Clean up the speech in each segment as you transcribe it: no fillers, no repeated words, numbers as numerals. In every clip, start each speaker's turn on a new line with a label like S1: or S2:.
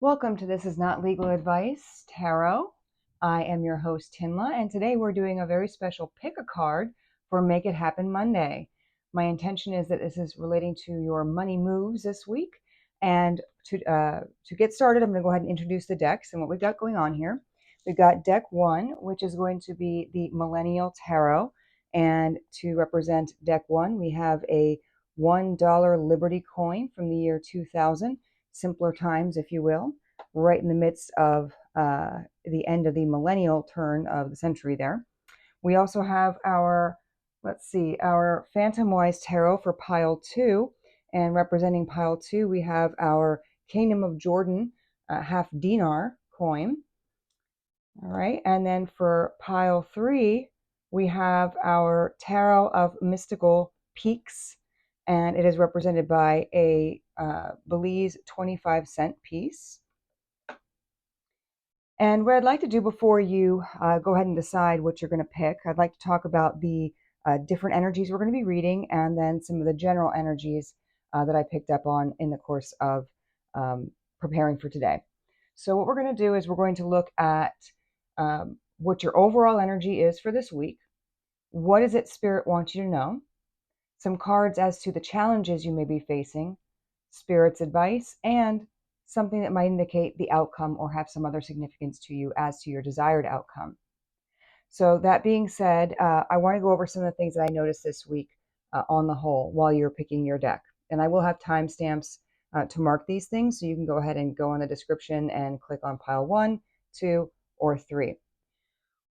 S1: Welcome to This Is Not Legal Advice Tarot. I am your host, TINLA, and today we're doing a very special pick a card for Make It Happen Monday. My intention is that this is relating to your money moves this week. And to get started, I'm going to go ahead and introduce the decks and what we've got going on here. We've got deck one, which is going to be the Millennial Tarot. And to represent deck one, we have a $1 Liberty coin from the year 2000. Simpler times, if you will, right in the midst of the end of the millennial turn of the century there. We also have our, our Phantomwise Tarot for pile two. And representing pile two, we have our Kingdom of Jordan half dinar coin. All right. And then for pile three, we have our Tarot of Mystical Peaks, and it is represented by a Belize 25-cent piece. And what I'd like to do before you go ahead and decide what you're going to pick, I'd like to talk about the different energies we're going to be reading, and then some of the general energies that I picked up on in the course of preparing for today. So what we're going to do is we're going to look at what your overall energy is for this week. What is it Spirit wants you to know? Some cards as to the challenges you may be facing, Spirit's advice, and something that might indicate the outcome or have some other significance to you as to your desired outcome. So that being said, I want to go over some of the things that I noticed this week on the whole while you're picking your deck. And I will have timestamps to mark these things, so you can go ahead and go on the description and click on pile 1, 2, or 3.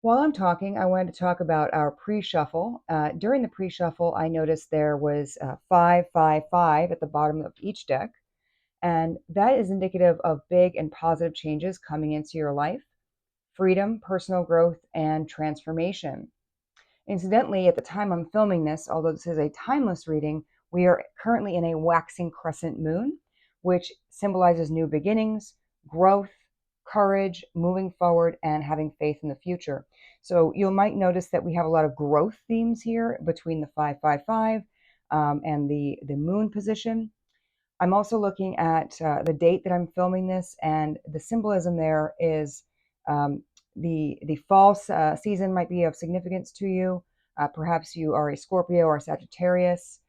S1: While I'm talking, I wanted to talk about our pre-shuffle. During the pre-shuffle, I noticed there was 5, 5, 5 at the bottom of each deck. And that is indicative of big and positive changes coming into your life, freedom, personal growth, and transformation. Incidentally, at the time I'm filming this, although this is a timeless reading, we are currently in a waxing crescent moon, which symbolizes new beginnings, growth, courage, moving forward, and having faith in the future. So you might notice that we have a lot of growth themes here between the 555 and the moon position. I'm also looking at the date that I'm filming this, and the symbolism there is the fall season might be of significance to you. Perhaps you are a Scorpio or Sagittarius.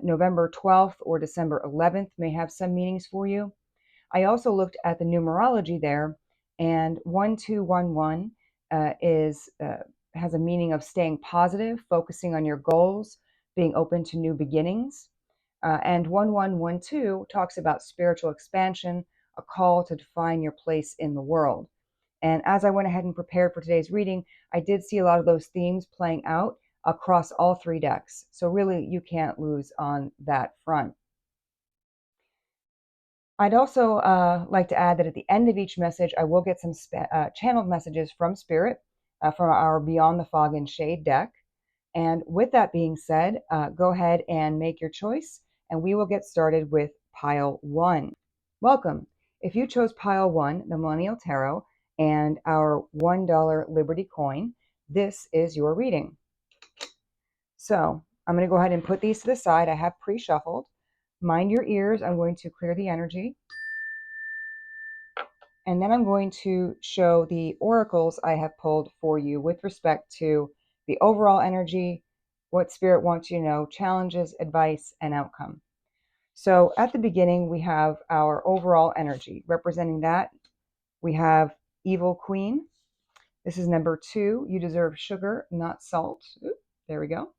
S1: November 12th or December 11th may have some meanings for you. I also looked at the numerology there, and 1211 has a meaning of staying positive, focusing on your goals, being open to new beginnings. And 1112 talks about spiritual expansion, a call to define your place in the world. And as I went ahead and prepared for today's reading, I did see a lot of those themes playing out across all three decks. So really, you can't lose on that front. I'd also like to add that at the end of each message, I will get some channeled messages from Spirit from our Beyond the Fog and Shade deck. And with that being said, go ahead and make your choice, and we will get started with pile 1. Welcome. If you chose pile 1, the Millennial Tarot, and our $1 Liberty coin, this is your reading. So I'm going to go ahead and put these to the side. I have pre-shuffled. Mind your ears. I'm going to clear the energy. And then I'm going to show the oracles I have pulled for you with respect to the overall energy, what Spirit wants you to know, challenges, advice, and outcome. So at the beginning, we have our overall energy. Representing that, we have Evil Queen. This is number 2. You deserve sugar, not salt. Ooh, there we go.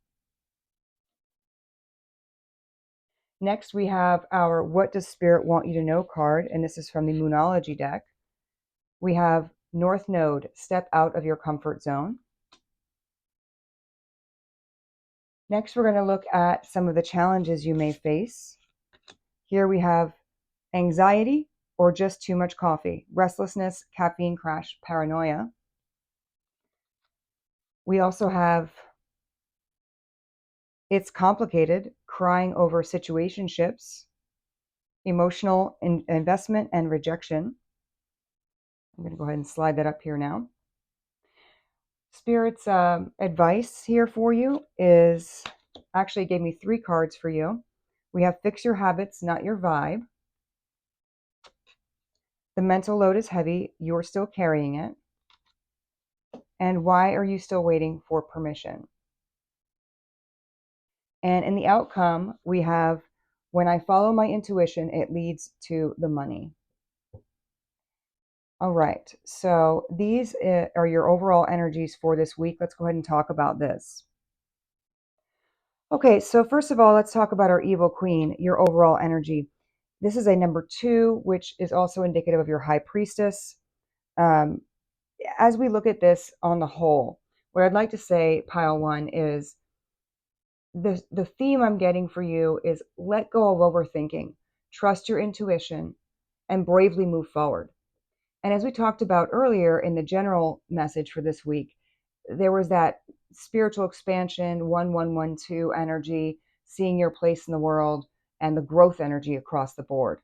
S1: Next, we have our What Does Spirit Want You to Know card, and this is from the Moonology deck. We have North Node, step out of your comfort zone. Next, we're going to look at some of the challenges you may face. Here we have anxiety or just too much coffee, restlessness, caffeine crash, paranoia. We also have it's complicated, crying over situationships, emotional investment and rejection. I'm going to go ahead and slide that up here now. Spirit's advice here for you is, actually gave me 3 cards for you. We have Fix Your Habits, Not Your Vibe. The mental load is heavy. You're still carrying it. And why are you still waiting for permission? And in the outcome, we have, when I follow my intuition, it leads to the money. All right, so these are your overall energies for this week. Let's go ahead and talk about this. Okay, so first of all, let's talk about our evil queen, your overall energy. This is a number 2, which is also indicative of your high priestess. Um, as we look at this on the whole, what I'd like to say, pile 1, is the theme I'm getting for you is let go of overthinking, trust your intuition, and bravely move forward. And as we talked about earlier in the general message for this week, there was that spiritual expansion, 1112 energy, seeing your place in the world, and the growth energy across the board.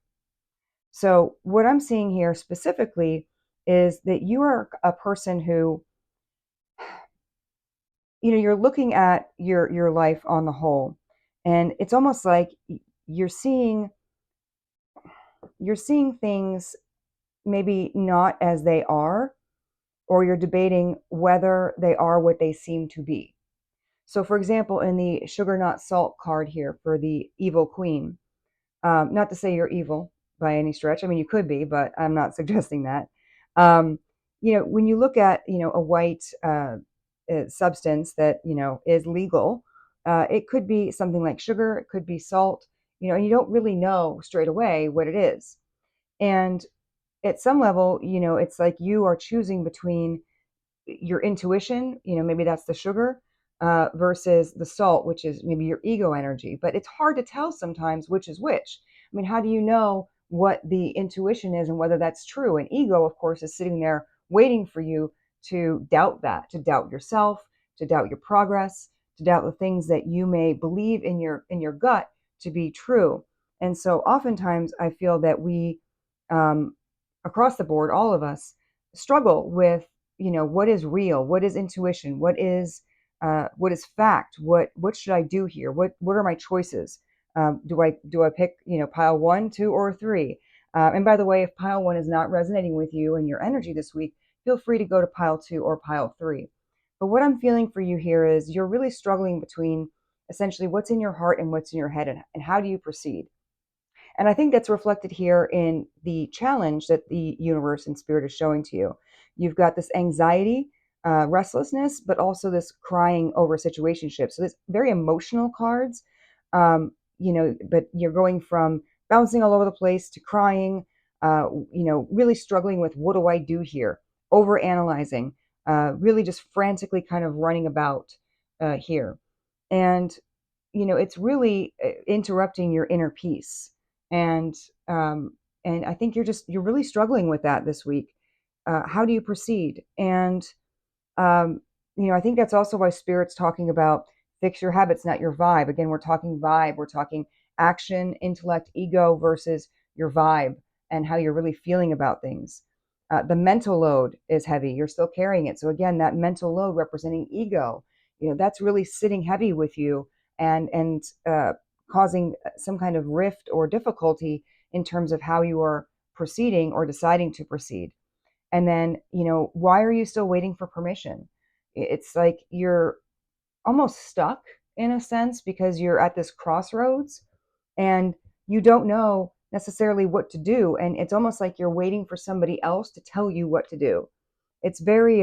S1: So, what I'm seeing here specifically is that you are a person who, you're looking at your life on the whole, and it's almost like you're seeing you're seeing things maybe not as they are, or you're debating whether they are what they seem to be. So, for example, in the sugar not salt card here for the evil queen, not to say you're evil by any stretch. I mean, you could be, but I'm not suggesting that. Um, when you look at a white substance that is legal, it could be something like sugar, it could be salt, and you don't really know straight away what it is. And at some level, it's like you are choosing between your intuition, maybe that's the sugar, versus the salt, which is maybe your ego energy. But it's hard to tell sometimes which is which. I mean, how do you know what the intuition is and whether that's true? And ego, of course, is sitting there waiting for you to doubt that, to doubt yourself, to doubt your progress, to doubt the things that you may believe in your gut to be true. And so oftentimes I feel that we, um, across the board, all of us, struggle with what is real, what is intuition, what is fact, what should I do here, what are my choices, do I pick pile 1, 2, or 3? And by the way, if pile 1 is not resonating with you and your energy this week, feel free to go to pile 2 or pile 3. But what I'm feeling for you here is you're really struggling between essentially what's in your heart and what's in your head, and how do you proceed. And I think that's reflected here in the challenge that the universe and spirit is showing to you. You've got this anxiety, restlessness, but also this crying over situationship. So this very emotional cards, but you're going from bouncing all over the place to crying, really struggling with what do I do here, over analyzing, really just frantically kind of running about here. And it's really interrupting your inner peace. And and I think you're really struggling with that this week. How do you proceed? And um, I think that's also why Spirit's talking about fix your habits, not your vibe. Again, we're talking vibe. We're talking action, intellect, ego versus your vibe and how you're really feeling about things. The mental load is heavy. You're still carrying it. So again, that mental load representing ego, that's really sitting heavy with you and causing some kind of rift or difficulty in terms of how you are proceeding or deciding to proceed. And then, why are you still waiting for permission? It's like you're almost stuck in a sense because you're at this crossroads and you don't know necessarily what to do. And it's almost like you're waiting for somebody else to tell you what to do. It's very,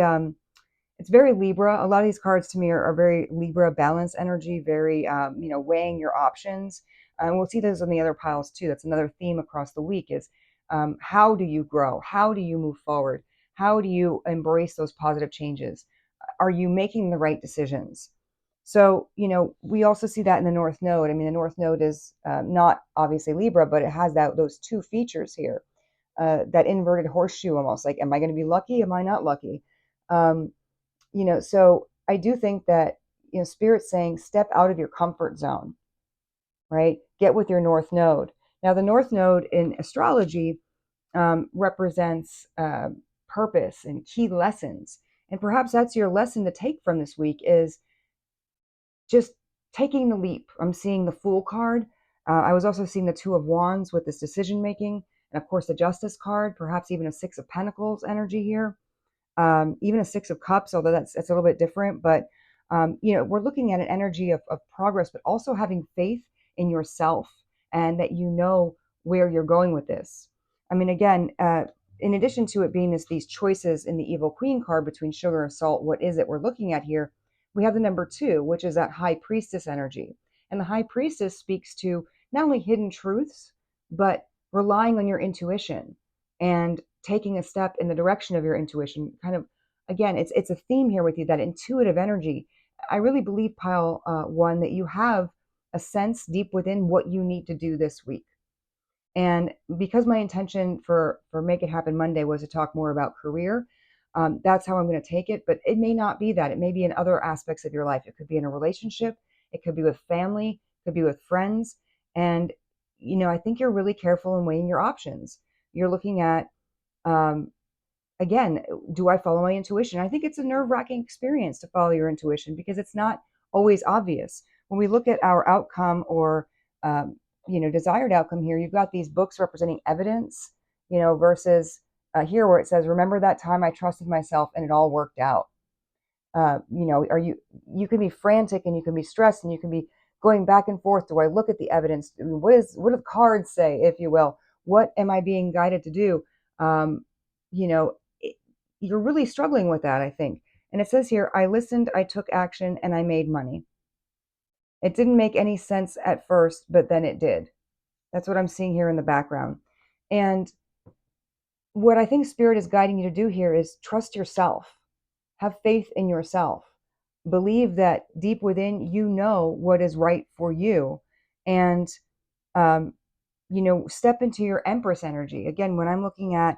S1: it's very Libra. A lot of these cards to me are very Libra balance energy, very, weighing your options. And we'll see those on the other piles too. That's another theme across the week is how do you grow? How do you move forward? How do you embrace those positive changes? Are you making the right decisions? So, we also see that in the North Node. I mean, the North Node is not obviously Libra, but it has those two features here, that inverted horseshoe almost like, am I going to be lucky? Am I not lucky? Um, so I do think that, Spirit's saying step out of your comfort zone, right? Get with your North Node. Now, the North Node in astrology represents purpose and key lessons. And perhaps that's your lesson to take from this week is just taking the leap. I'm seeing the Fool card. I was also seeing the Two of Wands with this decision making. And of course, the Justice card, perhaps even a Six of Pentacles energy here, even a Six of Cups, although that's a little bit different. But, we're looking at an energy of progress, but also having faith in yourself and that you know where you're going with this. I mean, again, in addition to it being these choices in the Evil Queen card between sugar and salt, what is it we're looking at here? We have the number 2, which is that High Priestess energy. And the High Priestess speaks to not only hidden truths, but relying on your intuition and taking a step in the direction of your intuition. Kind of, again, it's a theme here with you, that intuitive energy. I really believe, pile 1, that you have a sense deep within what you need to do this week. And because my intention for Make It Happen Monday was to talk more about career, that's how I'm going to take it. But it may not be that. It may be in other aspects of your life. It could be in a relationship. It could be with family. It could be with friends. And, I think you're really careful in weighing your options. You're looking at, again, do I follow my intuition? I think it's a nerve-wracking experience to follow your intuition because it's not always obvious. When we look at our outcome or desired outcome here, you've got these books representing evidence, versus here where it says, remember that time I trusted myself and it all worked out. You can be frantic and you can be stressed and you can be going back and forth. Do I look at the evidence? What do the cards say, if you will? What am I being guided to do? You're really struggling with that, I think. And it says here, I listened, I took action, and I made money. It didn't make any sense at first, but then it did. That's what I'm seeing here in the background. And what I think Spirit is guiding you to do here is trust yourself. Have faith in yourself. Believe that deep within you know what is right for you. And, step into your Empress energy. Again, when I'm looking at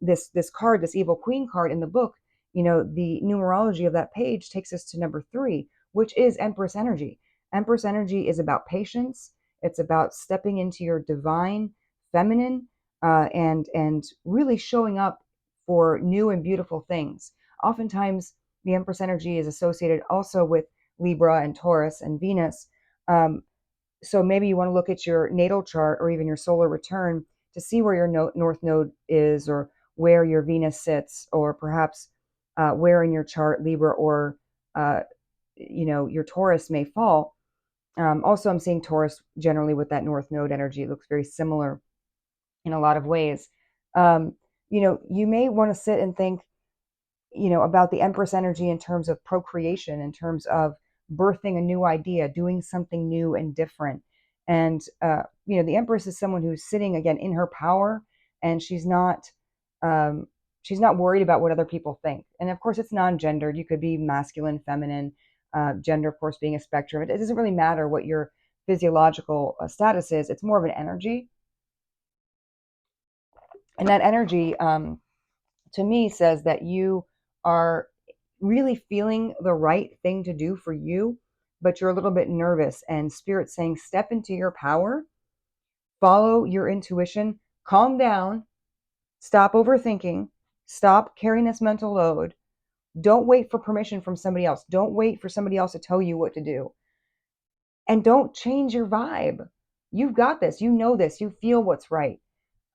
S1: this card, this Evil Queen card in the book, the numerology of that page takes us to number 3, which is Empress energy. Empress energy is about patience. It's about stepping into your divine feminine, and really showing up for new and beautiful things. Oftentimes, the Empress energy is associated also with Libra and Taurus and Venus. So maybe you want to look at your natal chart or even your solar return to see where your north node is, or where your Venus sits, or perhaps where in your chart Libra or your Taurus may fall. Also, I'm seeing Taurus generally with that north node energy. It looks very similar in a lot of ways. You may want to sit and think, about the Empress energy in terms of procreation, in terms of birthing a new idea, doing something new and different. And, the Empress is someone who's sitting again in her power, and she's not worried about what other people think. And of course, it's non-gendered. You could be masculine, feminine, gender, of course, being a spectrum. It doesn't really matter what your physiological status is. It's more of an energy. And that energy, to me, says that you are really feeling the right thing to do for you, but you're a little bit nervous. And Spirit's saying, step into your power, follow your intuition, calm down, stop overthinking, stop carrying this mental load. Don't wait for permission from somebody else. Don't wait for somebody else to tell you what to do. And don't change your vibe. You've got this. You know this. You feel what's right.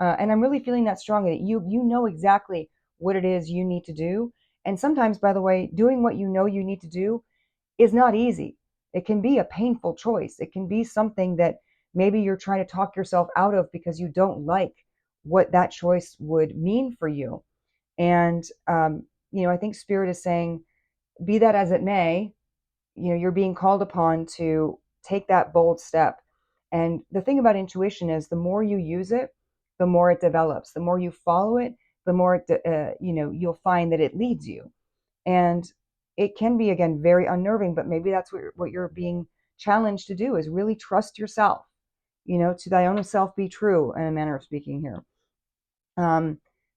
S1: And I'm really feeling that strongly, that you know exactly what it is you need to do. And sometimes, by the way, doing what you know you need to do is not easy. It can be a painful choice. It can be something that maybe you're trying to talk yourself out of because you don't like what that choice would mean for you. And, I think Spirit is saying, be that as it may, you're being called upon to take that bold step. And the thing about intuition is, the more you use it, the more it develops. The more you follow it, the more you'll find that it leads you. And it can be, again, very unnerving, but maybe that's what you're being challenged to do, is really trust yourself. To thy own self be true, in a manner of speaking here.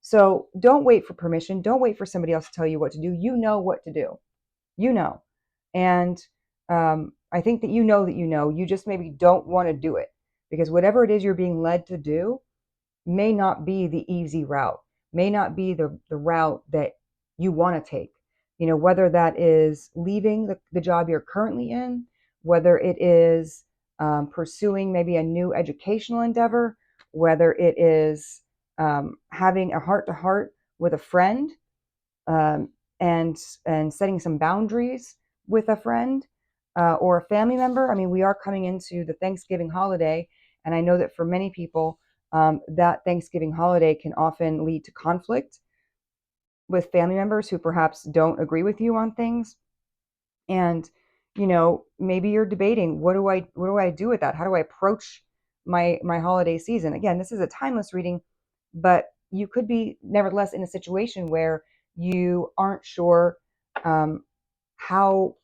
S1: So don't wait for permission. Don't wait for somebody else to tell you what to do. You know what to do. And I think that you just maybe don't want to do it, because whatever it is you're being led to do may not be the easy route, may not be the route that you want to take. Whether that is leaving the job you're currently in, whether it is pursuing maybe a new educational endeavor, whether it is having a heart-to-heart with a friend, um, and setting some boundaries with a friend or a family member. I mean, we are coming into the Thanksgiving holiday, and I know that for many people, that Thanksgiving holiday can often lead to conflict with family members who perhaps don't agree with you on things. And maybe you're debating, what do I do with that? How do I approach my holiday season? Again, this is a timeless reading, but you could be nevertheless in a situation where you aren't sure how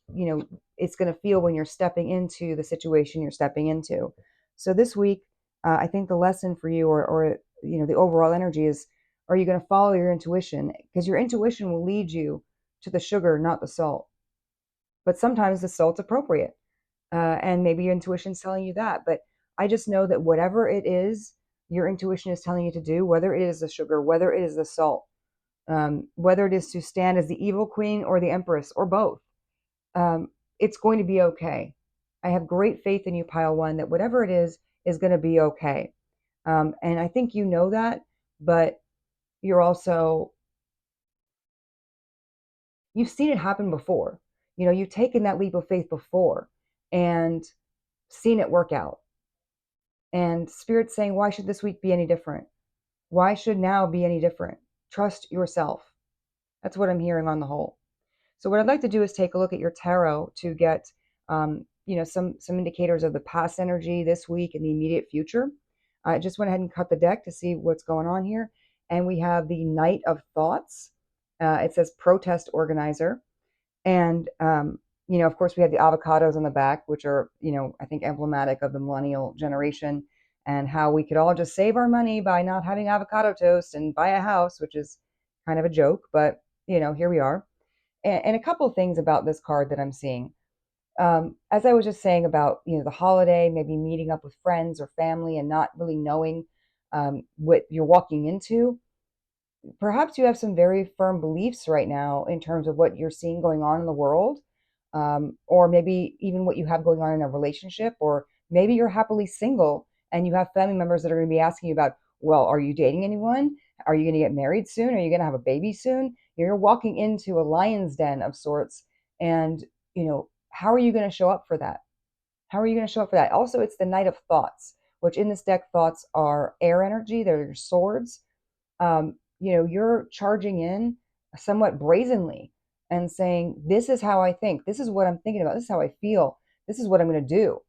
S1: it's going to feel when you're stepping into the situation you're stepping into. So this week, I think the lesson for you, or the overall energy is: are you going to follow your intuition? Because your intuition will lead you to the sugar, not the salt. But sometimes the salt's appropriate, and maybe your intuition's telling you that. But I just know that whatever it is your intuition is telling you to do, whether it is the sugar, whether it is the salt, whether it is to stand as the evil queen or the empress or both, um, it's going to be okay. I have great faith in you, pile one, that whatever it is going to be okay. And I think you know that, but you're also, you've seen it happen before. You've taken that leap of faith before and seen it work out. And Spirit's saying, why should this week be any different? Why should now be any different? Trust yourself. That's what I'm hearing on the whole. So what I'd like to do is take a look at your tarot to get some indicators of the past energy this week and the immediate future. I just went ahead and cut the deck to see what's going on here. And we have the Knight of Thoughts. It says protest organizer. And, of course, we have the avocados on the back, which are, I think emblematic of the millennial generation and how we could all just save our money by not having avocado toast and buy a house, which is kind of a joke. But, here we are. And a couple of things about this card that I'm seeing. As I was just saying about, the holiday, maybe meeting up with friends or family and not really knowing what you're walking into. Perhaps you have some very firm beliefs right now in terms of what you're seeing going on in the world, or maybe even what you have going on in a relationship, or maybe you're happily single and you have family members that are going to be asking you about, well, are you dating anyone? Are you going to get married soon? Are you going to have a baby soon? You're walking into a lion's den of sorts, and how are you going to show up for that? How are you going to show up for that? Also, it's the Knight of Thoughts, which in this deck, thoughts are air energy. They're your swords. You're charging in somewhat brazenly and saying, this is how I think. This is what I'm thinking about. This is how I feel. This is what I'm going to do.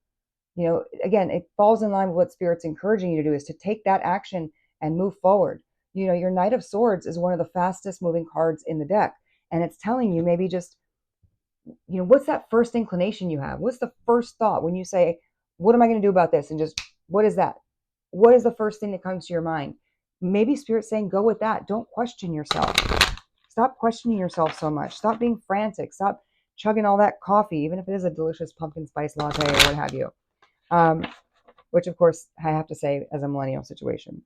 S1: Again, it falls in line with what Spirit's encouraging you to do, is to take that action and move forward. Your Knight of Swords is one of the fastest moving cards in the deck. And it's telling you maybe just, what's that first inclination you have? What's the first thought when you say, what am I going to do about this? And just, what is that? What is the first thing that comes to your mind? Maybe Spirit's saying, go with that. Don't question yourself. Stop questioning yourself so much. Stop being frantic. Stop chugging all that coffee, even if it is a delicious pumpkin spice latte or what have you. Which, of course, I have to say, as a millennial situation.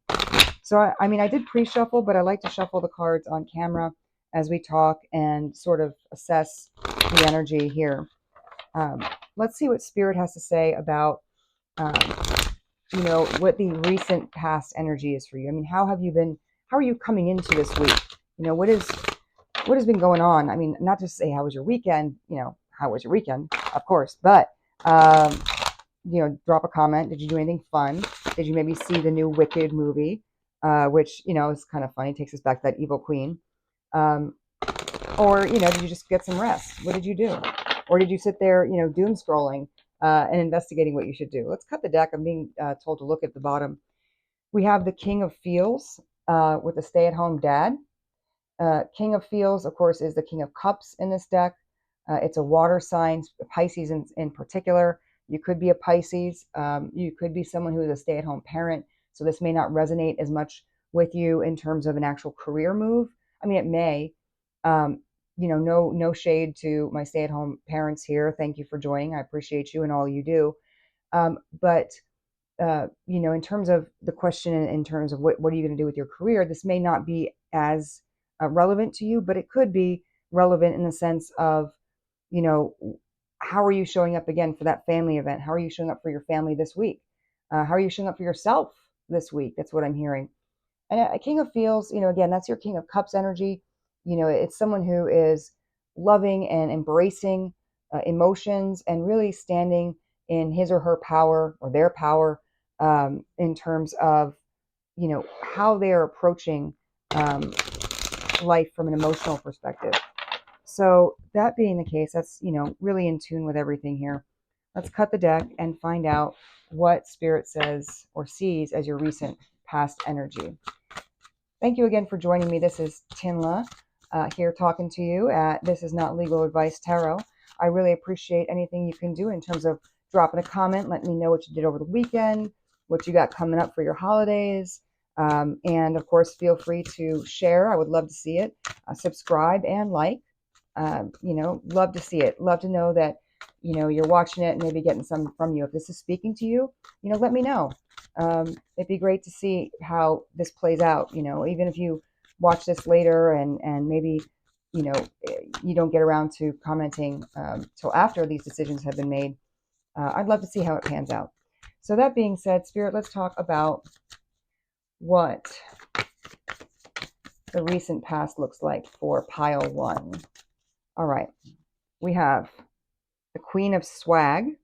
S1: So, I did pre-shuffle, but I like to shuffle the cards on camera as we talk and sort of assess the energy here. Let's see what Spirit has to say about what the recent past energy is for you. How are you coming into this week? What has been going on? Not just say, how was your weekend? How was your weekend? Of course, but, drop a comment. Did you do anything fun? Did you maybe see the new Wicked movie? Which, is kind of funny. Takes us back to that evil queen. Or, did you just get some rest? What did you do? Or did you sit there, doom scrolling and investigating what you should do? Let's cut the deck. I'm being told to look at the bottom. We have the King of Feels with the stay-at-home dad. King of Feels, of course, is the King of Cups in this deck. It's a water sign, Pisces in particular. You could be a Pisces. You could be someone who is a stay-at-home parent. So this may not resonate as much with you in terms of an actual career move. It may. No shade to my stay-at-home parents here. Thank you for joining. I appreciate you and all you do. But in terms of the question, in terms of what are you going to do with your career, this may not be as relevant to you, but it could be relevant in the sense of, how are you showing up again for that family event? How are you showing up for your family this week? How are you showing up for yourself this week. That's what I'm hearing. And a King of Feels, again, that's your King of Cups energy. It's someone who is loving and embracing emotions and really standing in his or her power or their power, in terms of, how they're approaching um, life from an emotional perspective. So that being the case, that's, really in tune with everything here. Let's cut the deck and find out what Spirit says or sees as your recent past energy. Thank you again for joining me. This is TINLA here talking to you at This Is Not Legal Advice Tarot. I really appreciate anything you can do in terms of dropping a comment, letting me know what you did over the weekend, what you got coming up for your holidays. And of course, feel free to share. I would love to see it. Subscribe and like. Love to see it. Love to know that, you're watching it and maybe getting some from you. If this is speaking to you, let me know. It'd be great to see how this plays out. Even if you watch this later and maybe, you don't get around to commenting till after these decisions have been made. I'd love to see how it pans out. So that being said, Spirit, let's talk about what the recent past looks like for pile one. All right. We have the Queen of Swag,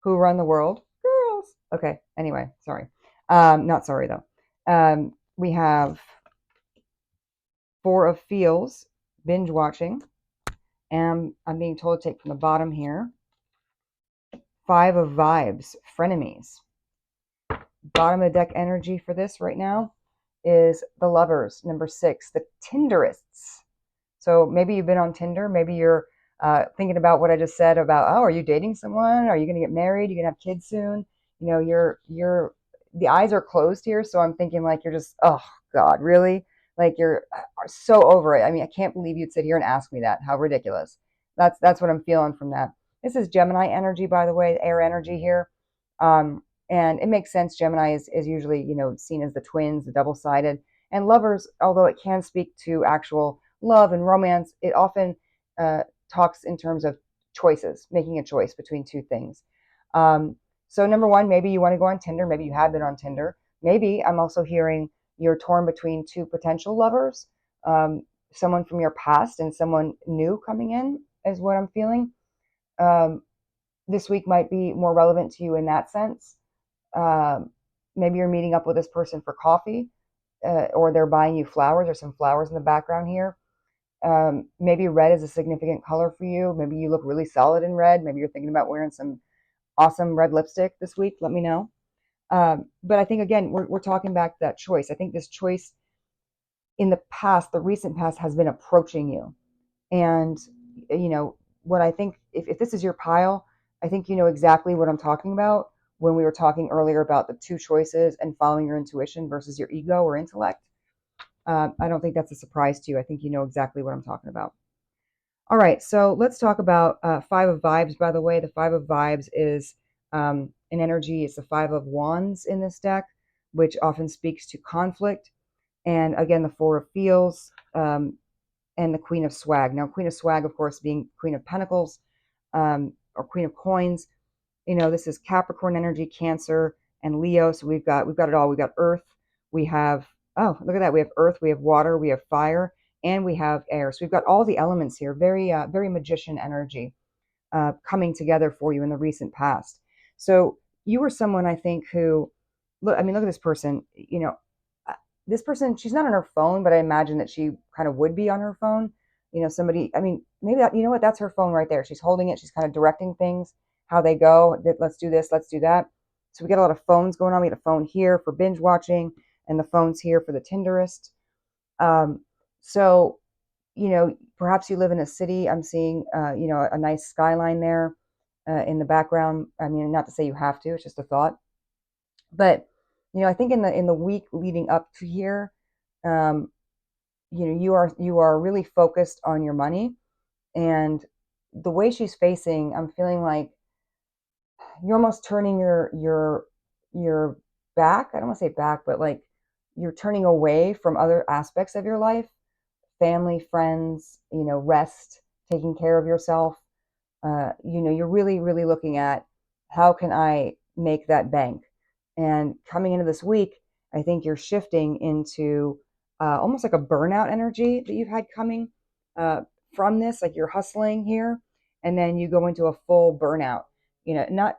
S1: who run the world. Girls. Okay. Anyway, sorry. Not sorry, though. We have Four of Feels, binge watching. And I'm being told to take from the bottom here. Five of Vibes, frenemies. Bottom of the deck energy for this right now is the Lovers, number 6, the Tinderists. So maybe you've been on Tinder. Maybe you're thinking about what I just said about, oh, are you dating someone? Are you going to get married? You're going to have kids soon? You're the eyes are closed here. So I'm thinking like you're just, oh God, really? Like you're so over it. I mean, I can't believe you'd sit here and ask me that. How ridiculous. That's what I'm feeling from that. This is Gemini energy, by the way, air energy here. And it makes sense. Gemini is usually, seen as the twins, the double-sided. And lovers, although it can speak to actual love and romance, it often talks in terms of choices, making a choice between two things. So number one, maybe you want to go on Tinder. Maybe you have been on Tinder. Maybe I'm also hearing you're torn between two potential lovers, someone from your past and someone new coming in is what I'm feeling. This week might be more relevant to you in that sense. Maybe you're meeting up with this person for coffee, or they're buying you flowers. There's some flowers in the background here. Maybe red is a significant color for you. Maybe you look really solid in red. Maybe you're thinking about wearing some awesome red lipstick this week. Let me know. But I think, again, we're talking back to that choice. I think this choice in the past, the recent past, has been approaching you. And, what I think, if this is your pile, I think you know exactly what I'm talking about when we were talking earlier about the two choices and following your intuition versus your ego or intellect. I don't think that's a surprise to you. I think you know exactly what I'm talking about. All right, so let's talk about Five of Vibes. By the way, the Five of Vibes is an energy. It's the Five of Wands in this deck, which often speaks to conflict. And again, the Four of Feels and the Queen of Swag. Now, Queen of Swag, of course, being Queen of Pentacles or Queen of Coins. This is Capricorn energy, Cancer, and Leo. So we've got it all. We've got Earth. We have, oh, look at that. We have Earth, we have water, we have fire, and we have air. So we've got all the elements here. Very, very magician energy coming together for you in the recent past. So you were someone, I think, who, look at this person. This person, she's not on her phone, but I imagine that she kind of would be on her phone. Somebody, maybe that, what, that's her phone right there. She's holding it. She's kind of directing things, how they go. Let's do this, let's do that. So we get a lot of phones going on. We get a phone here for binge watching and the phone's here for the Tinderist. So, perhaps you live in a city. I'm seeing, a nice skyline there in the background. Not to say you have to, it's just a thought. But, I think in the week leading up to here, you are really focused on your money, and the way she's facing, I'm feeling like you're almost turning your back. I don't want to say back, but like you're turning away from other aspects of your life, family, friends, rest, taking care of yourself. You're really, really looking at how can I make that bank. And coming into this week, I think you're shifting into almost like a burnout energy that you've had coming from this, like you're hustling here, and then you go into a full burnout. Not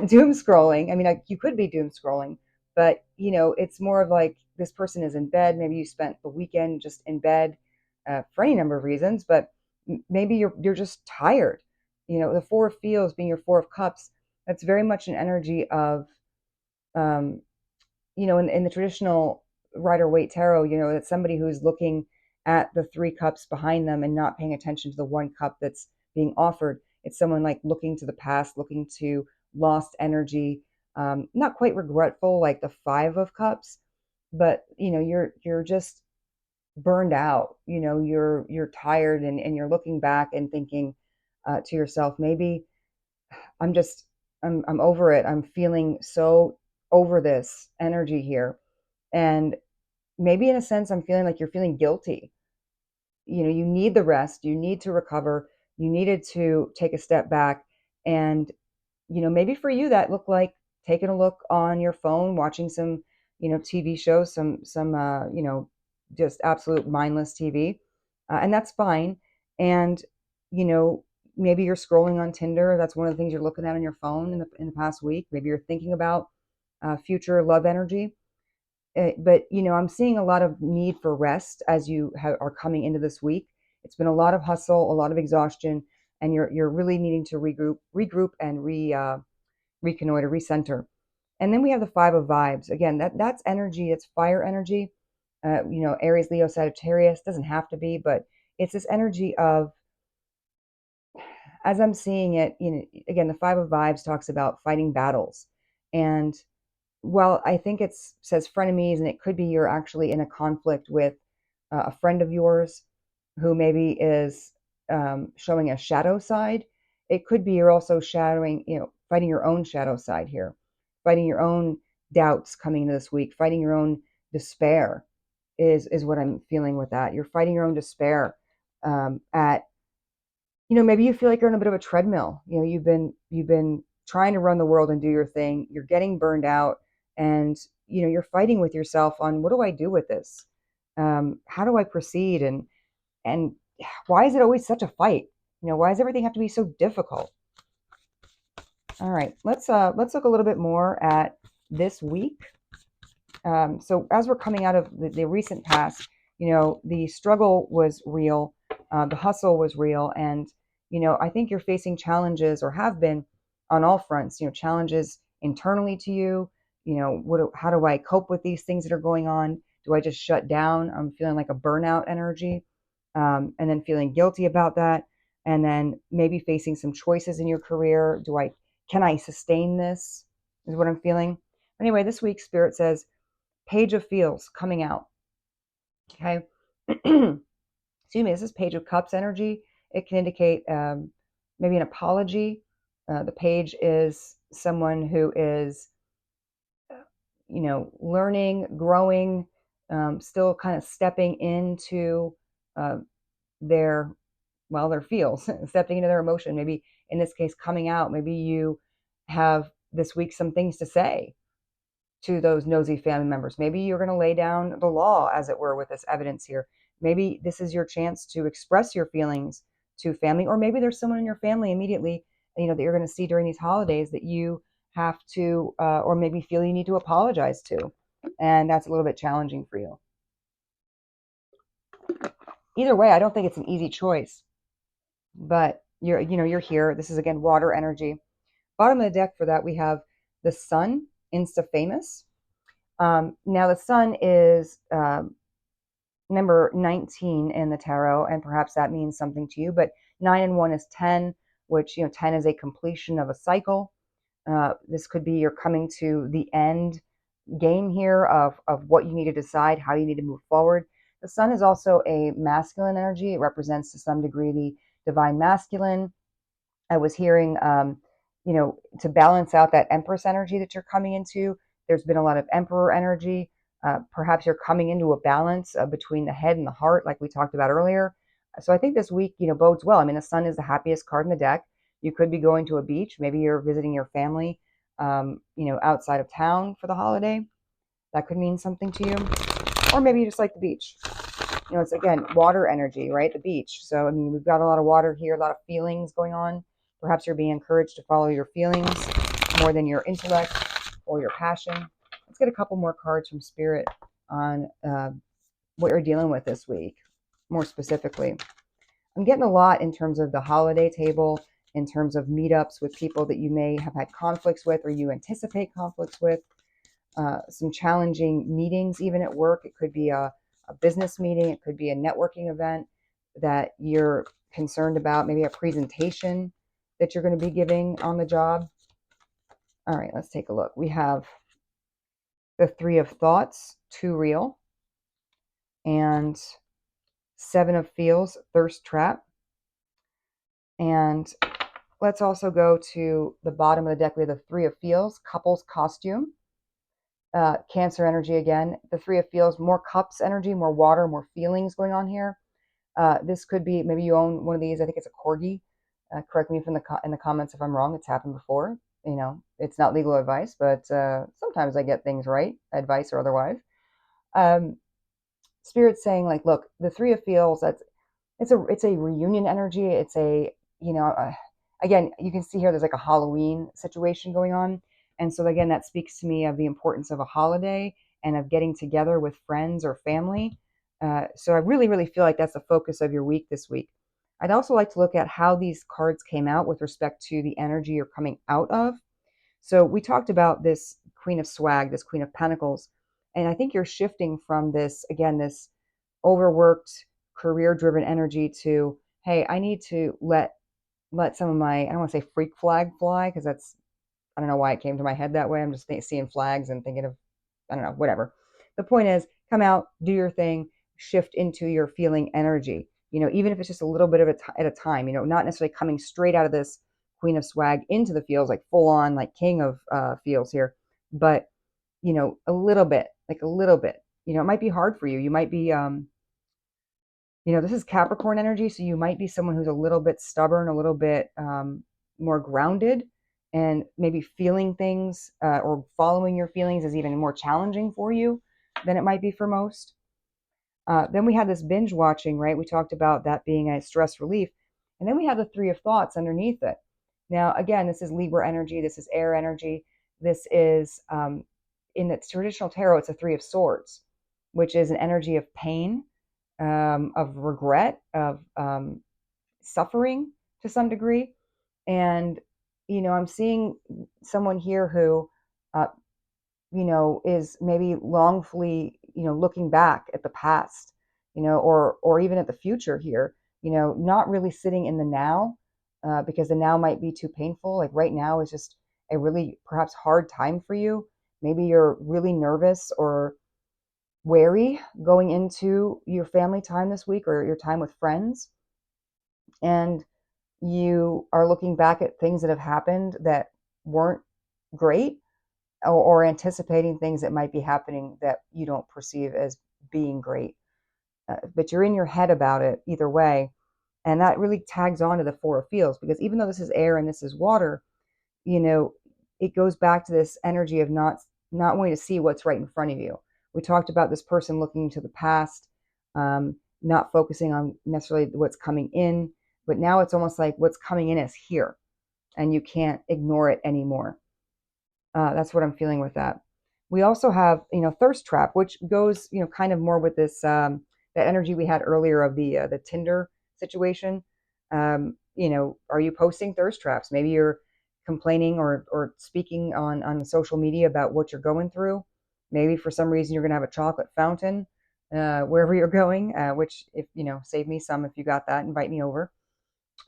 S1: doom scrolling. I mean, like, you could be doom scrolling, but it's more of like this person is in bed. Maybe you spent the weekend just in bed for any number of reasons, but maybe you're just tired. The Four of Feels being your Four of Cups, that's very much an energy of, um, in the traditional Rider-Waite tarot, it's somebody who's looking at the three cups behind them and not paying attention to the one cup that's being offered. It's someone like looking to the past, looking to lost energy, not quite regretful like the Five of Cups, but you're just burned out. You're tired, and you're looking back and thinking to yourself, maybe I'm just I'm over it. I'm feeling so over this energy here. And maybe in a sense I'm feeling like you're feeling guilty. You need the rest, you need to recover, you needed to take a step back. And maybe for you that looked like taking a look on your phone, watching some TV shows, some just absolute mindless TV. And that's fine. And you know maybe you're scrolling on Tinder. That's one of the things you're looking at on your phone in the past week. Maybe you're thinking about future love energy. But I'm seeing a lot of need for rest as you are coming into this week. It's been a lot of hustle, a lot of exhaustion, and you're really needing to regroup, and reconnoiter, recenter. And then we have the Five of Vibes. Again, that's energy. It's fire energy. Aries, Leo, Sagittarius, doesn't have to be, but it's this energy of, as I'm seeing it, again, the Five of Vibes talks about fighting battles. And well, I think it says frenemies, and it could be you're actually in a conflict with a friend of yours who maybe is showing a shadow side. It could be you're also fighting your own shadow side here, fighting your own doubts coming into this week, fighting your own despair is what I'm feeling with that. You're fighting your own despair at maybe you feel like you're on a bit of a treadmill. You've been trying to run the world and do your thing. You're getting burned out, and you're fighting with yourself on, what do I do with this? How do I proceed? And why is it always such a fight? Why does everything have to be so difficult? All right, let's look a little bit more at this week. So as we're coming out of the recent past, the struggle was real, the hustle was real, and I think you're facing challenges, or have been, on all fronts. Challenges internally to you. How do I cope with these things that are going on? Do I just shut down? I'm feeling like a burnout energy, and then feeling guilty about that, and then maybe facing some choices in your career. Can I sustain this? Is what I'm feeling. Anyway, this week Spirit says Page of Feels coming out. Okay. Excuse me. This is Page of Cups energy. It can indicate maybe an apology. The page is someone who is, learning, growing, still kind of stepping into uh, their feels, stepping into their emotion. Maybe in this case, coming out. Maybe you have this week some things to say to those nosy family members. Maybe you're going to lay down the law, as it were, with this evidence here. Maybe this is your chance to express your feelings to family, or maybe there's someone in your family immediately, that you're going to see during these holidays that you have to, or maybe feel you need to apologize to, and that's a little bit challenging for you. Either way, I don't think it's an easy choice, but you're here. This is, again, water energy. Bottom of the deck for that, we have the Sun, Insta Famous. Now, the Sun is number 19 in the tarot, and perhaps that means something to you, but 9 and 1 is 10, which, 10 is a completion of a cycle. This could be you're coming to the end game here of what you need to decide, how you need to move forward. The Sun is also a masculine energy. It represents, to some degree, the divine masculine. I was hearing, to balance out that Empress energy that you're coming into, there's been a lot of Emperor energy. Perhaps you're coming into a balance between the head and the heart, like we talked about earlier. So I think this week, bodes well. I mean, the Sun is the happiest card in the deck. You could be going to a beach. Maybe you're visiting your family. outside of town for the holiday. That could mean something to you. Or maybe you just like the beach. It's, again, water energy, right? The beach. So, I mean, we've got a lot of water here, a lot of feelings going on. Perhaps you're being encouraged to follow your feelings more than your intellect or your passion. Let's get a couple more cards from Spirit on what you're dealing with this week, more specifically. I'm getting a lot in terms of the holiday table, in terms of meetups with people that you may have had conflicts with or you anticipate conflicts with. Some challenging meetings, even at work. It could be a business meeting. It could be a networking event that you're concerned about, maybe a presentation that you're going to be giving on the job. All right, let's take a look. We have the Three of Thoughts, Too Real, and Seven of Feels, Thirst Trap. And let's also go to the bottom of the deck. We have the Three of Feels, Couples Costume. Cancer energy again. The Three of Feels, more cups energy, more water, more feelings going on here. This could be, maybe you own one of these. I think it's a corgi. Correct me in the comments if I'm wrong. It's happened before. It's not legal advice, but sometimes I get things right, advice or otherwise. Spirit's saying, like, look, the Three of Feels, it's a reunion energy. It's again, you can see here there's like a Halloween situation going on. And so again, that speaks to me of the importance of a holiday and of getting together with friends or family. So I really, really feel like that's the focus of your week this week. I'd also like to look at how these cards came out with respect to the energy you're coming out of. So we talked about this Queen of Swag, this Queen of Pentacles, and I think you're shifting from this, again, this overworked, career-driven energy to, hey, I need to let some of my, I don't want to say freak flag fly, because I don't know why it came to my head that way. I'm just seeing flags and thinking of, I don't know, whatever. The point is, come out, do your thing, shift into your feeling energy. Even if it's just a little bit at a time, not necessarily coming straight out of this Queen of Swag into the feels, like full on, like King of Feels here, but, a little bit, like a little bit. It might be hard for you. You might be, this is Capricorn energy, so you might be someone who's a little bit stubborn, a little bit more grounded, and maybe feeling things or following your feelings is even more challenging for you than it might be for most. Then we had this binge watching, right? We talked about that being a stress relief. And then we have the Three of Thoughts underneath it. Now, again, this is Libra energy. This is air energy. This is, in the traditional tarot, it's a Three of Swords, which is an energy of pain, of regret, of suffering to some degree. And, I'm seeing someone here who, is maybe longfully, looking back at the past, or even at the future here, not really sitting in the now, because the now might be too painful. Like right now is just a really perhaps hard time for you. Maybe you're really nervous or wary going into your family time this week or your time with friends. And you are looking back at things that have happened that weren't great, or anticipating things that might be happening that you don't perceive as being great. But you're in your head about it either way. And that really tags on to the Four of Feels, because even though this is air and this is water, it goes back to this energy of not wanting to see what's right in front of you. We talked about this person looking to the past, not focusing on necessarily what's coming in, but now it's almost like what's coming in is here and you can't ignore it anymore. That's what I'm feeling with that. We also have, Thirst Trap, which goes, kind of more with this, that energy we had earlier of the Tinder situation. Are you posting thirst traps? Maybe you're complaining or speaking on social media about what you're going through. Maybe for some reason you're going to have a chocolate fountain wherever you're going, which, if, save me some if you got that, invite me over.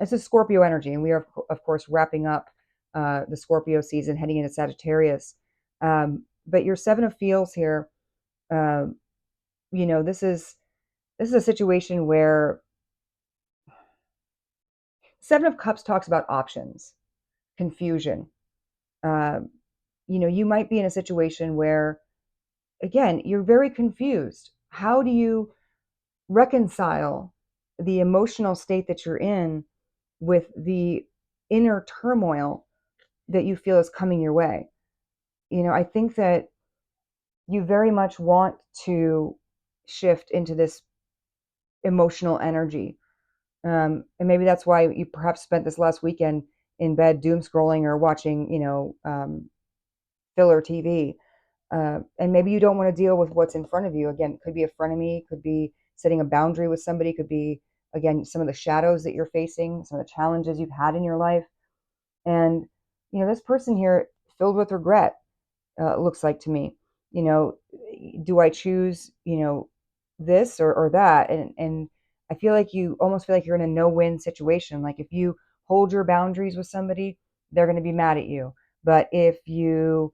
S1: This is Scorpio energy, and we are, of course, wrapping up the Scorpio season, heading into Sagittarius. But your Seven of Feels here, this is a situation where Seven of Cups talks about options, confusion. You might be in a situation where, again, you're very confused. How do you reconcile the emotional state that you're in with the inner turmoil that you feel is coming your way? I think that you very much want to shift into this emotional energy. And maybe that's why you perhaps spent this last weekend in bed doom scrolling or watching, filler TV. And maybe you don't want to deal with what's in front of you. Again, it could be a frenemy, could be setting a boundary with somebody, could be, again, some of the shadows that you're facing, some of the challenges you've had in your life. And, this person here filled with regret, looks like to me. You know, do I choose, this or that? And I feel like you almost feel like you're in a no-win situation. Like if you hold your boundaries with somebody, they're going to be mad at you. But if you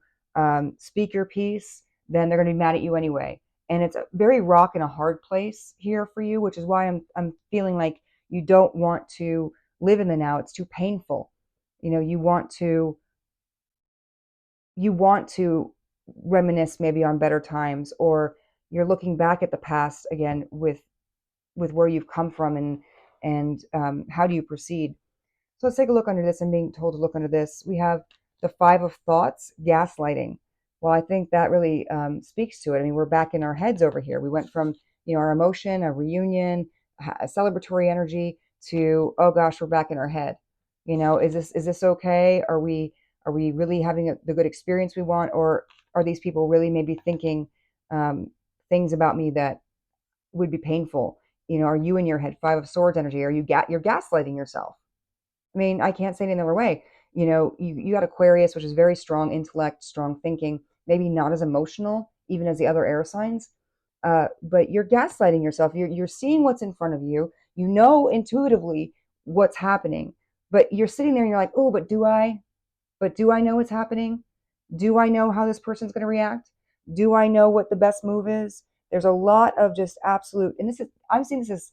S1: speak your piece, then they're going to be mad at you anyway. And it's a very rock and a hard place here for you, which is why I'm feeling like you don't want to live in the now. It's too painful. You want to reminisce maybe on better times, or you're looking back at the past again with where you've come from, and how do you proceed. So let's take a look under this. I'm being told to look under this. We have the Five of Thoughts, gaslighting. Well, I think that really speaks to it. I mean, we're back in our heads over here. We went from, our emotion, a reunion, a celebratory energy, to, oh gosh, we're back in our head. Is this okay? Are we really having the good experience we want, or are these people really maybe thinking things about me that would be painful? Are you in your head? Five of Swords energy. You're gaslighting yourself? I mean, I can't say it any other way. You got Aquarius, which is very strong intellect, strong thinking, maybe not as emotional, even as the other air signs. But you're gaslighting yourself. You're seeing what's in front of you. You know intuitively what's happening, but you're sitting there and you're like, oh, but do I? But do I know what's happening? Do I know how this person's going to react? Do I know what the best move is? There's a lot of just absolute, and I'm seeing this as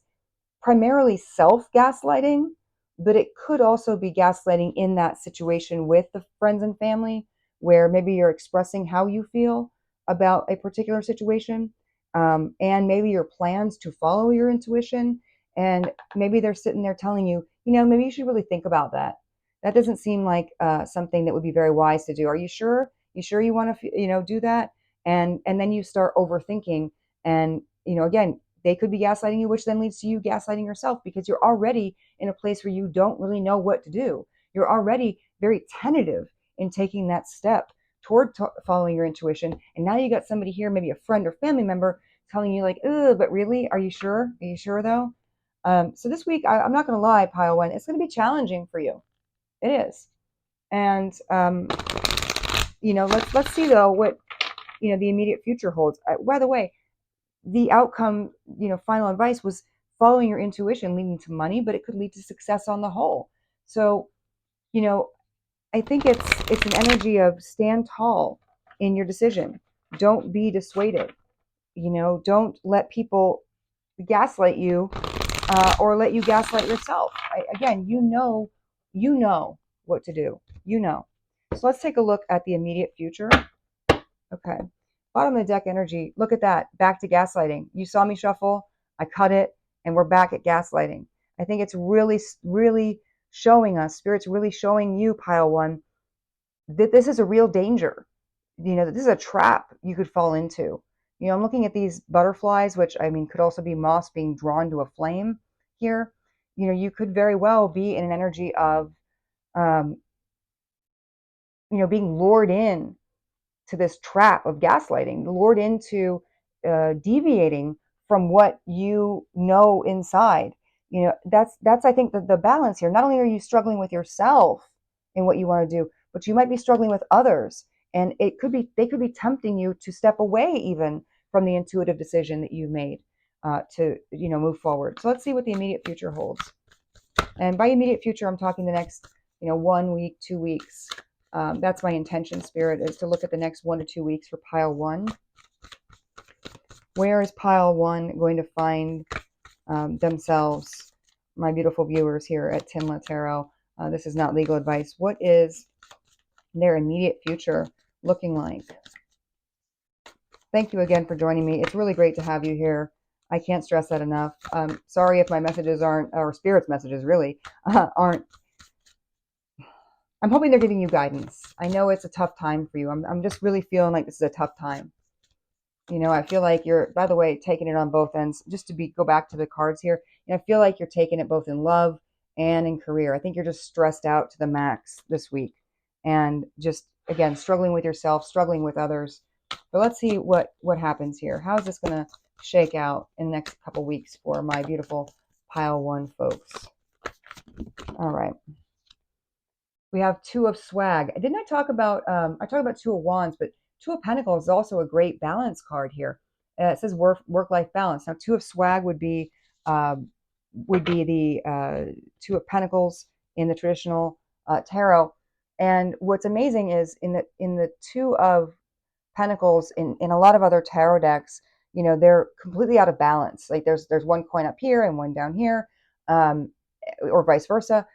S1: primarily self gaslighting, but it could also be gaslighting in that situation with the friends and family, where maybe you're expressing how you feel about a particular situation, and maybe your plans to follow your intuition. And maybe they're sitting there telling you, maybe you should really think about that. That doesn't seem like something that would be very wise to do. Are you sure? You sure you want to, do that? And then you start overthinking, and again, they could be gaslighting you, which then leads to you gaslighting yourself, because you're already in a place where you don't really know what to do. You're already very tentative in taking that step toward following your intuition. And now you got somebody here, maybe a friend or family member, telling you like, "Ugh, but really, are you sure? Are you sure though?" So this week, I'm not going to lie, pile one, it's going to be challenging for you. It is. And let's see though what the immediate future holds. By the way, the outcome, final advice was following your intuition, leading to money, but it could lead to success on the whole. So, you know, I think it's an energy of stand tall in your decision. Don't be dissuaded. Don't let people gaslight you, or let you gaslight yourself. Again, you know what to do. So let's take a look at the immediate future. Okay. Bottom of the deck energy. Look at that. Back to gaslighting. You saw me shuffle. I cut it, and we're back at gaslighting. I think it's really, really showing us, Spirit's really showing you, pile one, that this is a real danger. That this is a trap you could fall into. I'm looking at these butterflies, which I mean could also be moss being drawn to a flame here. You could very well be in an energy of, um, being lured in to this trap of gaslighting, lured into deviating from what you know inside. That's I think the balance here. Not only are you struggling with yourself in what you want to do, but you might be struggling with others, and they could be tempting you to step away even from the intuitive decision that you made, to move forward. So let's see what the immediate future holds. And by immediate future, I'm talking the next 1 week, 2 weeks. That's my intention, Spirit, is to look at the next 1 to 2 weeks for pile one. Where is pile one going to find themselves, my beautiful viewers here at TINLA Tarot? This is not legal advice. What is their immediate future looking like? Thank you again for joining me. It's really great to have you here. I can't stress that enough. Sorry if my messages aren't, or Spirit's messages really, aren't I'm hoping they're giving you guidance. I know it's a tough time for you. I'm just really feeling like this is a tough time. I feel like you're, by the way, taking it on both ends. Just to go back to the cards here, I feel like you're taking it both in love and in career. I think you're just stressed out to the max this week, and just, again, struggling with yourself, struggling with others. But let's see what happens here. How is this going to shake out in the next couple weeks for my beautiful pile one folks? All right. We have Two of Swag. Didn't I talk about, I talked about Two of Wands, but Two of Pentacles is also a great balance card here. It says work-life balance. Now, Two of Swag would be the Two of Pentacles in the traditional tarot. And what's amazing is in the Two of Pentacles in a lot of other tarot decks, they're completely out of balance. Like there's one coin up here and one down here, or vice versa,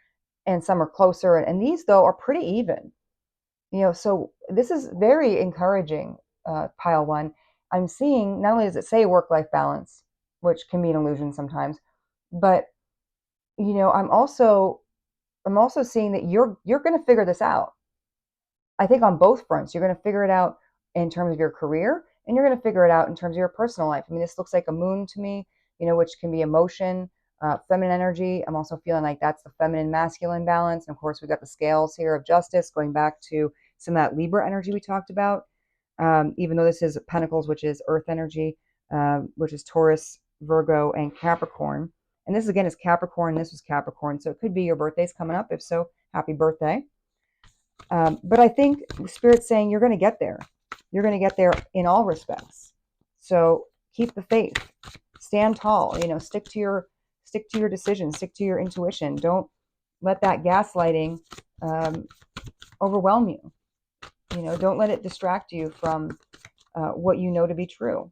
S1: and some are closer. And these, though, are pretty even. So this is very encouraging, pile one. I'm seeing, not only does it say work-life balance, which can be an illusion sometimes, but I'm also seeing that you're going to figure this out. I think on both fronts, you're going to figure it out in terms of your career, and you're going to figure it out in terms of your personal life. I mean, this looks like a moon to me, which can be emotion, feminine energy. I'm also feeling like that's the feminine masculine balance. And of course, we've got the scales here of justice, going back to some of that Libra energy we talked about. Even though this is Pentacles, which is earth energy, which is Taurus, Virgo, and Capricorn. And this, again, is Capricorn. This was Capricorn. So it could be your birthday's coming up. If so, happy birthday. But I think Spirit's saying you're going to get there. You're going to get there in all respects. So keep the faith. Stand tall. Stick to your decisions. Stick to your intuition. Don't let that gaslighting overwhelm you. Don't let it distract you from what you know to be true.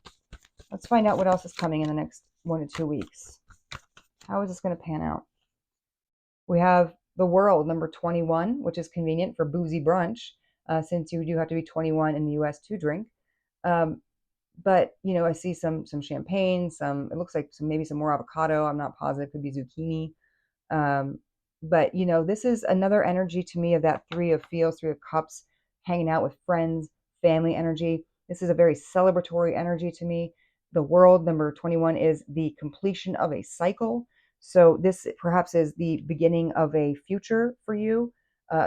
S1: Let's find out what else is coming in the next 1 to 2 weeks. How is this going to pan out? We have the World, number 21, which is convenient for boozy brunch, since you do have to be 21 in the U.S. to drink. But I see some champagne, it looks like maybe some more avocado. I'm not positive. It could be zucchini. But this is another energy to me of that Three of Fields, Three of Cups, hanging out with friends, family energy. This is a very celebratory energy to me. The World, number 21, is the completion of a cycle. So this perhaps is the beginning of a future for you,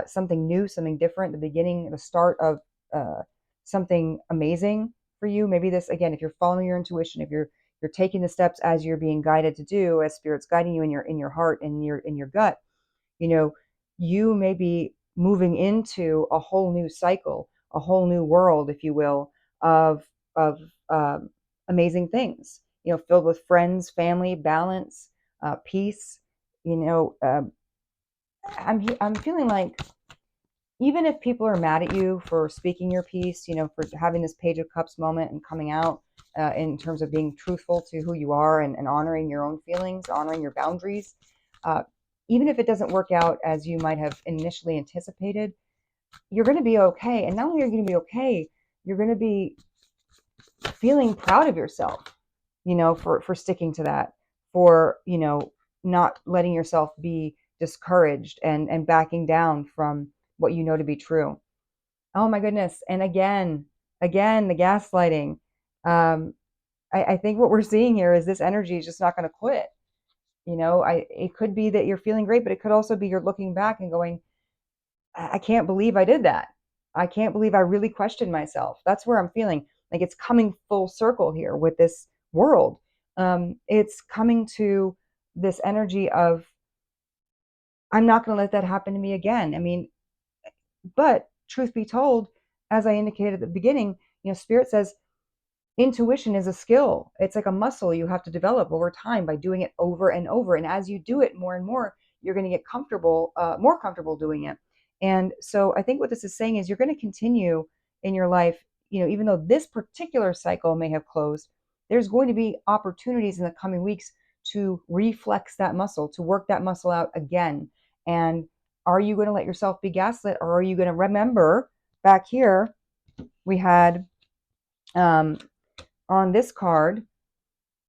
S1: something new, something different, the start of something amazing for you. Maybe this, again, if you're following your intuition, if you're taking the steps as you're being guided to do, as Spirit's guiding you in your heart and in your gut, you may be moving into a whole new cycle, a whole new world, if you will, of amazing things, filled with friends, family, balance, peace. I'm feeling like, even if people are mad at you for speaking your piece, for having this Page of Cups moment and coming out in terms of being truthful to who you are and honoring your own feelings, honoring your boundaries, even if it doesn't work out as you might have initially anticipated, you're going to be okay. And not only are you going to be okay, you're going to be feeling proud of yourself, for sticking to that, for, not letting yourself be discouraged and backing down from what you know to be true. Oh my goodness. And again, the gaslighting. I think what we're seeing here is this energy is just not going to quit. It could be that you're feeling great, but it could also be you're looking back and going, I can't believe I did that. I can't believe I really questioned myself. That's where I'm feeling like it's coming full circle here with this World. It's coming to this energy of, I'm not going to let that happen to me again. I mean, but truth be told, as I indicated at the beginning, Spirit says intuition is a skill. It's like a muscle you have to develop over time by doing it over and over. And as you do it more and more, you're going to get more comfortable doing it. And so I think what this is saying is you're going to continue in your life, even though this particular cycle may have closed, there's going to be opportunities in the coming weeks to reflex that muscle, to work that muscle out again. And are you going to let yourself be gaslit, or are you going to remember? Back here, we had on this card,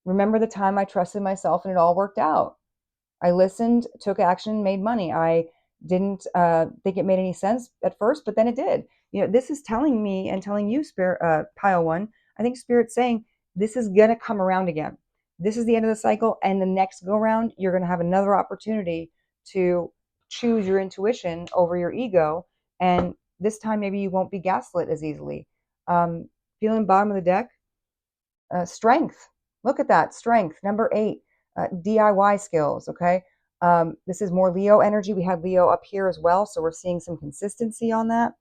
S1: remember the time I trusted myself and it all worked out. I listened, took action, made money. I Didn't think it made any sense at first, but then it did. This is telling me and telling you, Spirit, Pile One. I think Spirit's saying this is gonna come around again. This is the end of the cycle, and the next go round, you're gonna have another opportunity to choose your intuition over your ego, and this time maybe you won't be gaslit as easily. Feeling bottom of the deck, strength. Look at that, strength. Number 8, DIY skills. Okay, this is more Leo energy. We had Leo up here as well, so we're seeing some consistency on that.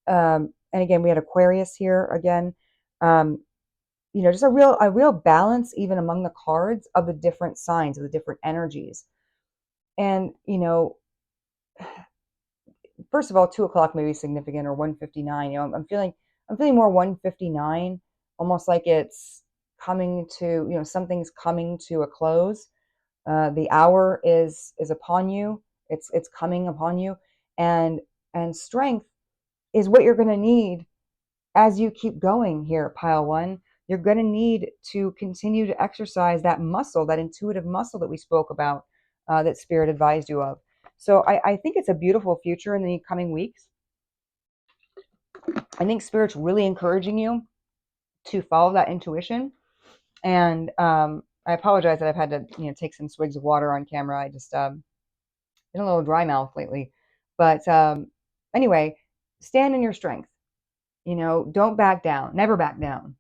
S1: And again, we had Aquarius here again. Just a real balance even among the cards of the different signs, of the different energies. And first of all, 2 o'clock may be significant, or 1:59. I'm feeling more 1:59, almost like it's coming to, something's coming to a close. The hour is upon you. It's coming upon you, and strength is what you're going to need as you keep going here, Pile One. You're going to need to continue to exercise that muscle, that intuitive muscle that we spoke about, that Spirit advised you of. So I think it's a beautiful future in the coming weeks. I think Spirit's really encouraging you to follow that intuition. And I apologize that I've had to take some swigs of water on camera. I just been a little dry mouth lately. But anyway, stand in your strength. Don't back down. Never back down.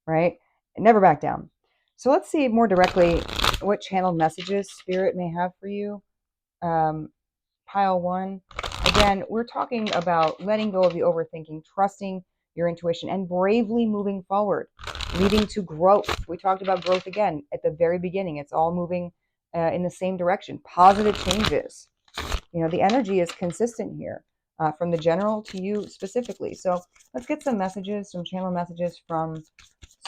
S1: Right? Never back down. So let's see more directly what channeled messages Spirit may have for you. Pile One. Again, we're talking about letting go of the overthinking, trusting your intuition, and bravely moving forward, leading to growth. We talked about growth again at the very beginning. It's all moving in the same direction. Positive changes. The energy is consistent here, from the general to you specifically. So let's get some messages, some channel messages from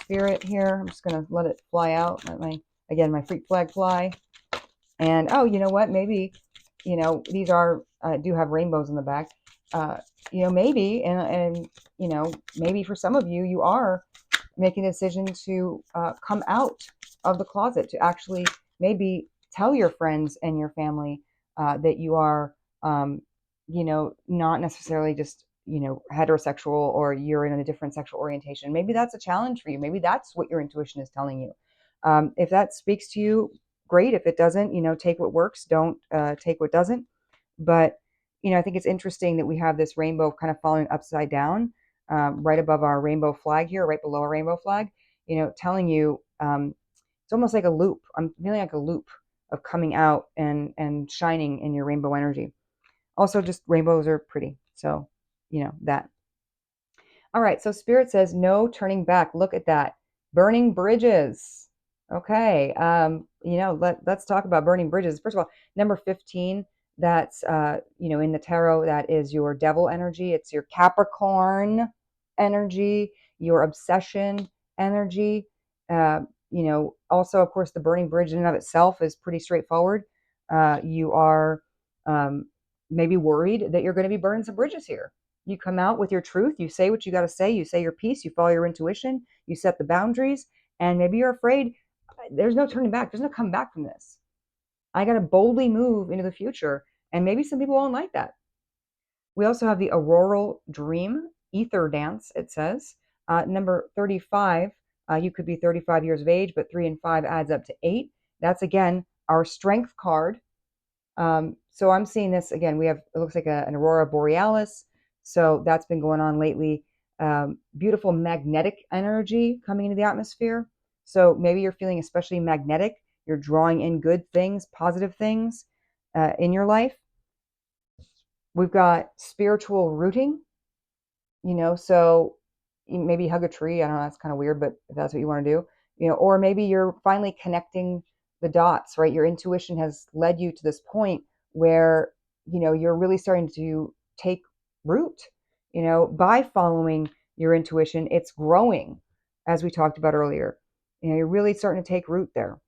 S1: Spirit here. I'm just going to let it fly out. Let my freak flag fly. And you know what? Maybe, these do have rainbows in the back. Maybe, and maybe for some of you, you are making a decision to come out of the closet, to actually maybe tell your friends and your family that you are, not necessarily just, heterosexual, or you're in a different sexual orientation. Maybe that's a challenge for you. Maybe that's what your intuition is telling you. If that speaks to you, great. If it doesn't, take what works. Don't take what doesn't. But, I think it's interesting that we have this rainbow kind of falling upside down, right above our rainbow flag here, right below our rainbow flag, telling you, it's almost like a loop. I'm feeling like a loop of coming out and shining in your rainbow energy. Also, just rainbows are pretty. So, that. All right. So Spirit says, no turning back. Look at that. Burning bridges. Okay. Let's talk about burning bridges. First of all, number 15, that's, in the tarot, that is your devil energy. It's your Capricorn energy, your obsession energy. Also, of course, the burning bridge in and of itself is pretty straightforward. You are maybe worried that you're going to be burning some bridges here. You come out with your truth. You say what you got to say. You say your piece. You follow your intuition. You set the boundaries. And maybe you're afraid there's no turning back. There's no come back from this. I got to boldly move into the future. And maybe some people won't like that. We also have the auroral dream, ether dance, it says. Number 35, you could be 35 years of age, but 3 and 5 adds up to 8. That's, again, our strength card. So I'm seeing this, again, we have, it looks like an aurora borealis. So that's been going on lately. Beautiful magnetic energy coming into the atmosphere. So maybe you're feeling especially magnetic. You're drawing in good things, positive things in your life. We've got spiritual rooting, so maybe hug a tree. I don't know, that's kind of weird, but if that's what you want to do, or maybe you're finally connecting the dots, right? Your intuition has led you to this point where, you're really starting to take root, by following your intuition. It's growing, as we talked about earlier. You're really starting to take root there.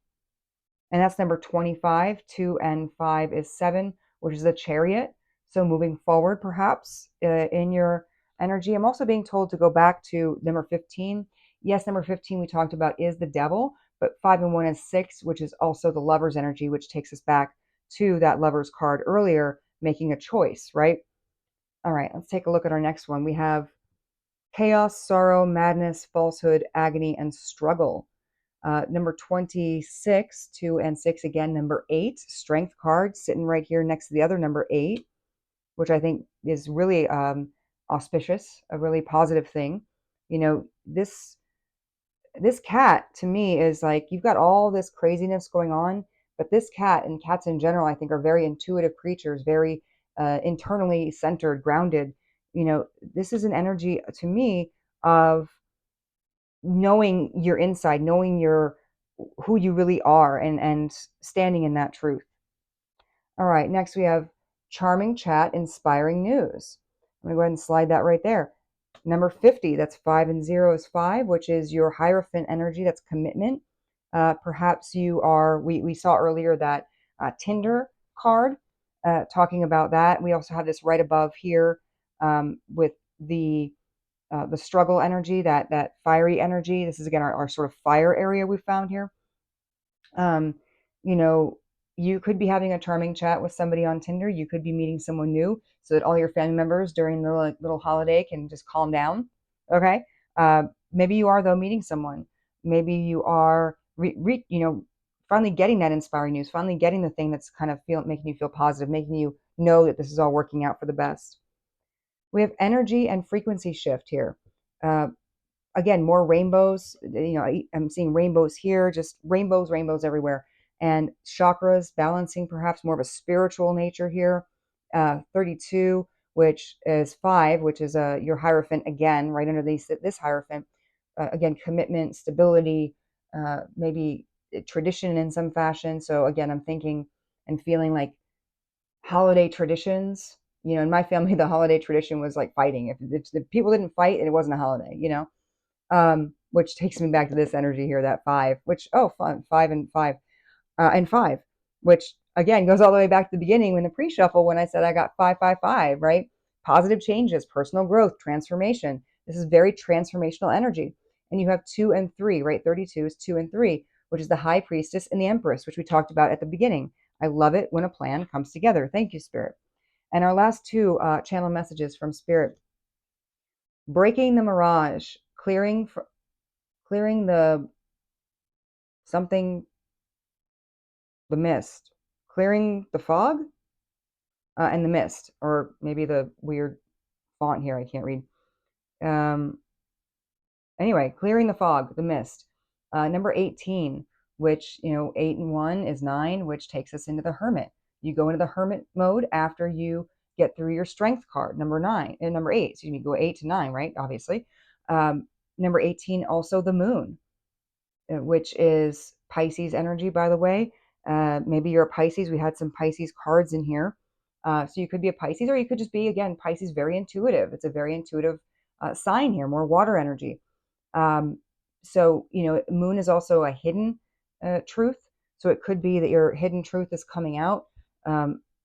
S1: And that's number 25. 2 and 5 is 7, which is the Chariot. So moving forward, perhaps, in your energy. I'm also being told to go back to number 15. Yes, number 15 we talked about is the devil, but 5 and 1 is 6, which is also the lover's energy, which takes us back to that lover's card earlier, making a choice, right? All right, let's take a look at our next one. We have chaos, sorrow, madness, falsehood, agony, and struggle. Number 26, 2 and 6, again, number 8, strength card, sitting right here next to the other number 8, which I think is really auspicious, a really positive thing. You know, this cat to me is like, you've got all this craziness going on, but this cat, and cats in general, I think, are very intuitive creatures, very internally centered, grounded. You know, this is an energy to me of knowing your inside, knowing your who you really are, and standing in that truth. All right, next we have charming chat, inspiring news. I'm going to go ahead and slide that right there. Number 50, that's 5 and 0 is 5, which is your Hierophant energy. That's commitment. Perhaps you are, we saw earlier that Tinder card, talking about that. We also have this right above here with the struggle energy, that fiery energy. This is again our sort of fire area we found here. Um, you know, you could be having a charming chat with somebody on Tinder. You could be meeting someone new so that all your family members during the little holiday can just calm down. Okay. Maybe you are, though, meeting someone. Maybe you are, finally getting that inspiring news, finally getting the thing that's kind of making you feel positive, making you know that this is all working out for the best. We have energy and frequency shift here. Uh, Again, more rainbows. I'm seeing rainbows here, just rainbows, rainbows everywhere. And chakras balancing, perhaps more of a spiritual nature here. 32, which is 5, which is your Hierophant again, right underneath this Hierophant. Again, commitment, stability, maybe tradition in some fashion. So again, I'm thinking and feeling like holiday traditions. In my family, the holiday tradition was like fighting. If the people didn't fight, it wasn't a holiday, which takes me back to this energy here, that 5, which, oh, fun, 5 and 5, and 5, which again goes all the way back to the beginning when the pre-shuffle, when I said I got 555, right? Positive changes, personal growth, transformation. This is very transformational energy. And you have 2 and 3, right? 32 is 2 and 3, which is the High Priestess and the Empress, which we talked about at the beginning. I love it when a plan comes together. Thank you, Spirit. And our last two channel messages from Spirit: breaking the mirage, clearing the something, the mist, clearing the fog, and the mist, or maybe the weird font here I can't read. Anyway, clearing the fog, the mist. Number 18, which, 8 and 1 is 9, which takes us into the Hermit. You go into the Hermit mode after you get through your Strength card. Number 8, excuse me, go 8 to 9, right? Obviously. Number 18, also the Moon, which is Pisces energy, by the way. Maybe you're a Pisces. We had some Pisces cards in here. So you could be a Pisces, or you could just be, again, Pisces, very intuitive. It's a very intuitive sign here, more water energy. So, Moon is also a hidden truth. So it could be that your hidden truth is coming out,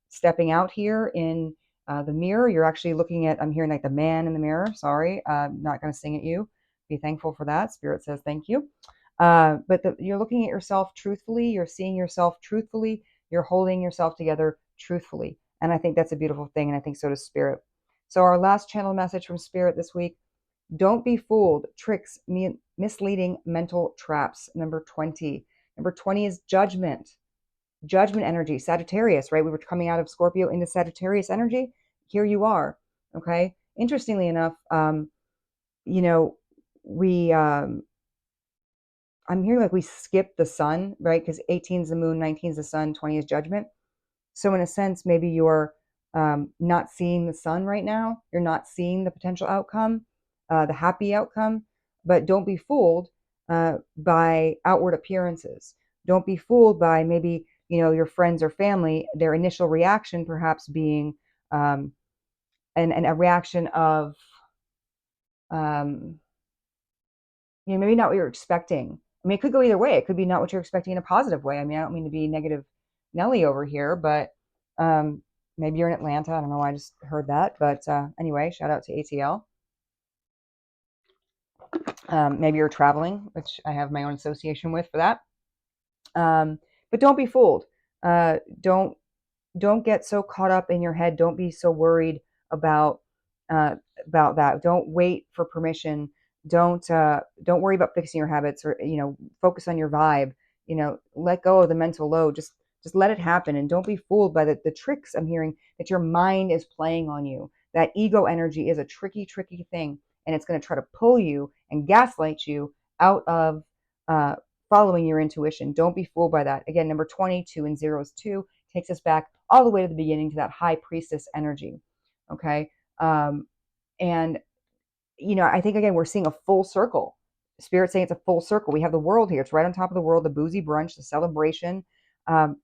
S1: stepping out here in the mirror. You're actually looking at, I'm hearing like the man in the mirror. Sorry, I'm not going to sing at you. Be thankful for that. Spirit says thank you. But you're looking at yourself truthfully. You're seeing yourself truthfully. You're holding yourself together truthfully. And I think that's a beautiful thing. And I think so does Spirit. So our last channel message from Spirit this week: don't be fooled. Tricks, misleading mental traps. Number 20. Number 20 is judgment. Judgment energy. Sagittarius, right? We were coming out of Scorpio into Sagittarius energy. Here you are. Okay. Interestingly enough, we, I'm hearing like we skipped the sun, right? Because 18 is the moon, 19 is the sun, 20 is judgment. So in a sense, maybe you're not seeing the sun right now. You're not seeing the potential outcome, the happy outcome. But don't be fooled by outward appearances. Don't be fooled by maybe, your friends or family, their initial reaction perhaps being and a reaction of, maybe not what you're expecting. I mean, it could go either way. It could be not what you're expecting in a positive way. I mean, I don't mean to be negative Nelly over here, but maybe you're in Atlanta. I don't know why I just heard that. But anyway, shout out to ATL. Maybe you're traveling, which I have my own association with for that. But don't be fooled. Don't don't get so caught up in your head. Don't be so worried about uh, about that. Don't wait for permission. Don't worry about fixing your habits, or focus on your vibe. Let go of the mental load. Just let it happen, and don't be fooled by the tricks I'm hearing that your mind is playing on you. That ego energy is a tricky thing, and it's going to try to pull you and gaslight you out of uh, following your intuition. Don't be fooled by that. Again, number 22 and zeros 2 takes us back all the way to the beginning to that high priestess energy. Okay. And, I think, again, we're seeing a full circle. Spirit saying it's a full circle. We have the world here. It's right on top of the world, the boozy brunch, the celebration. Um,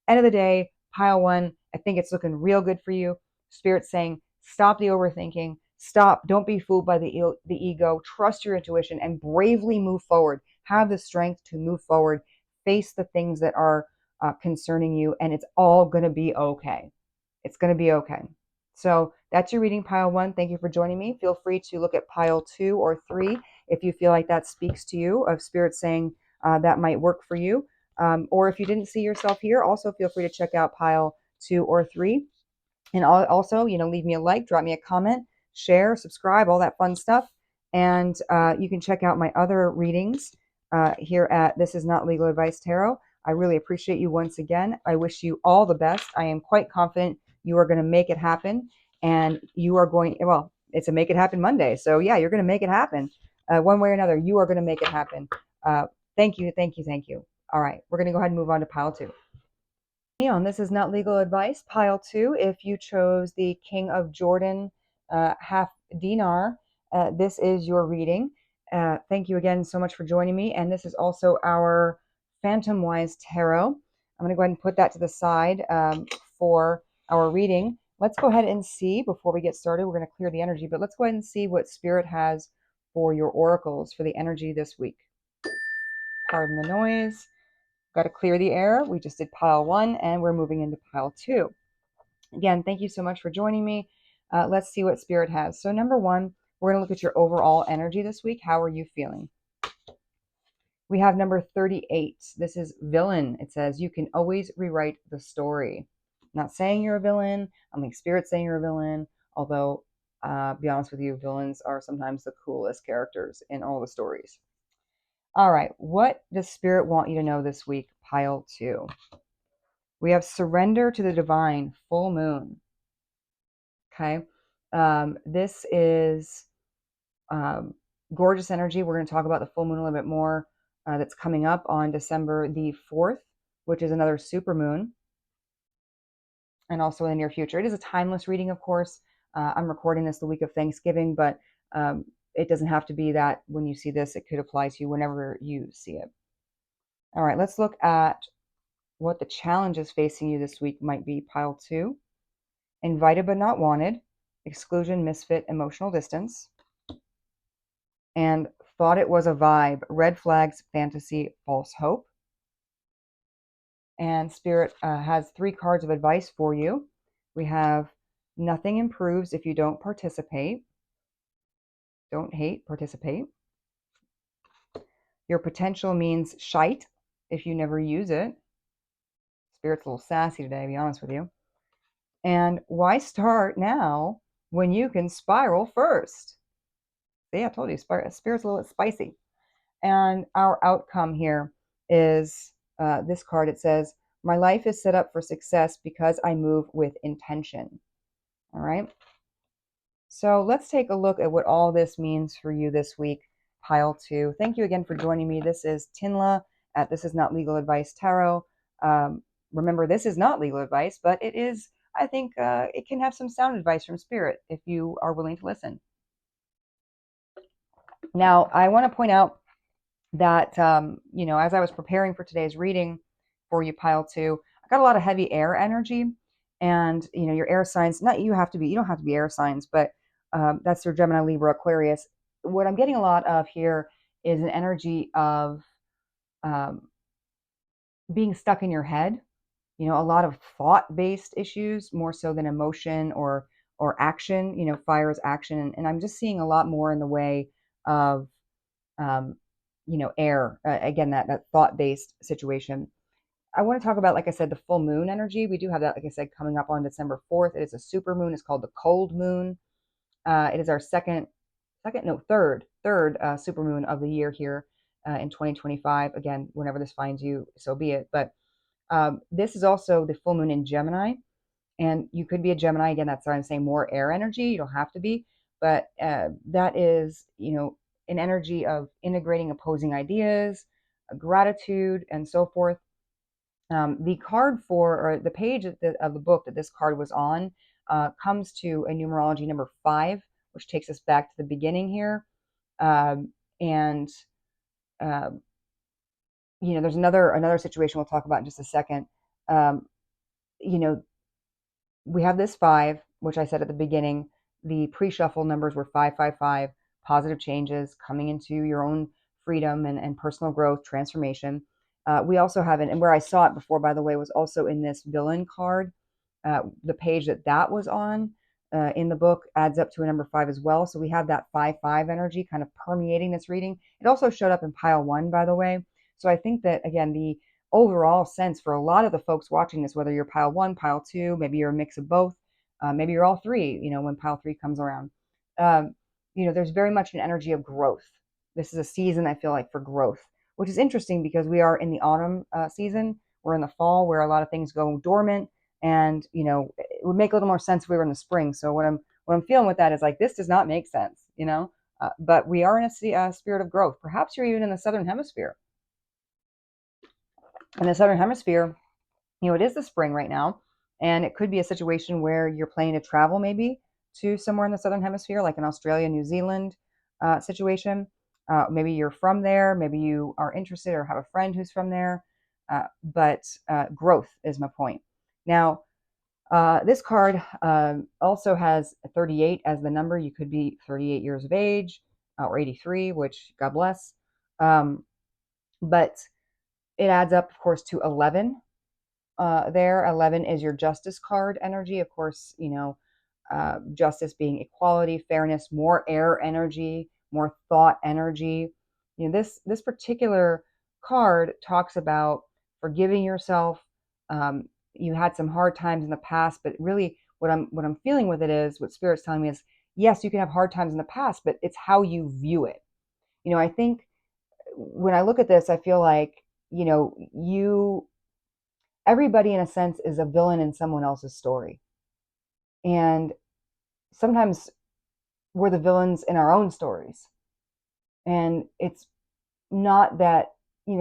S1: End of the day, pile one, I think it's looking real good for you. Spirit saying, stop the overthinking. Stop. Don't be fooled by the ego. Trust your intuition and bravely move forward. Have the strength to move forward. Face the things that are concerning you, and it's all going to be okay. It's going to be okay. So that's your reading, pile one. Thank you for joining me. Feel free to look at pile 2 or 3 if you feel like that speaks to you, of Spirit saying that might work for you. Or if you didn't see yourself here, also feel free to check out pile 2 or 3. And also, leave me a like, drop me a comment, share, subscribe, all that fun stuff. And you can check out my other readings here at This Is Not Legal Advice Tarot. I really appreciate you once again. I wish you all the best. I am quite confident you are going to make it happen. And you are going, well, it's a Make It Happen Monday. So, yeah, you're going to make it happen. One way or another, you are going to make it happen. Thank you, thank you, thank you. All right, we're going to go ahead and move on to pile 2. On This Is Not Legal Advice, pile 2, if you chose the King of Jordan half dinar, this is your reading. Thank you again so much for joining me. And this is also our Phantomwise Tarot. I'm going to go ahead and put that to the side for our reading. Let's go ahead and see, before we get started, we're going to clear the energy, but let's go ahead and see what Spirit has for your oracles for the energy this week. Pardon the noise. Got to clear the air. We just did pile 1 and we're moving into pile 2. Again, thank you so much for joining me. Let's see what Spirit has. So number 1, we're going to look at your overall energy this week. How are you feeling? We have number 38. This is villain. It says you can always rewrite the story. I'm not saying you're a villain. I'm like Spirit saying you're a villain. Although, be honest with you, villains are sometimes the coolest characters in all the stories. All right, what does Spirit want you to know this week? Pile 2. We have surrender to the divine, full moon. Okay, this is gorgeous energy. We're going to talk about the full moon a little bit more. That's coming up on December the 4th, which is another super moon, and also in the near future. It is a timeless reading, of course. I'm recording this the week of Thanksgiving, but it doesn't have to be that when you see this. It could apply to you whenever you see it. All right, let's look at what the challenges facing you this week might be. Pile 2, invited but not wanted, exclusion, misfit, emotional distance, and thought it was a vibe, red flags, fantasy, false hope. And Spirit has 3 cards of advice for you. We have nothing improves if you don't participate. Don't hate, participate. Your potential means shite if you never use it. Spirit's a little sassy today, to be honest with you. And why start now when you can spiral first? See, I told you, Spirit's a little spicy. And our outcome here is this card. It says, my life is set up for success because I move with intention. All right. So let's take a look at what all this means for you this week, pile 2. Thank you again for joining me. This is TINLA at This Is Not Legal Advice Tarot. Remember, this is not legal advice, but it is, I think, it can have some sound advice from Spirit if you are willing to listen. Now, I want to point out that, as I was preparing for today's reading for you, pile 2, I got a lot of heavy air energy. And, your air signs, you don't have to be air signs, but that's your Gemini, Libra, Aquarius. What I'm getting a lot of here is an energy of being stuck in your head, a lot of thought-based issues, more so than emotion or action. Fire is action. And I'm just seeing a lot more in the way of, air, again, that thought-based situation. I want to talk about, like I said, the full moon energy. We do have that, like I said, coming up on December 4th. It is a super moon. It's called the cold moon. It is our third super moon of the year here in 2025. Again, whenever this finds you, so be it. But this is also the full moon in Gemini, and you could be a Gemini. Again, that's why I'm saying more air energy. You don't have to be, but that is, an energy of integrating opposing ideas, gratitude, and so forth. The card for, or the page of the book that this card was on, comes to a numerology number 5, which takes us back to the beginning here. And uh, there's another situation we'll talk about in just a second. Um, you know, we have this 5, which I said at the beginning. The pre-shuffle numbers were 555, positive changes, coming into your own freedom and personal growth, transformation. We also have it, and where I saw it before, by the way, was also in this villain card. The page that was on in the book adds up to a number 5 as well. So we have that 5-5 energy kind of permeating this reading. It also showed up in pile 1, by the way. So I think that, again, the overall sense for a lot of the folks watching this, whether you're pile 1, pile 2, maybe you're a mix of both, maybe you're all three, when pile 3 comes around. There's very much an energy of growth. This is a season, I feel like, for growth, which is interesting because we are in the autumn season. We're in the fall where a lot of things go dormant, and it would make a little more sense if we were in the spring. So what I'm feeling with that is like, this does not make sense, but we are in a spirit of growth. Perhaps you're even in the southern hemisphere. In the southern hemisphere, it is the spring right now, and it could be a situation where you're planning to travel maybe to somewhere in the southern hemisphere, like an Australia, New Zealand situation. Maybe you're from there, maybe you are interested or have a friend who's from there, but growth is my point. Now, this card also has 38 as the number. You could be 38 years of age or 83, which God bless. But it adds up, of course, to 11 there. 11 is your justice card energy. Of course, justice being equality, fairness, more air energy, more thought energy. This particular card talks about forgiving yourself. You had some hard times in the past, but really what I'm feeling with it is, what Spirit's telling me is, yes, you can have hard times in the past, but it's how you view it. I think when I look at this, I feel like, everybody in a sense is a villain in someone else's story. And sometimes we're the villains in our own stories. And it's not that,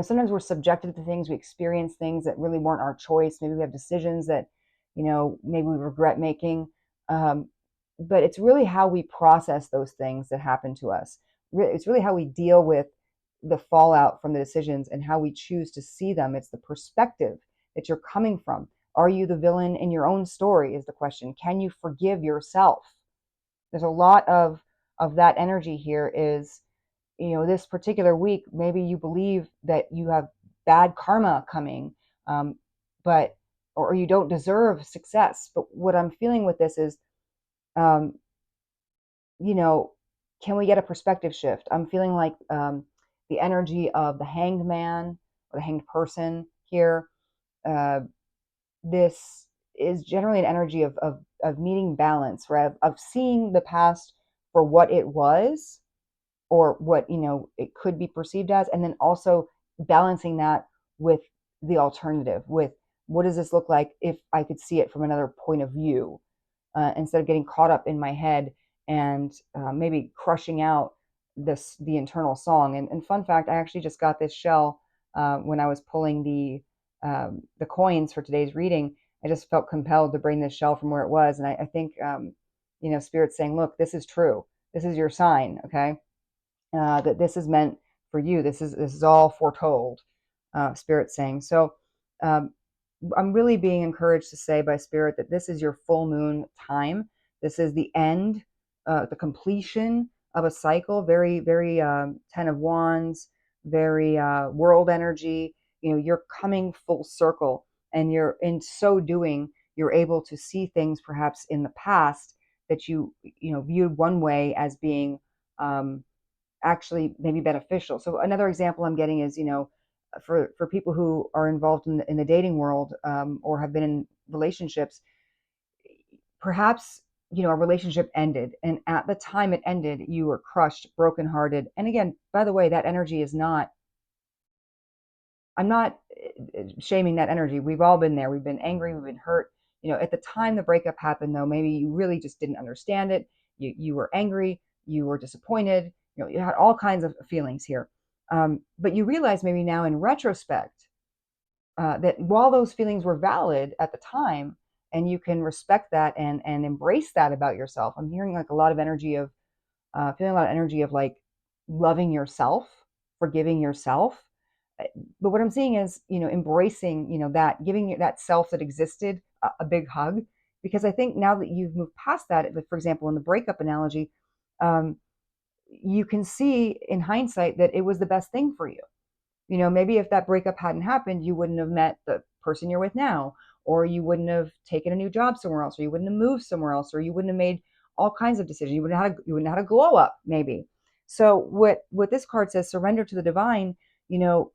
S1: sometimes we're subjected to things, we experience things that really weren't our choice. Maybe we have decisions that, maybe we regret making. But it's really how we process those things that happen to us. It's really how we deal with the fallout from the decisions and how we choose to see them. It's the perspective that you're coming from. Are you the villain in your own story is the question. Can you forgive yourself? There's a lot of that energy here is, this particular week, maybe you believe that you have bad karma coming, but or you don't deserve success. But what I'm feeling with this is, um, can we get a perspective shift? I'm feeling like the energy of the hanged man or the hanged person here. Uh, this is generally an energy of meeting balance, right? Of seeing the past for what it was, or what it could be perceived as, and then also balancing that with the alternative, with what does this look like if I could see it from another point of view, instead of getting caught up in my head and maybe crushing out the internal song. And fun fact, I actually just got this shell when I was pulling the coins for today's reading. I just felt compelled to bring this shell from where it was, and I think Spirit's saying, look, this is true. This is your sign, okay? That this is meant for you. This is all foretold. Spirit saying. So I'm really being encouraged to say by Spirit that this is your full moon time. This is the end, the completion of a cycle. Very, very 10 of Wands, very world energy. You're coming full circle, and you're in so doing, you're able to see things perhaps in the past that you viewed one way as being actually maybe beneficial. So another example I'm getting is, for people who are involved in the dating world, or have been in relationships, perhaps, a relationship ended, and at the time it ended, you were crushed, brokenhearted. And again, by the way, that energy is not, I'm not shaming that energy. We've all been there. We've been angry, we've been hurt. At the time the breakup happened, though, maybe you really just didn't understand it. You were angry, you were disappointed, you had all kinds of feelings here. But you realize maybe now in retrospect, that while those feelings were valid at the time, and you can respect that and embrace that about yourself. I'm hearing like a lot of energy of, feeling a lot of energy of like loving yourself, forgiving yourself. But what I'm seeing is, embracing, that, giving that self that existed a big hug. Because I think now that you've moved past that, like, for example, in the breakup analogy, um, you can see in hindsight that it was the best thing for you. Maybe if that breakup hadn't happened, you wouldn't have met the person you're with now, or you wouldn't have taken a new job somewhere else, or you wouldn't have moved somewhere else, or you wouldn't have made all kinds of decisions. You wouldn't have had a glow up, maybe. So what this card says, surrender to the divine. You know,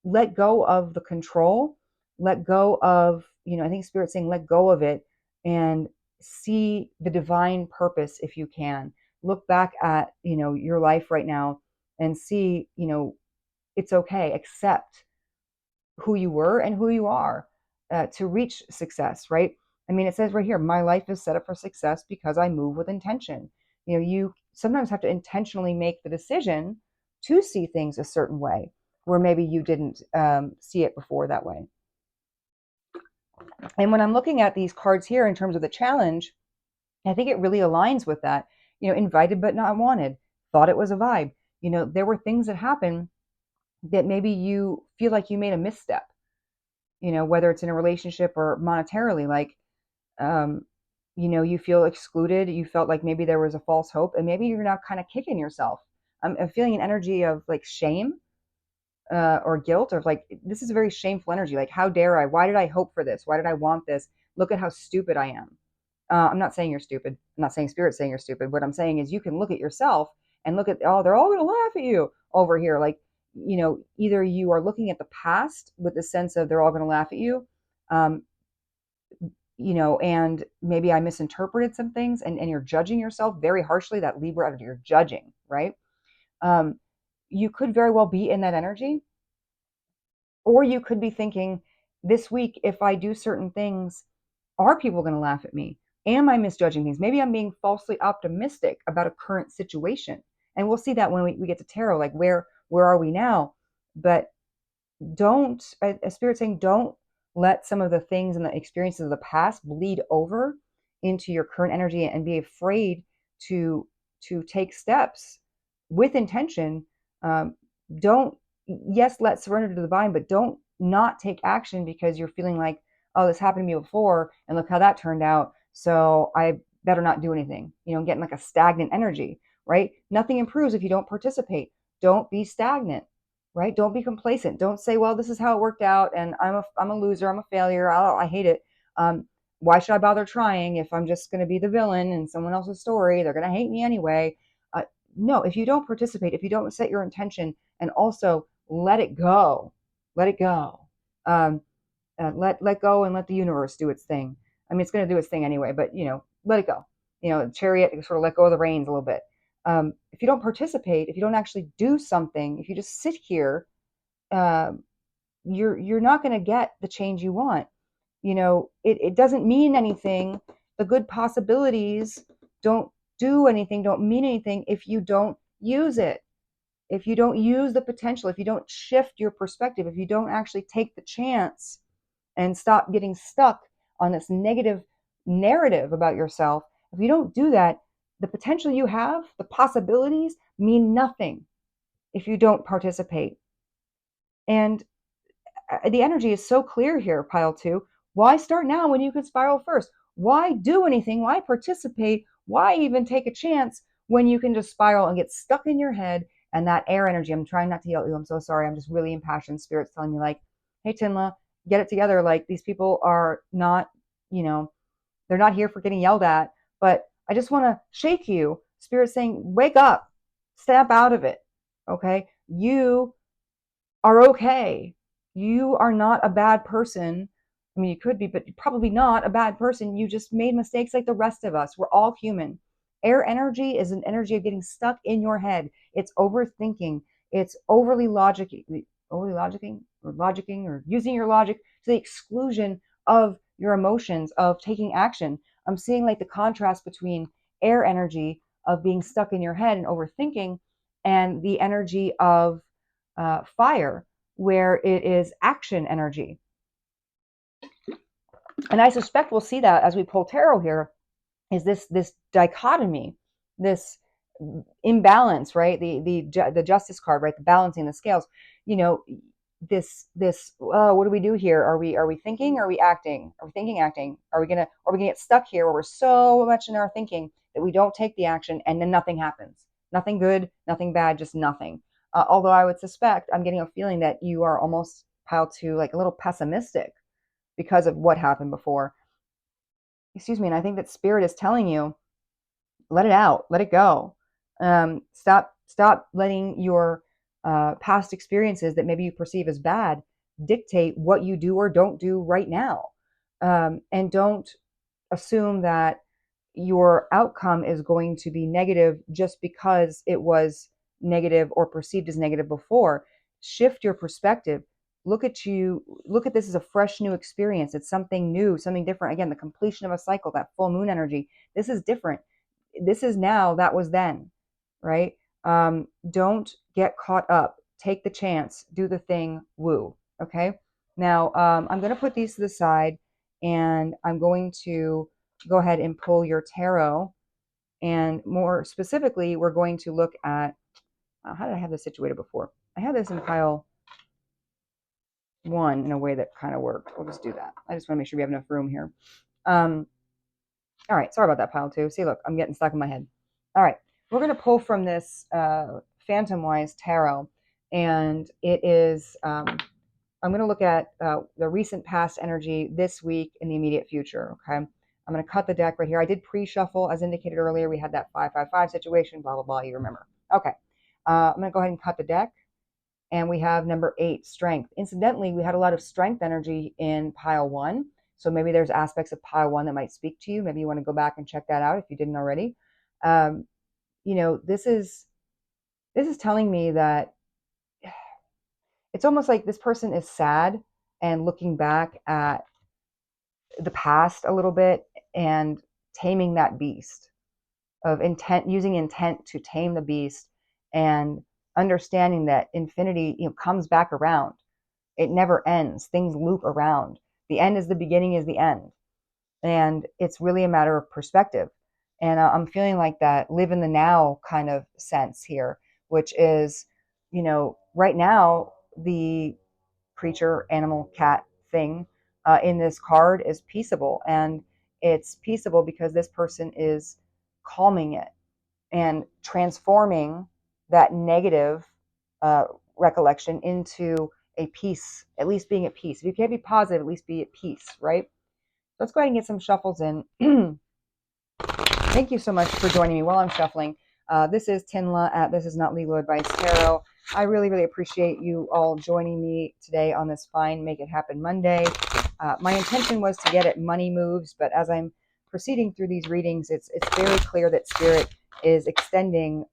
S1: let go of the control, let go of, I think Spirit's saying let go of it, and see the divine purpose if you can. Look back at, your life right now and see, it's okay. Accept who you were and who you are, to reach success, right? I mean, it says right here, my life is set up for success because I move with intention. You sometimes have to intentionally make the decision to see things a certain way where maybe you didn't, see it before that way. And when I'm looking at these cards here in terms of the challenge, I think it really aligns with that. Invited but not wanted, thought it was a vibe. There were things that happened that maybe you feel like you made a misstep, whether it's in a relationship or monetarily, like, um, you feel excluded. You felt like maybe there was a false hope, and maybe you're now kind of kicking yourself. I'm feeling an energy of like shame, or guilt, or like, this is a very shameful energy. Like, how dare I? Why did I hope for this? Why did I want this? Look at how stupid I am. I'm not saying you're stupid. I'm not saying Spirit's saying you're stupid. What I'm saying is you can look at yourself and look at, oh, they're all going to laugh at you over here. Like, either you are looking at the past with the sense of they're all going to laugh at you, um, and maybe I misinterpreted some things, and you're judging yourself very harshly. That Libra energy, you're judging, right? Um, you could very well be in that energy, or you could be thinking, this week, if I do certain things, are people going to laugh at me? Am I misjudging things? Maybe I'm being falsely optimistic about a current situation. And we'll see that when we get to tarot, like where are we now? But don't, a Spirit saying, don't let some of the things and the experiences of the past bleed over into your current energy, and be afraid to take steps with intention. um, don't, yes, let surrender to the divine, but don't not take action because you're feeling like, oh, this happened to me before and look how that turned out, so I better not do anything, getting like a stagnant energy, right? Nothing improves if you don't participate. Don't be stagnant, right? Don't be complacent. Don't say, well, this is how it worked out and I'm a loser, I'm a failure, I hate it. Why should I bother trying if I'm just going to be the villain in someone else's story? They're going to hate me anyway. No, if you don't participate, if you don't set your intention, and also let it go, let it go. Um, let go and let the universe do its thing. I mean, it's going to do its thing anyway, but let it go. Chariot, sort of let go of the reins a little bit. If you don't participate, if you don't actually do something, if you just sit here, uh, you're not going to get the change you want. It doesn't mean anything. The good possibilities don't do anything, don't mean anything if you don't use it. If you don't use the potential, if you don't shift your perspective, if you don't actually take the chance and stop getting stuck on this negative narrative about yourself, if you don't do that, the potential you have, the possibilities mean nothing if you don't participate. And the energy is so clear here, pile two. Why start now when you could spiral first? Why do anything? Why participate? Why even take a chance when you can just spiral and get stuck in your head? And that air energy, I'm trying not to yell at you. I'm so sorry. I'm just really impassioned. Spirit's telling me, like, hey, TINLA, get it together. Like, these people are not, they're not here for getting yelled at. But I just want to shake you. Spirit's saying, wake up, snap out of it. Okay. You are okay. You are not a bad person. I mean, you could be, but you're probably not a bad person. You just made mistakes like the rest of us. We're all human. Air energy is an energy of getting stuck in your head. It's overthinking. It's overly logicking or using your logic to the exclusion of your emotions, of taking action. I'm seeing like the contrast between air energy of being stuck in your head and overthinking and the energy of fire, where it is action energy. And I suspect we'll see that as we pull tarot here, is this dichotomy, this imbalance, right? The justice card, right? The balancing the scales. You know, this what do we do here? Are we thinking? Are we acting? Are we thinking, acting? Are we gonna get stuck here where we're so much in our thinking that we don't take the action and then nothing happens? Nothing good, nothing bad, just nothing. Although I would suspect, I'm getting a feeling that you are almost piled to like a little pessimistic because of what happened before. Excuse me. And I think that spirit is telling you, let it out, let it go. Stop letting your past experiences that maybe you perceive as bad dictate what you do or don't do right now. And don't assume that your outcome is going to be negative just because it was negative or perceived as negative before. Shift your perspective. Look at this as a fresh new experience. It's something new, something different. Again, the completion of a cycle, that full moon energy. This is different. This is now, that was then, right? Don't get caught up. Take the chance, do the thing, woo. Okay. Now, I'm going to put these to the side and I'm going to go ahead and pull your tarot. And more specifically, we're going to look at how did I have this situated before? I had this in pile one in a way that kind of worked. We'll just do that. I just want to make sure we have enough room here. All right, sorry about that, pile two. See, look, I'm getting stuck in my head. All right, we're going to pull from this Phantomwise Tarot, and it is, I'm going to look at the recent past energy this week in the immediate future, okay? I'm going to cut the deck right here. I did pre-shuffle, as indicated earlier. We had that 555 situation, blah, blah, blah, you remember. Okay, I'm going to go ahead and cut the deck. And we have number 8, strength. Incidentally, we had a lot of strength energy in pile 1. So maybe there's aspects of pile 1 that might speak to you. Maybe you want to go back and check that out if you didn't already. You know, this is telling me that it's almost like this person is sad and looking back at the past a little bit and taming that beast, of intent, using intent to tame the beast, and understanding that infinity, you know, comes back around. It never ends. Things loop around. The end is the beginning is the end. And it's really a matter of perspective. And I'm feeling like that live in the now kind of sense here, which is, you know, right now, the creature, animal, cat thing in this card is peaceable. And it's peaceable because this person is calming it and transforming that negative uh, recollection into a peace, at least being at peace. If you can't be positive, at least be at peace, right? Let's go ahead and get some shuffles in. Thank you so much for joining me while I'm shuffling. This is TINLA at This Is Not Legal Advice Tarot. I really, really appreciate you all joining me today on this fine Make It Happen Monday. My intention was to get at money moves, but as I'm proceeding through these readings, it's very clear that Spirit is extending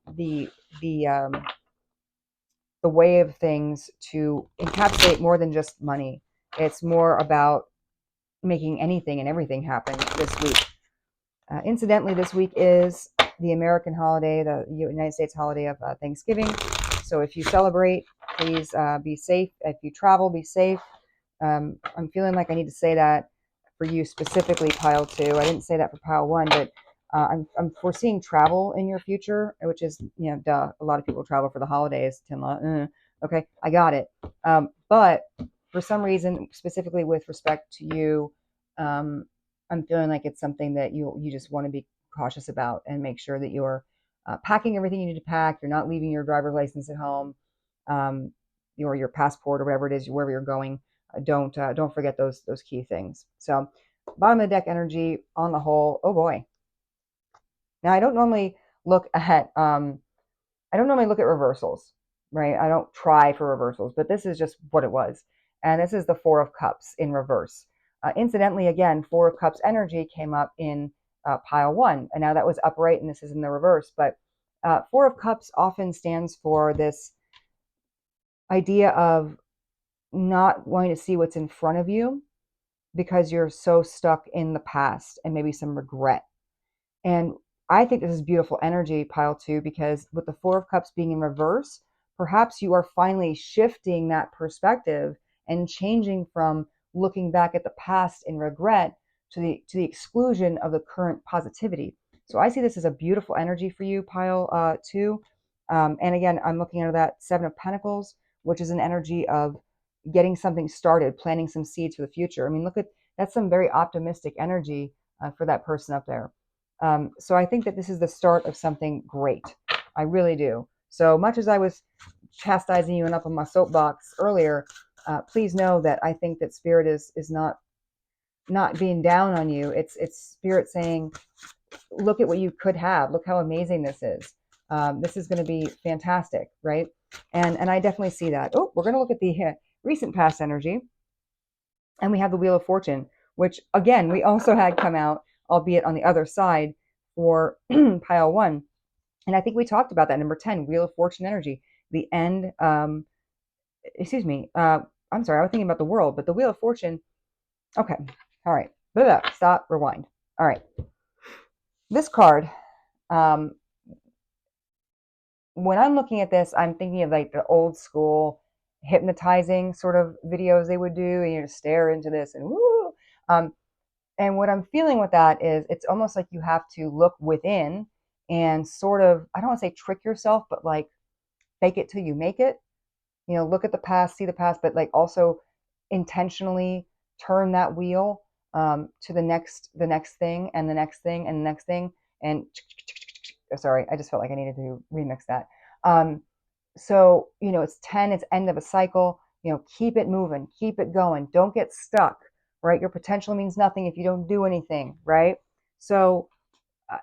S1: the way of things to encapsulate more than just money. It's more about making anything and everything happen this week. Incidentally, this week is the American holiday, the United States holiday of Thanksgiving. So if you celebrate, please be safe. If you travel, be safe. I'm feeling like I need to say that for you specifically, pile 2. I didn't say that for pile 1, but I'm foreseeing travel in your future, which is, you know, duh. A lot of people travel for the holidays, Tinla. Okay, I got it. But for some reason, specifically with respect to you, I'm feeling like it's something that you just want to be cautious about and make sure that you're packing everything you need to pack. You're not leaving your driver's license at home, or your passport or whatever it is, wherever you're going. Don't forget those key things. So, bottom of the deck energy on the whole. Oh boy. Now I don't normally look at reversals, right? I don't try for reversals, but this is just what it was. And this is the Four of Cups in reverse. Incidentally, again, Four of Cups energy came up in pile one, and now that was upright, and this is in the reverse. But Four of Cups often stands for this idea of not wanting to see what's in front of you because you're so stuck in the past and maybe some regret. And I think this is beautiful energy, pile two, because with the Four of Cups being in reverse, perhaps you are finally shifting that perspective and changing from looking back at the past in regret to the exclusion of the current positivity. So I see this as a beautiful energy for you, pile two. And again, I'm looking at that Seven of Pentacles, which is an energy of getting something started, planting some seeds for the future. I mean, look at that's some very optimistic energy for that person up there. So I think that this is the start of something great. I really do. So much as I was chastising you and up on my soapbox earlier, please know that I think that Spirit is not being down on you. It's Spirit saying, look at what you could have. Look how amazing this is. This is going to be fantastic, right? And I definitely see that. Oh, we're going to look at the recent past energy, and we have the Wheel of Fortune, which again we also had come out, albeit on the other side for pile one. And I think we talked about that. Number 10, Wheel of Fortune energy, the end. Excuse me. I'm sorry, I was thinking about the world, but the Wheel of Fortune. Okay. All right. Stop, rewind. All right. This card, um, when I'm looking at this, I'm thinking of like the old school hypnotizing sort of videos they would do, and you just stare into this and woo. And what I'm feeling with that is it's almost like you have to look within and sort of, I don't want to say trick yourself, but like fake it till you make it. You know, look at the past, see the past, but like also intentionally turn that wheel to the next thing and the next thing and the next thing. And sorry, I just felt like I needed to remix that. So, you know, it's 10, it's end of a cycle. You know, keep it moving, keep it going. Don't get stuck, right? Your potential means nothing if you don't do anything, right? So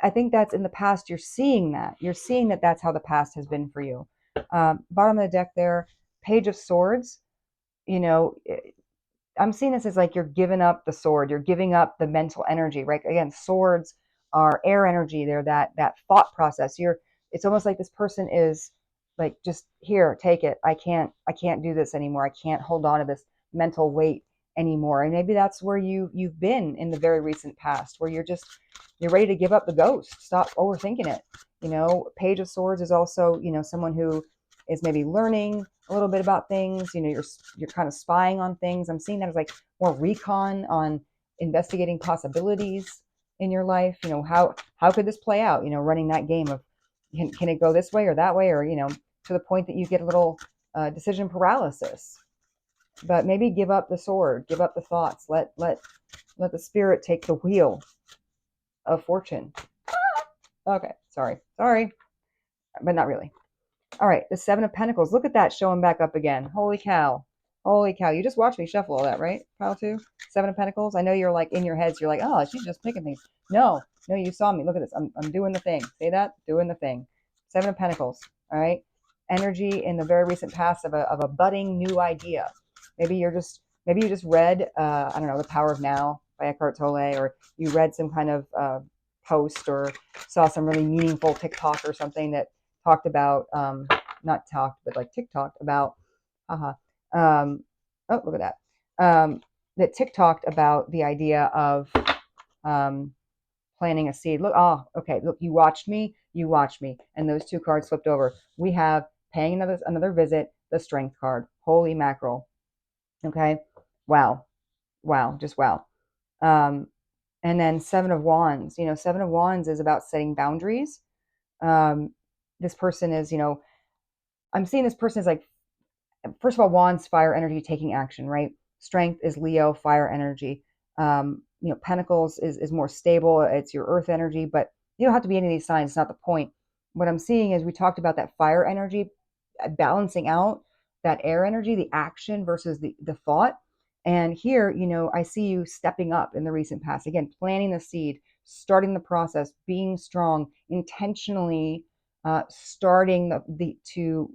S1: I think that's in the past, you're seeing that. You're seeing that that's how the past has been for you. Bottom of the deck there, Page of Swords. You know, I'm seeing this as like you're giving up the sword, you're giving up the mental energy, right? Again, swords are air energy. They're that thought process. It's almost like this person is like, just here, take it. I can't do this anymore. I can't hold on to this mental weight anymore. And maybe that's where you've been in the very recent past, where you're ready to give up the ghost. Stop overthinking it. You know, Page of Swords is also, you know, someone who is maybe learning a little bit about things. You know, you're kind of spying on things. I'm seeing that as like more recon on investigating possibilities in your life. You know, how could this play out? You know, running that game of can it go this way or that way, or you know, to the point that you get a little decision paralysis. But maybe give up the sword, give up the thoughts. Let the spirit take the wheel of fortune. Okay, sorry, but not really. All right, the Seven of Pentacles. Look at that showing back up again. Holy cow. Holy cow. You just watched me shuffle all that, right? Pile two? Seven of Pentacles. I know you're like in your heads. You're like, oh, she's just picking things. No, you saw me. Look at this. I'm doing the thing. Say that? Doing the thing. Seven of Pentacles. All right. Energy in the very recent past of a budding new idea. Maybe you just read, I don't know, The Power of Now by Eckhart Tolle, or you read some kind of post or saw some really meaningful TikTok or something that talked about, not talked, but like TikTok about, oh, look at that, that TikToked about the idea of planting a seed. Look, oh, okay, look, you watched me, and those two cards flipped over. We have paying another visit, the Strength card. Holy mackerel. Okay, wow, just wow. And then Seven of Wands. You know, Seven of Wands is about setting boundaries. This person is, you know, I'm seeing this person is like, first of all, Wands, fire energy, taking action, right? Strength is Leo, fire energy. You know, Pentacles is more stable. It's your earth energy, but you don't have to be any of these signs. It's not the point. What I'm seeing is we talked about that fire energy balancing out that air energy, the action versus the thought. And here, you know, I see you stepping up in the recent past. Again, planting the seed, starting the process, being strong, intentionally starting to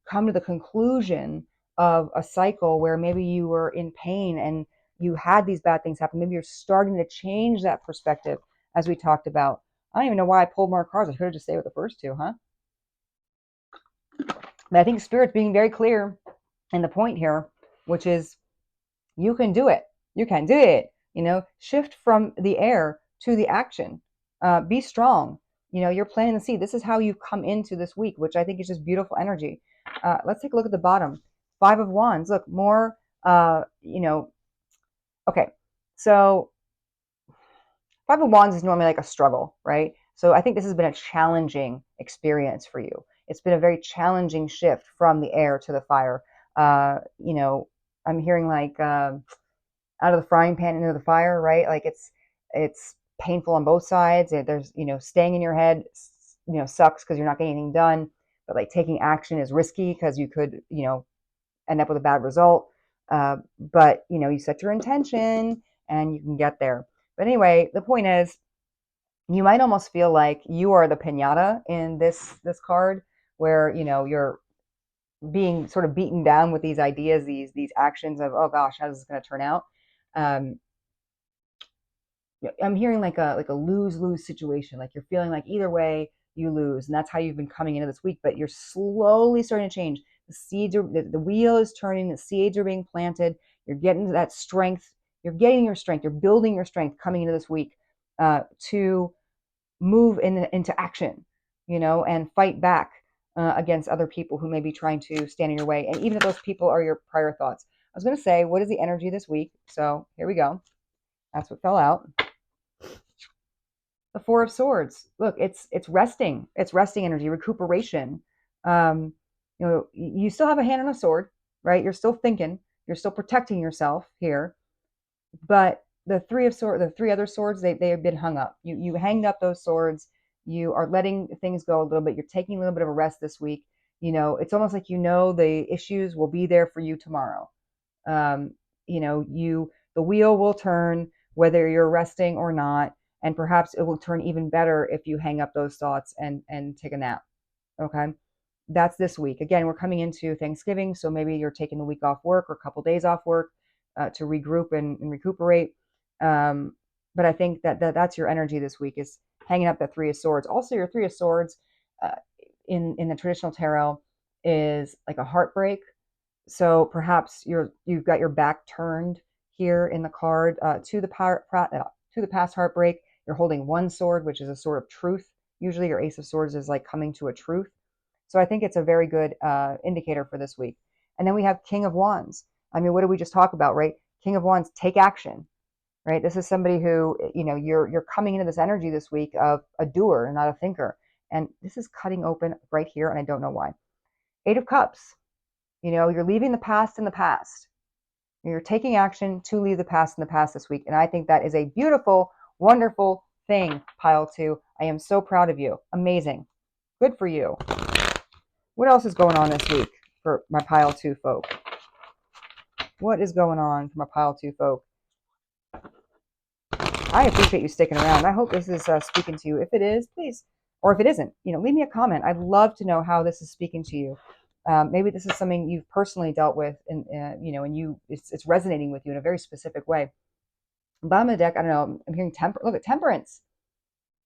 S1: come to the conclusion of a cycle where maybe you were in pain and you had these bad things happen. Maybe you're starting to change that perspective, as we talked about. I don't even know why I pulled more cards. I could have just stayed with the first two, huh? But I think Spirit's being very clear in the point here, which is you can do it. You can do it. Shift from the air to the action. Be strong. You're planting the seed. This is how you come into this week, which I think is just beautiful energy. Let's take a look at the bottom. 5 of Wands. Look, more, okay. So 5 of Wands is normally like a struggle, right? So I think this has been a challenging experience for you. It's been a very challenging shift from the air to the fire. I'm hearing like out of the frying pan into the fire, right? Like it's painful on both sides. There's staying in your head, sucks because you're not getting anything done. But like taking action is risky because you could end up with a bad result. But you set your intention and you can get there. But anyway, the point is, you might almost feel like you are the piñata in this card, where you're being sort of beaten down with these ideas, these actions of, oh gosh, how is this going to turn out? Um, I'm hearing like a lose-lose situation. Like you're feeling like either way you lose, and that's how you've been coming into this week. But you're slowly starting to change. The wheel is turning. The seeds are being planted. You're getting that strength. You're getting your strength. You're building your strength coming into this week to move into action, and fight back against other people who may be trying to stand in your way. And even if those people are your prior thoughts. I was going to say, what is the energy this week? So here we go. That's what fell out. The 4 of Swords. Look, it's resting. It's resting energy, recuperation. You still have a hand on a sword, right? You're still thinking. You're still protecting yourself here. But the 3 of Swords, the 3 other swords, they have been hung up. You hanged up those swords. You are letting things go a little bit. You're taking a little bit of a rest this week. It's almost like the issues will be there for you tomorrow. The wheel will turn whether you're resting or not, and perhaps it will turn even better if you hang up those thoughts and take a nap. Okay, that's this week. Again, we're coming into Thanksgiving, so maybe you're taking the week off work or a couple days off work to regroup and recuperate. But I think that's your energy this week, is hanging up the 3 of Swords. Also, your 3 of Swords in the traditional tarot is like a heartbreak. So perhaps you've got your back turned here in the card to the past heartbreak. You're holding one sword, which is a sword of truth. Usually your Ace of Swords is like coming to a truth. So I think it's a very good indicator for this week. And then we have King of Wands. I mean, what did we just talk about, right? King of Wands, take action, right? This is somebody who, you're coming into this energy this week of a doer, not a thinker. And this is cutting open right here, and I don't know why. 8 of Cups. You're leaving the past in the past. You're taking action to leave the past in the past this week. And I think that is a beautiful, wonderful thing, pile 2. I am so proud of you. Amazing. Good for you. What else is going on this week for my pile 2 folk? What is going on for my pile 2 folk? I appreciate you sticking around. I hope this is speaking to you. If it is, please, or if it isn't, leave me a comment. I'd love to know how this is speaking to you. Maybe this is something you've personally dealt with, and and it's resonating with you in a very specific way. Bottom of the deck, I don't know. I'm hearing look at temperance.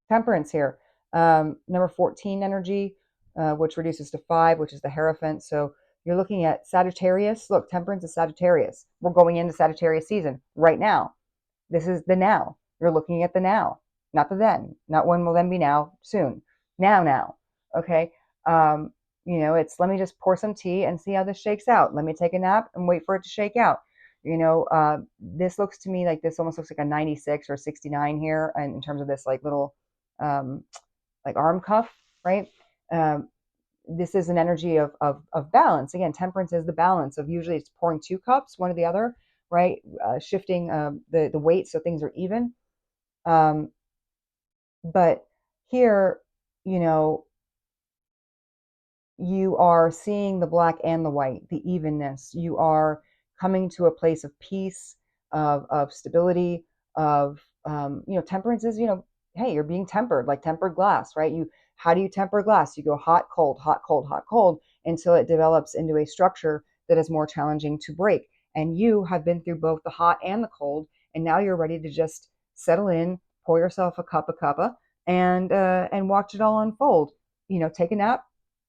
S1: Temperance here. Number 14 energy, which reduces to 5, which is the Hierophant. So you're looking at Sagittarius. Look, temperance is Sagittarius. We're going into Sagittarius season right now. This is the now. You're looking at the now, not the then. Not when will then be now, soon. Now. Okay. It's let me just pour some tea and see how this shakes out. Let me take a nap and wait for it to shake out. This looks to me like this almost looks like a 96 or 69 here, and in terms of this like little like arm cuff, right? This is an energy of balance. Again, temperance is the balance of, usually it's pouring 2 cups, one or the other, right? Shifting the weight so things are even. But here, you are seeing the black and the white, the evenness. You are coming to a place of peace, of stability, of temperance is, hey, you're being tempered, like tempered glass, right? You How do you temper glass? You go hot, cold, hot, cold, hot, cold until it develops into a structure that is more challenging to break. And you have been through both the hot and the cold, and now you're ready to just settle in, pour yourself a cup of cuppa, and watch it all unfold. Take a nap,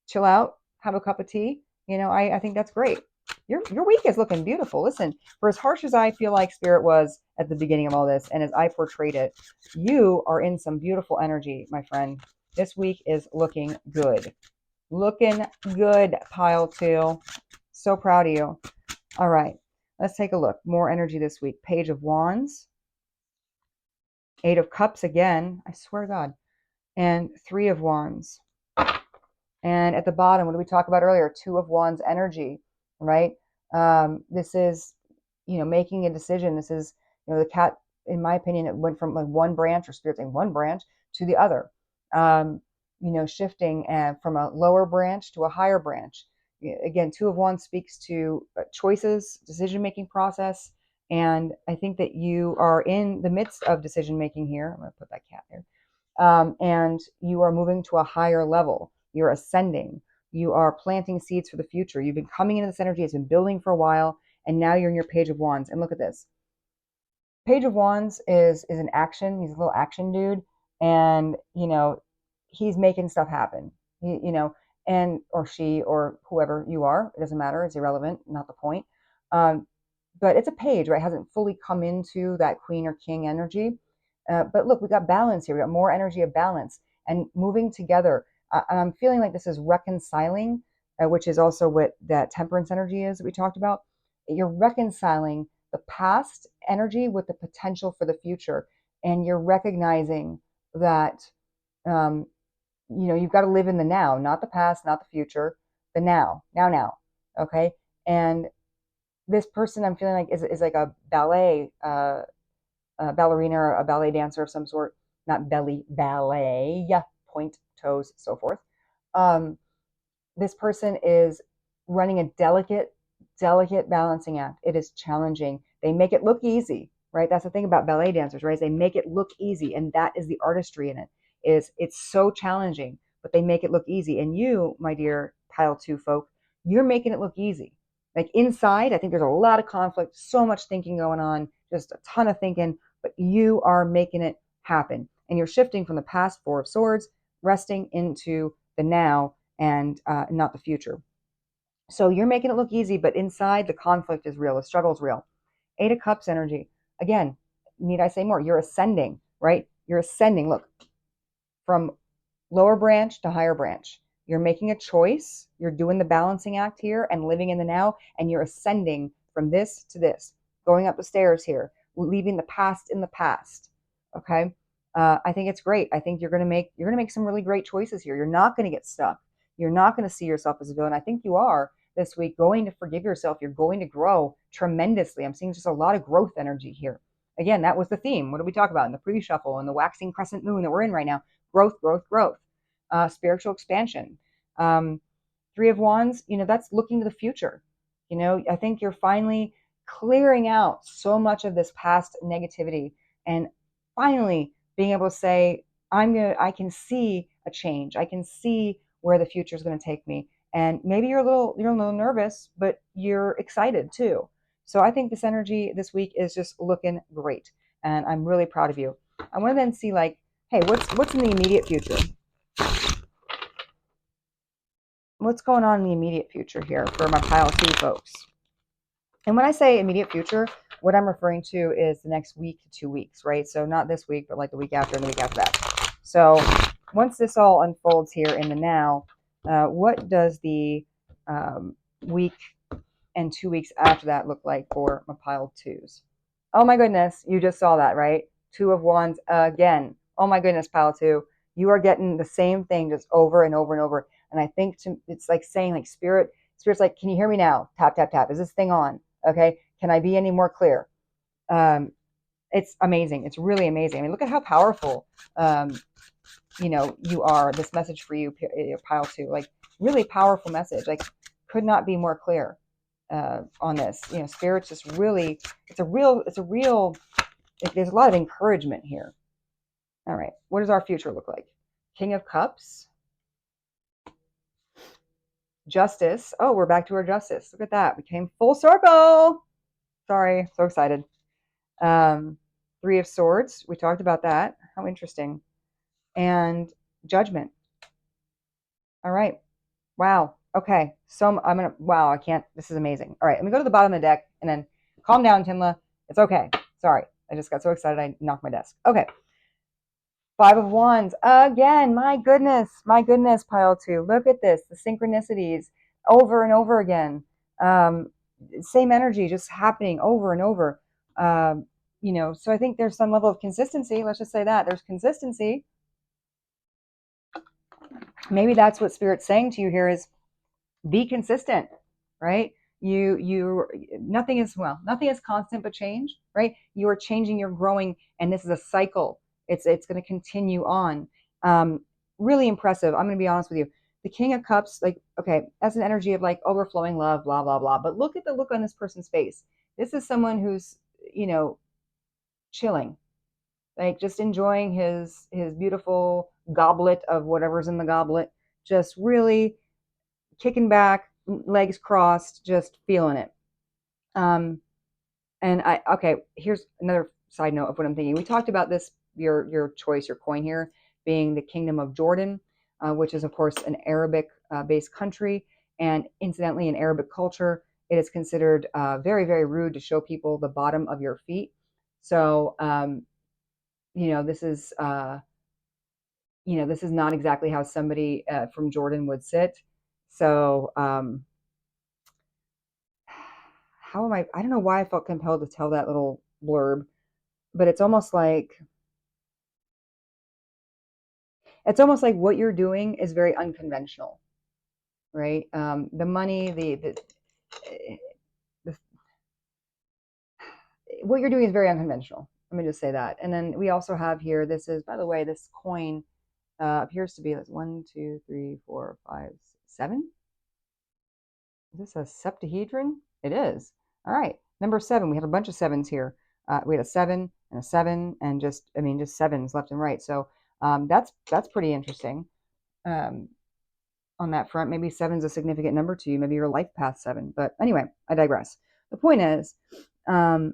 S1: chill out, have a cup of tea. I think that's great. Your week is looking beautiful. Listen, for as harsh as I feel like spirit was at the beginning of all this, and as I portrayed it, you are in some beautiful energy, my friend. This week is looking good. Looking good, pile two. So proud of you. All right, let's take a look. More energy this week. Page of Wands, Eight of Cups again, I swear to God, and Three of Wands. And at the bottom, what did we talk about earlier? Two of Wands energy, right? This is, making a decision. This is, the cat, in my opinion, it went from like one branch, or spirit saying one branch, to the other. Shifting from a lower branch to a higher branch. Again, Two of Wands speaks to choices, decision-making process. And I think that you are in the midst of decision-making here. I'm going to put that cat there. And you are moving to a higher level. You're ascending. You are planting seeds for the future. You've been coming into this energy. It's been building for a while. And now you're in your Page of Wands. And look at this. Page of Wands is an action. He's a little action dude. And, he's making stuff happen. And or she or whoever you are. It doesn't matter. It's irrelevant. Not the point. But it's a page, right? It hasn't fully come into that queen or king energy. But look, we got balance here. We got more energy of balance and moving together. And I'm feeling like this is reconciling, which is also what that temperance energy is that we talked about. You're reconciling the past energy with the potential for the future. And you're recognizing that, you've got to live in the now, not the past, not the future, the now. Okay. And this person I'm feeling like is like a ballet ballerina or a ballet dancer of some sort, not ballet, point, toes, so forth. This person is running a delicate balancing act. It is challenging. They make it look easy, right? That's the thing about ballet dancers, right? Is they make it look easy, and that is the artistry in it. Is it's so challenging, but they make it look easy. And you, my dear pile two folk, you're making it look easy. Like inside, I think there's a lot of conflict, so much thinking going on, just a ton of thinking, but you are making it happen. And you're shifting from the past, Four of Swords, resting into the now and not the future. So you're making it look easy, but inside the conflict is real. The struggle is real. Eight of Cups energy. Again, need I say more? You're ascending, right? You're ascending. Look, from lower branch to higher branch. You're making a choice. You're doing the balancing act here and living in the now, and you're ascending from this to this, going up the stairs here, leaving the past in the past. Okay. I think it's great. I think you're going to make some really great choices here. You're not going to get stuck. You're not going to see yourself as a villain. I think you are this week going to forgive yourself. You're going to grow tremendously. I'm seeing just a lot of growth energy here. Again, that was the theme. What did we talk about in the pre-shuffle and the waxing crescent moon that we're in right now? Growth, growth, growth. Spiritual expansion. Three of Wands, that's looking to the future. I think you're finally clearing out so much of this past negativity and finally being able to say, I can see a change. I can see where the future is going to take me. And maybe you're a little nervous, but you're excited too. So I think this energy this week is just looking great. And I'm really proud of you. I want to then see like, hey, what's in the immediate future? What's going on in the immediate future here for my pile two folks? And when I say immediate future, what I'm referring to is the next week to 2 weeks, right? So not this week, but like the week after and the week after that. So once this all unfolds here in the now, what does the week and 2 weeks after that look like for my pile twos? Oh my goodness, you just saw that, right? Two of Wands again. Oh my goodness, pile two. You are getting the same thing just over and over and over. And I think it's like saying like Spirit's like, can you hear me now? Tap, tap, tap. Is this thing on? Okay. Can I be any more clear? It's amazing. It's really amazing. I mean, look at how powerful, you are. This message for you, pile two, like really powerful message. Like could not be more clear on this. Spirit's just really, there's a lot of encouragement here. All right. What does our future look like? King of Cups, Justice. Oh, we're back to our justice. Look at that. We came full circle. Sorry, so excited. Um, Three of Swords. We talked about that. How interesting. And Judgment. All right. Wow. Okay. So I'm gonna. Wow. I can't. This is amazing. All right. Let me go to the bottom of the deck and then calm down, Tinla. It's okay. Sorry. I just got so excited I knocked my desk. Okay. Five of Wands again. My goodness. Pile two. Look at this. The synchronicities over and over again. Um, Same energy just happening over and over. So I think there's some level of consistency. Let's just say that there's consistency. Maybe that's what Spirit's saying to you here is be consistent, right? Nothing is constant but change, right? You are changing, you're growing, and this is a cycle. It's going to continue on. um Really impressive. I'm going to be honest with you. The King of Cups, like, okay, that's an energy of like overflowing love, blah blah blah, but look at the look on this person's face. This is someone who's, chilling, like just enjoying his beautiful goblet of whatever's in the goblet, just really kicking back, legs crossed, just feeling it. Um, and okay, here's another side note of what I'm thinking. We talked about this, your choice, your coin here being the Kingdom of Jordan, which is of course an Arabic based country, and incidentally, in Arabic culture, it is considered very very rude to show people the bottom of your feet. So this is this is not exactly how somebody from Jordan would sit. So how am I don't know why I felt compelled to tell that little blurb, but it's almost like what you're doing is very unconventional, right? The money, the what you're doing is very unconventional. Let me just say that. And then we also have here, this is, by the way, this coin appears to be one, two, three, four, five, seven. Is this a septahedron? It is. All right. Number seven. We have a bunch of sevens here. We had a seven, and just sevens left and right. So that's pretty interesting. Um, on that front, maybe seven's a significant number to you. Maybe your life path seven. But anyway, I digress. The point is, um,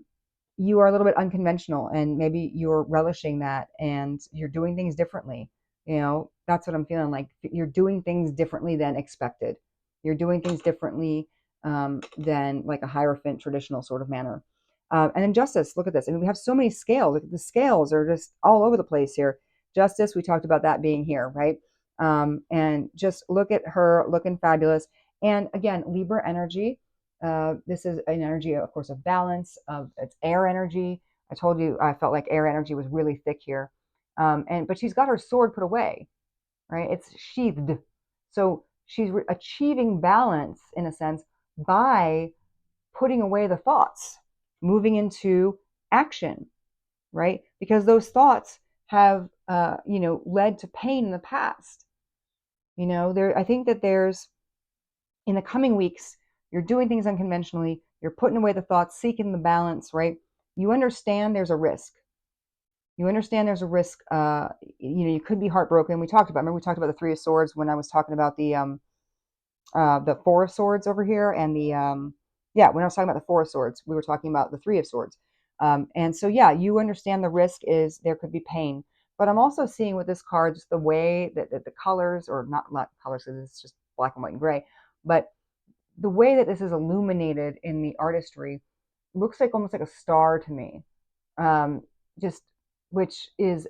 S1: you are a little bit unconventional, and maybe you're relishing that, and you're doing things differently. That's what I'm feeling like. You're doing things differently than expected. You're doing things differently than like a Hierophant traditional sort of manner. And then Justice, look at this. I mean, we have so many scales. Look, the scales are just all over the place here. Justice, we talked about that being here, right? And just look at her looking fabulous. And again, Libra energy. This is an energy, of course, of balance. Of It's air energy. I told you I felt like air energy was really thick here. But she's got her sword put away, right? It's sheathed. So she's achieving balance in a sense by putting away the thoughts, moving into action, right? Because those thoughts have, led to pain in the past. I think that there's, in the coming weeks, you're doing things unconventionally, you're putting away the thoughts, seeking the balance, right? You understand there's a risk. You could be heartbroken. Remember we talked about the Three of Swords when I was talking about the Four of Swords over here, and when I was talking about the Four of Swords, we were talking about the Three of Swords. And so, yeah, you understand the risk is there could be pain. But I'm also seeing with this card just the way that the colors, or not colors, because it's just black and white and gray, but the way that this is illuminated in the artistry looks like almost like a star to me. Just which is,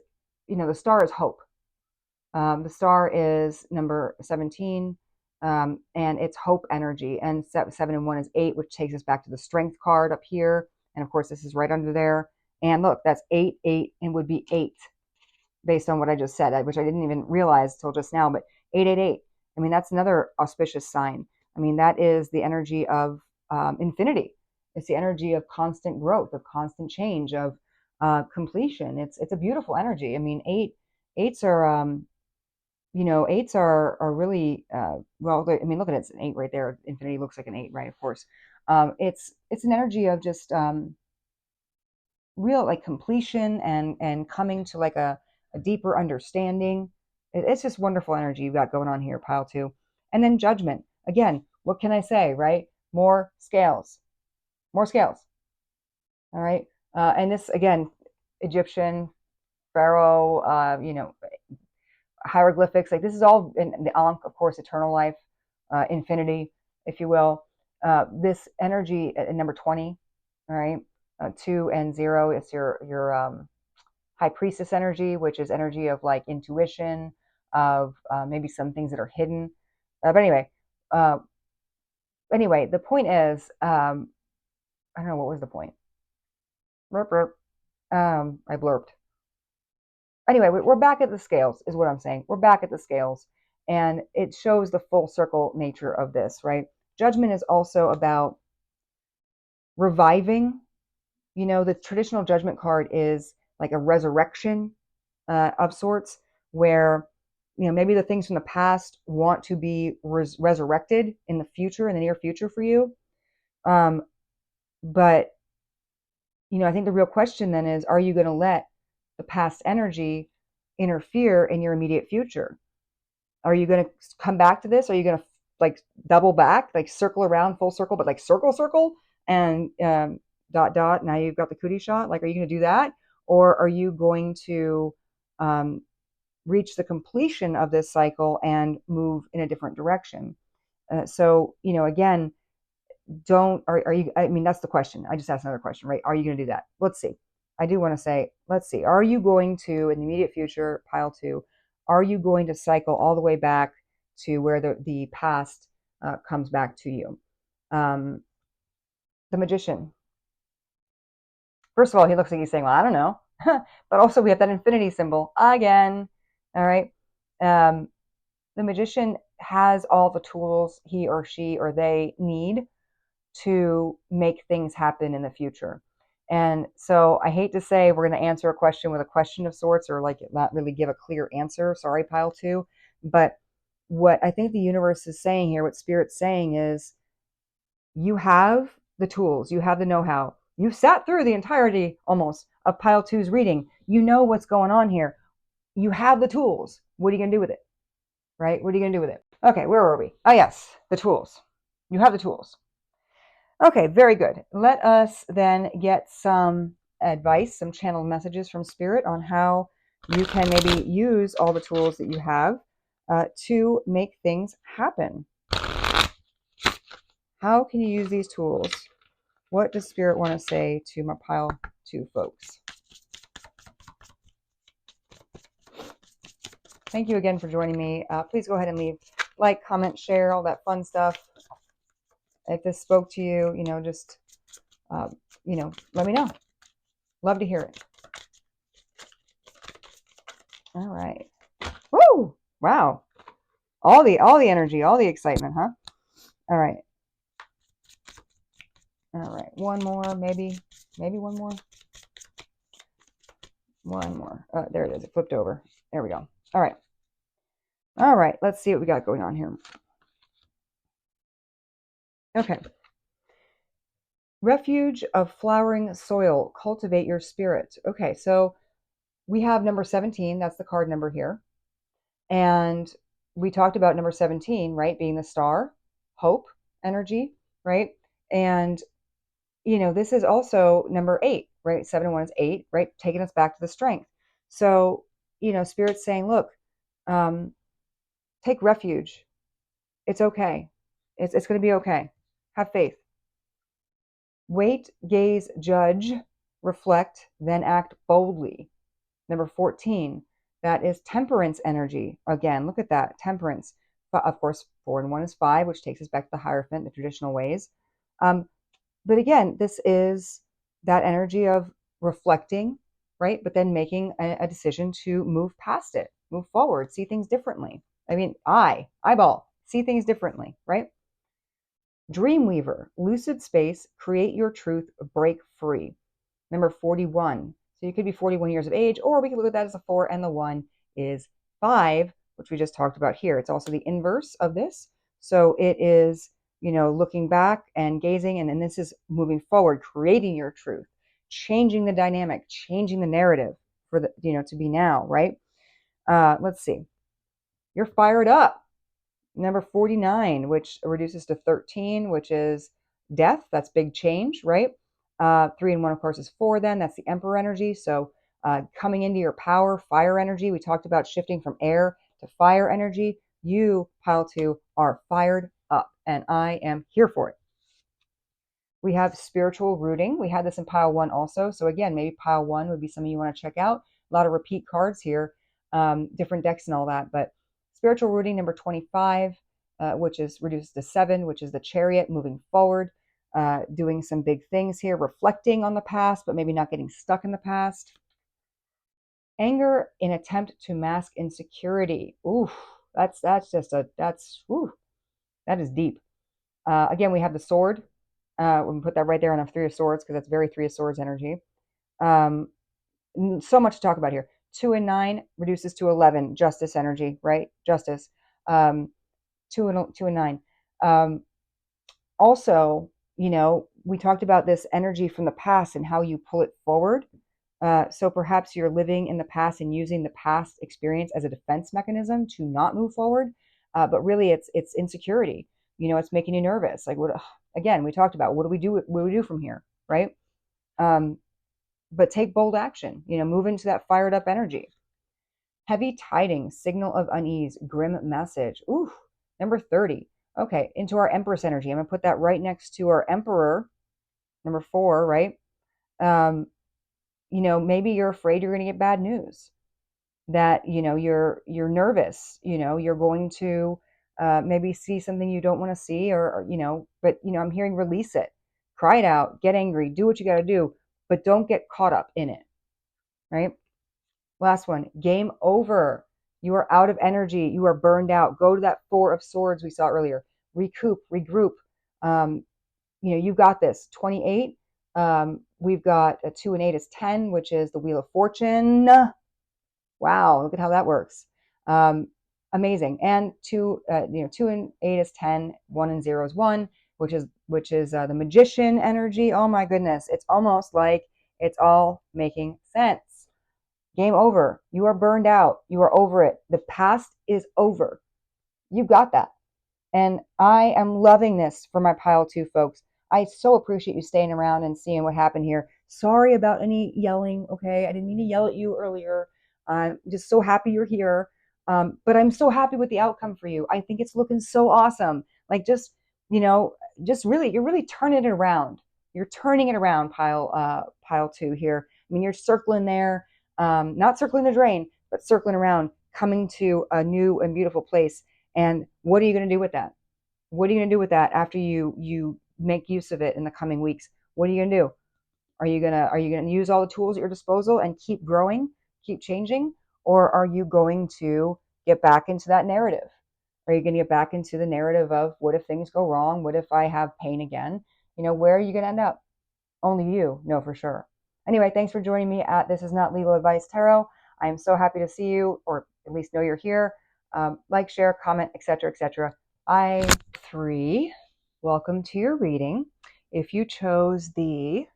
S1: the star is hope. The star is number 17, and it's hope energy. And 7 and 1 is 8, which takes us back to the strength card up here. And of course, this is right under there. And look, that's 8, 8, and would be 8 based on what I just said, which I didn't even realize till just now. But 888, I mean, that's another auspicious sign. I mean, that is the energy of infinity. It's the energy of constant growth, of constant change, of completion. It's a beautiful energy. I mean, eights are eights are really well. I mean, look at it. It's an 8 right there. Infinity looks like an 8, right? Of course. It's an energy of just real like completion and coming to like a deeper understanding. It's just wonderful energy you've got going on here, pile two. And then Judgment. again, what can I say, right? More scales, more scales. All right. And this, again, Egyptian, Pharaoh, hieroglyphics, like this is all in the Ankh, of course, eternal life, infinity, if you will. This energy at number 20, all right, 2 and 0, it's your high priestess energy, which is energy of like intuition, of maybe some things that are hidden. But uh, anyway, the point is, I don't know, what was the point? Burp, burp. I blurped. Anyway, we're back at the scales, is what I'm saying. We're back at the scales, and it shows the full circle nature of this, right? Judgment is also about reviving. The traditional judgment card is like a resurrection of sorts, where maybe the things from the past want to be resurrected in the future, in the near future for you. But I think the real question then is, are you going to let the past energy interfere in your immediate future? Are you going to come back to this? Are you going to like double back, like circle around, full circle, but like circle, and dot dot? Now you've got the cootie shot. Like, are you going to do that, or are you going to reach the completion of this cycle and move in a different direction? So again, are you, I mean, that's the question. I just asked another question, right? Are you going to do that? Let's see. I do want to say, let's see. Are you going to, in the immediate future, pile 2, are you going to cycle all the way back to where the past comes back to you? The Magician. First of all, he looks like he's saying, well, I don't know. But also we have that infinity symbol again. All right. The Magician has all the tools he or she or they need to make things happen in the future. And so I hate to say we're going to answer a question with a question of sorts, or like not really give a clear answer. Sorry, pile 2. But what I think the universe is saying here, what Spirit's saying is, you have the tools, you have the know-how. You sat through the entirety almost of pile 2's reading. You know what's going on here. You have the tools. What are you going to do with it? Right? What are you going to do with it? Okay, where were we? Oh, yes, the tools. You have the tools. Okay, very good. Let us then get some advice, some channeled messages from Spirit on how you can maybe use all the tools that you have to make things happen. How can you use these tools? What does Spirit want to say to my pile 2 folks? Thank you again for joining me. Please go ahead and leave like, comment, share, all that fun stuff. If this spoke to you, just, let me know. Love to hear it. All right. Woo! Wow. All the energy, all the excitement, huh? All right. All right. One more, maybe one more. One more. There it is. It flipped over. There we go. All right. All right. Let's see what we got going on here. Okay. Refuge of flowering soil. Cultivate your spirit. Okay. So we have number 17. That's the card number here. And we talked about number 17, right? Being the star, hope, energy, right? And, this is also number 8, right? 7 and 1 is 8, right? Taking us back to the strength. So, Spirit's saying, look, take refuge. It's okay. It's going to be okay. Have faith. Wait, gaze, judge, reflect, then act boldly. Number 14, that is temperance energy. Again, look at that, temperance. But of course, 4 and 1 is 5, which takes us back to the Hierophant, the traditional ways. But again, this is that energy of reflecting, right? But then making a decision to move past it, move forward, see things differently. I mean, eyeball, see things differently, right? Dreamweaver, lucid space, create your truth, break free. Number 41. So you could be 41 years of age, or we could look at that as a 4, and the 1 is 5, which we just talked about here. It's also the inverse of this. So it is, looking back and gazing, and then this is moving forward, creating your truth, changing the dynamic, changing the narrative for the, to be now, right? Let's see. You're fired up. Number 49, which reduces to 13, which is death. That's big change, right? 3 and 1, of course, is 4 then. That's the Emperor energy. So coming into your power, fire energy. We talked about shifting from air to fire energy. You, pile 2, are fired up, and I am here for it. We have spiritual rooting. We had this in pile 1 also. So again, maybe pile 1 would be something you want to check out. A lot of repeat cards here, different decks and all that. But spiritual rooting number 25, which is reduced to 7, which is the Chariot, moving forward, doing some big things here, reflecting on the past, but maybe not getting stuck in the past. Anger in attempt to mask insecurity. Oof, that is deep. Again, we have the sword. We can put that right there on the 3 of Swords because that's very 3 of Swords energy. So much to talk about here. 2 and 9 reduces to 11. Justice energy, right? Justice. 2 and 9. Also, we talked about this energy from the past and how you pull it forward. So perhaps you're living in the past and using the past experience as a defense mechanism to not move forward. But really, it's insecurity. It's making you nervous. Like, what? Again, we talked about what do we do? What do we do from here, right? But take bold action. Move into that fired up energy. Heavy tidings, signal of unease, grim message. Ooh, number 30. Okay, into our Empress energy. I'm gonna put that right next to our Emperor, number 4, right? Maybe you're afraid you're gonna get bad news. That you're nervous. You're going to maybe see something you don't want to see, or but I'm hearing release it, cry it out, get angry, do what you got to do, but don't get caught up in it, right? Last one, game over. You are out of energy. You are burned out. Go to that 4 of Swords we saw earlier. Recoup, regroup. You got this. 28. We've got a 2 and 8 is 10, which is the Wheel of Fortune. Wow, look at how that works. Amazing. And 2 and 8 is 10. 1 and 0 is 1, which is the Magician energy. Oh my goodness, it's almost like it's all making sense. Game over. You are burned out. You are over it. The past is over. You got that. And I am loving this for my pile 2 folks. I so appreciate you staying around and seeing what happened here. Sorry about any yelling, okay? I didn't mean to yell at you earlier. I'm just so happy you're here. But I'm so happy with the outcome for you. I think it's looking so awesome. Like just really, you're really turning it around. You're turning it around, pile 2 here. I mean, you're circling there, not circling the drain, but circling around, coming to a new and beautiful place. And what are you going to do with that? What are you going to do with that after you make use of it in the coming weeks? What are you going to do? Are you going to use all the tools at your disposal and keep growing, keep changing, or are you going to get back into that narrative? Are you going to get back into the narrative of what if things go wrong? What if I have pain again? Where are you going to end up? Only you know for sure. Anyway, thanks for joining me at This Is Not Legal Advice Tarot. I am so happy to see you, or at least know you're here. Like, share, comment, etc., etc. I 3, welcome to your reading. If you chose the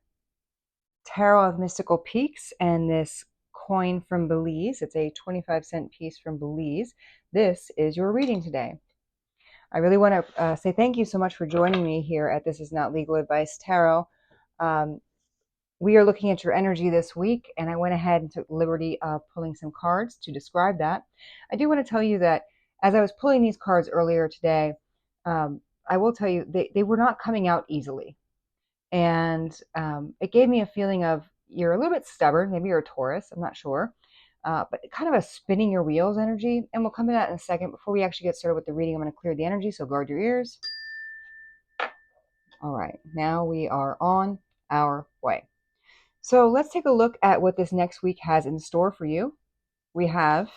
S1: Tarot of Mystical Peaks and this coin from Belize, it's a 25-cent piece from Belize, this is your reading today. I really want to say thank you so much for joining me here at This Is Not Legal Advice Tarot. We are looking at your energy this week, and I went ahead and took the liberty of pulling some cards to describe that. I do want to tell you that as I was pulling these cards earlier today, I will tell you they were not coming out easily. And it gave me a feeling of you're a little bit stubborn. Maybe you're a Taurus. I'm not sure. But kind of a spinning your wheels energy. And we'll come to that in a second. Before we actually get started with the reading, I'm going to clear the energy, so guard your ears. All right. Now we are on our way. So let's take a look at what this next week has in store for you. We have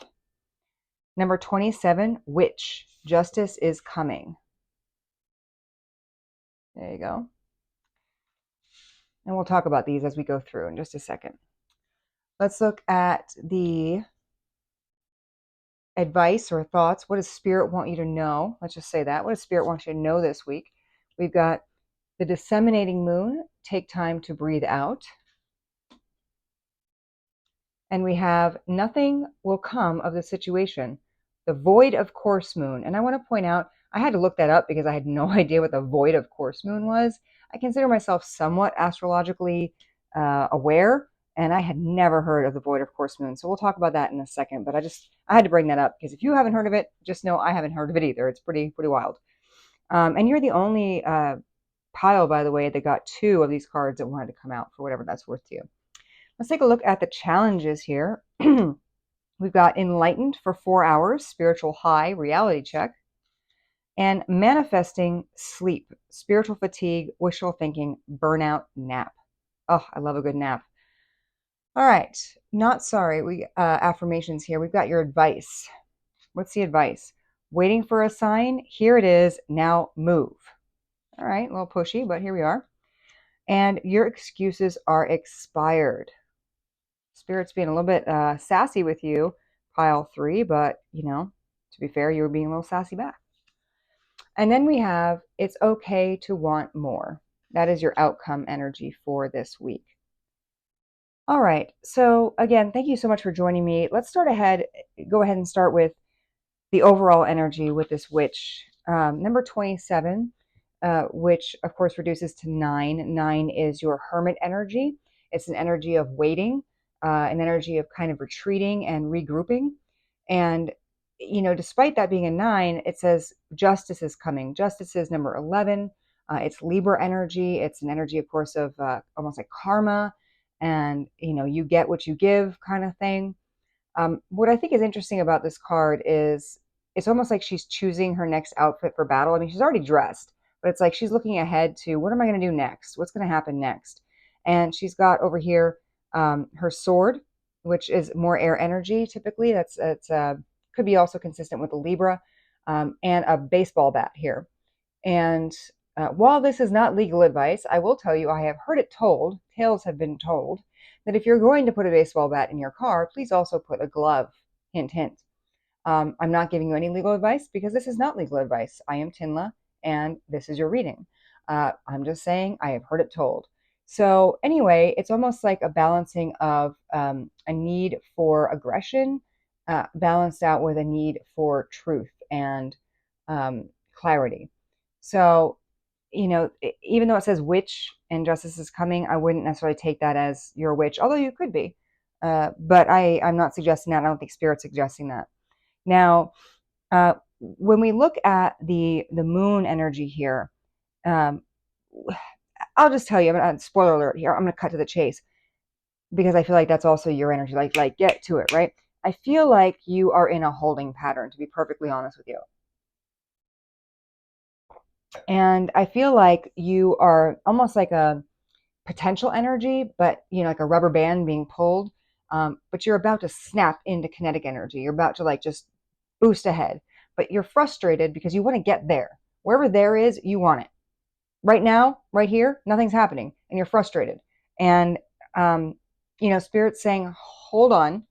S1: number 27, Witch. Justice is coming. There you go. And we'll talk about these as we go through in just a second. Let's look at the advice or thoughts. What does Spirit want you to know? Let's just say that. What does Spirit want you to know this week? We've got the disseminating moon. Take time to breathe out. And we have nothing will come of the situation. the void of course moon. And I want to point out, I had to look that up because I had no idea what the void of course moon was. I consider myself somewhat astrologically aware, and I had never heard of the void of course moon. So we'll talk about that in a second. But I had to bring that up because if you haven't heard of it, just know I haven't heard of it either. It's pretty wild. And you're the only pile, by the way, that got 2 of these cards that wanted to come out, for whatever that's worth to you. Let's take a look at the challenges here. We've got enlightened for 4 hours, spiritual high, reality check, and manifesting sleep, spiritual fatigue, wishful thinking, burnout, nap. Oh, I love a good nap. All right, not sorry. We affirmations here. We've got your advice. What's the advice? Waiting for a sign. Here it is. Now move. All right, a little pushy, but here we are. And your excuses are expired. Spirit's being a little bit sassy with you, pile 3, but, to be fair, you were being a little sassy back. And then we have, it's okay to want more. That is your outcome energy for this week. All right, so again, thank you so much for joining me. Let's go ahead and start with the overall energy with this witch. Number 27, which of course reduces to 9. 9 is your hermit energy. It's an energy of waiting, an energy of kind of retreating and regrouping. And, despite that being a 9, it says justice is coming. Justice is number 11. It's Libra energy. It's an energy, of course, of almost like karma. And, you get what you give kind of thing. What I think is interesting about this card is it's almost like she's choosing her next outfit for battle. I mean, she's already dressed, but it's like she's looking ahead to, what am I going to do next? What's going to happen next? And she's got over here her sword, which is more air energy typically. That's could be also consistent with the Libra, and a baseball bat here. And while this is not legal advice, I will tell you I have heard it told, tales have been told, that if you're going to put a baseball bat in your car, please also put a glove. Hint, hint. I'm not giving you any legal advice because this is not legal advice. I am TINLA, and this is your reading. I'm just saying I have heard it told. So anyway, it's almost like a balancing of a need for aggression balanced out with a need for truth and clarity. So, even though it says witch and justice is coming, I wouldn't necessarily take that as you're a witch, although you could be. But I'm not suggesting that. I don't think Spirit's suggesting that. Now, when we look at the moon energy here, I'll just tell you, I'm gonna, spoiler alert here, I'm going to cut to the chase because I feel like that's also your energy. Like get to it, right? I feel like you are in a holding pattern, to be perfectly honest with you. And I feel like you are almost like a potential energy, but like a rubber band being pulled. But you're about to snap into kinetic energy. You're about to just boost ahead, but you're frustrated because you want to get there. Wherever there is, you want it. Right now, right here, nothing's happening, and you're frustrated. And Spirit's saying, hold on.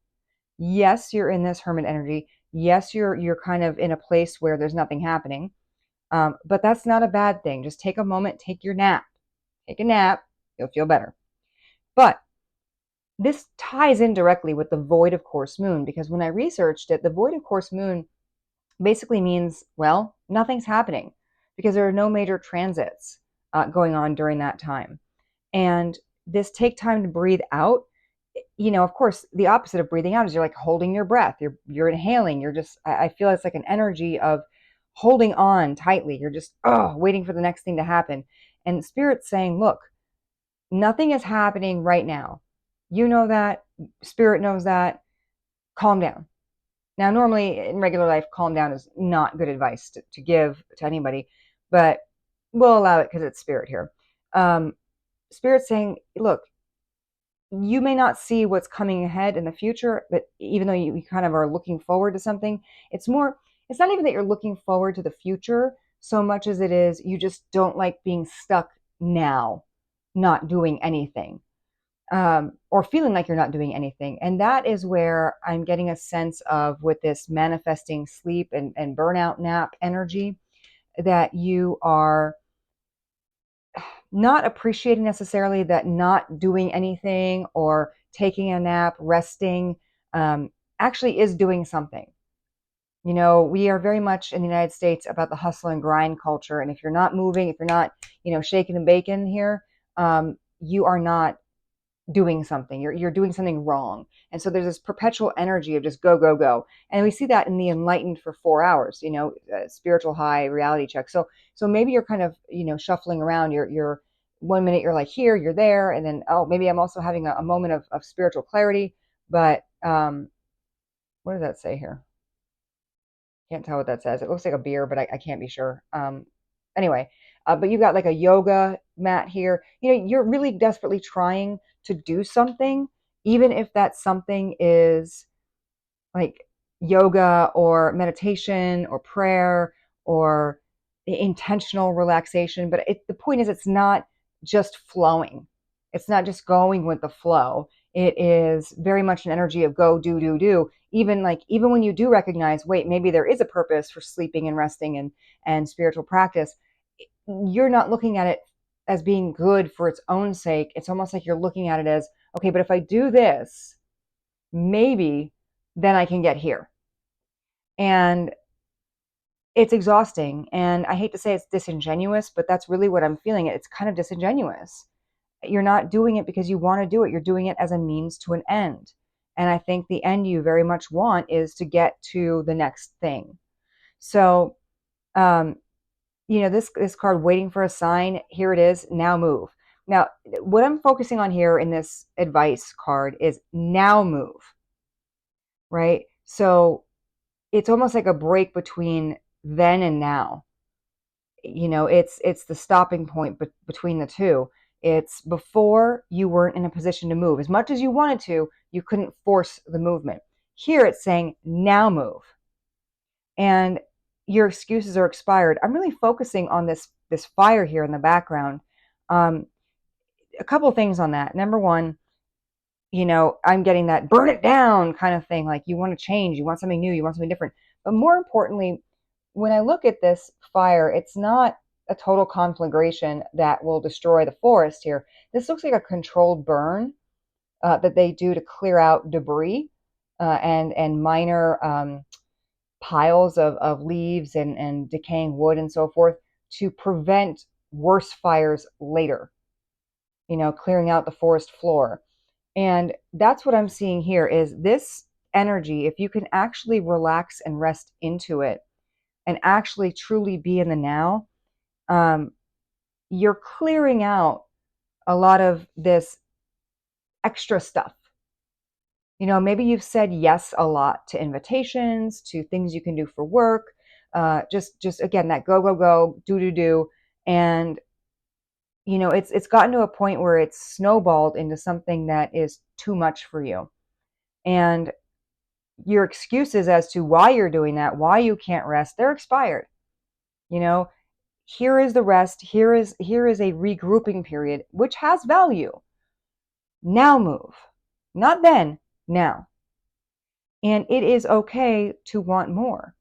S1: Yes, you're in this hermit energy. Yes, you're kind of in a place where there's nothing happening. But that's not a bad thing. Just take a moment, take your nap. Take a nap, you'll feel better. But this ties in directly with the void of course moon, because when I researched it, the void of course moon basically means, well, nothing's happening because there are no major transits going on during that time. And this take time to breathe out, of course, the opposite of breathing out is you're like holding your breath. You're inhaling. You're just, I feel it's like an energy of holding on tightly. You're just, waiting for the next thing to happen. And Spirit's saying, look, nothing is happening right now. You know that. Spirit knows that. Calm down. Now, normally in regular life, calm down is not good advice to give to anybody, but we'll allow it because it's Spirit here. Spirit's saying, look, you may not see what's coming ahead in the future, but even though you kind of are looking forward to something, it's not even that you're looking forward to the future so much as it is you just don't like being stuck now, not doing anything. Or feeling like you're not doing anything. And that is where I'm getting a sense of, with this manifesting sleep and burnout nap energy, that you are not appreciating necessarily that not doing anything or taking a nap, resting, actually is doing something. You know, we are very much in the United States about the hustle and grind culture. And if you're not moving, if you're not, shaking and baking here, you are not doing something. You're doing something wrong. And so there's this perpetual energy of just go, go, go. And we see that in the enlightened for 4 hours, spiritual high, reality check. So maybe you're kind of, shuffling around. You're 1 minute you're like here, you're there, and then, oh, maybe I'm also having a moment of spiritual clarity. But what does that say here? Can't tell what that says. It looks like a beer, but I can't be sure. Anyway, but you've got like a yoga mat here. You're really desperately trying to do something, even if that something is like yoga or meditation or prayer or intentional relaxation. But the point is, it's not just flowing. It's not just going with the flow. It is very much an energy of go, do, do, do. Even when you do recognize, wait, maybe there is a purpose for sleeping and resting and spiritual practice, you're not looking at it as being good for its own sake. It's almost like you're looking at it as, okay, but if I do this, maybe then I can get here. And it's exhausting. And I hate to say it's disingenuous, but that's really what I'm feeling. It's kind of disingenuous. You're not doing it because you want to do it. You're doing it as a means to an end. And I think the end you very much want is to get to the next thing. So, um, this card, waiting for a sign, here it is, now move. Now, what I'm focusing on here in this advice card is now move, right? So it's almost like a break between then and now. It's the stopping point between the two. It's before you weren't in a position to move. As much as you wanted to, you couldn't force the movement. Here it's saying now move. And your excuses are expired. I'm really focusing on this fire here in the background. A couple of things on that. Number one, I'm getting that burn it down kind of thing. Like you want to change, you want something new, you want something different. But more importantly, when I look at this fire, it's not a total conflagration that will destroy the forest here. This looks like a controlled burn that they do to clear out debris and minor piles of leaves and decaying wood and so forth to prevent worse fires later, clearing out the forest floor. And that's what I'm seeing here is this energy, if you can actually relax and rest into it and actually truly be in the now, you're clearing out a lot of this extra stuff. Maybe you've said yes a lot to invitations, to things you can do for work, just again, that go, go, go, do, do, do. And, it's gotten to a point where it's snowballed into something that is too much for you. And your excuses as to why you're doing that, why you can't rest, they're expired. Here is the rest. Here is a regrouping period, which has value. Now move. Not then, now. And it is okay to want more.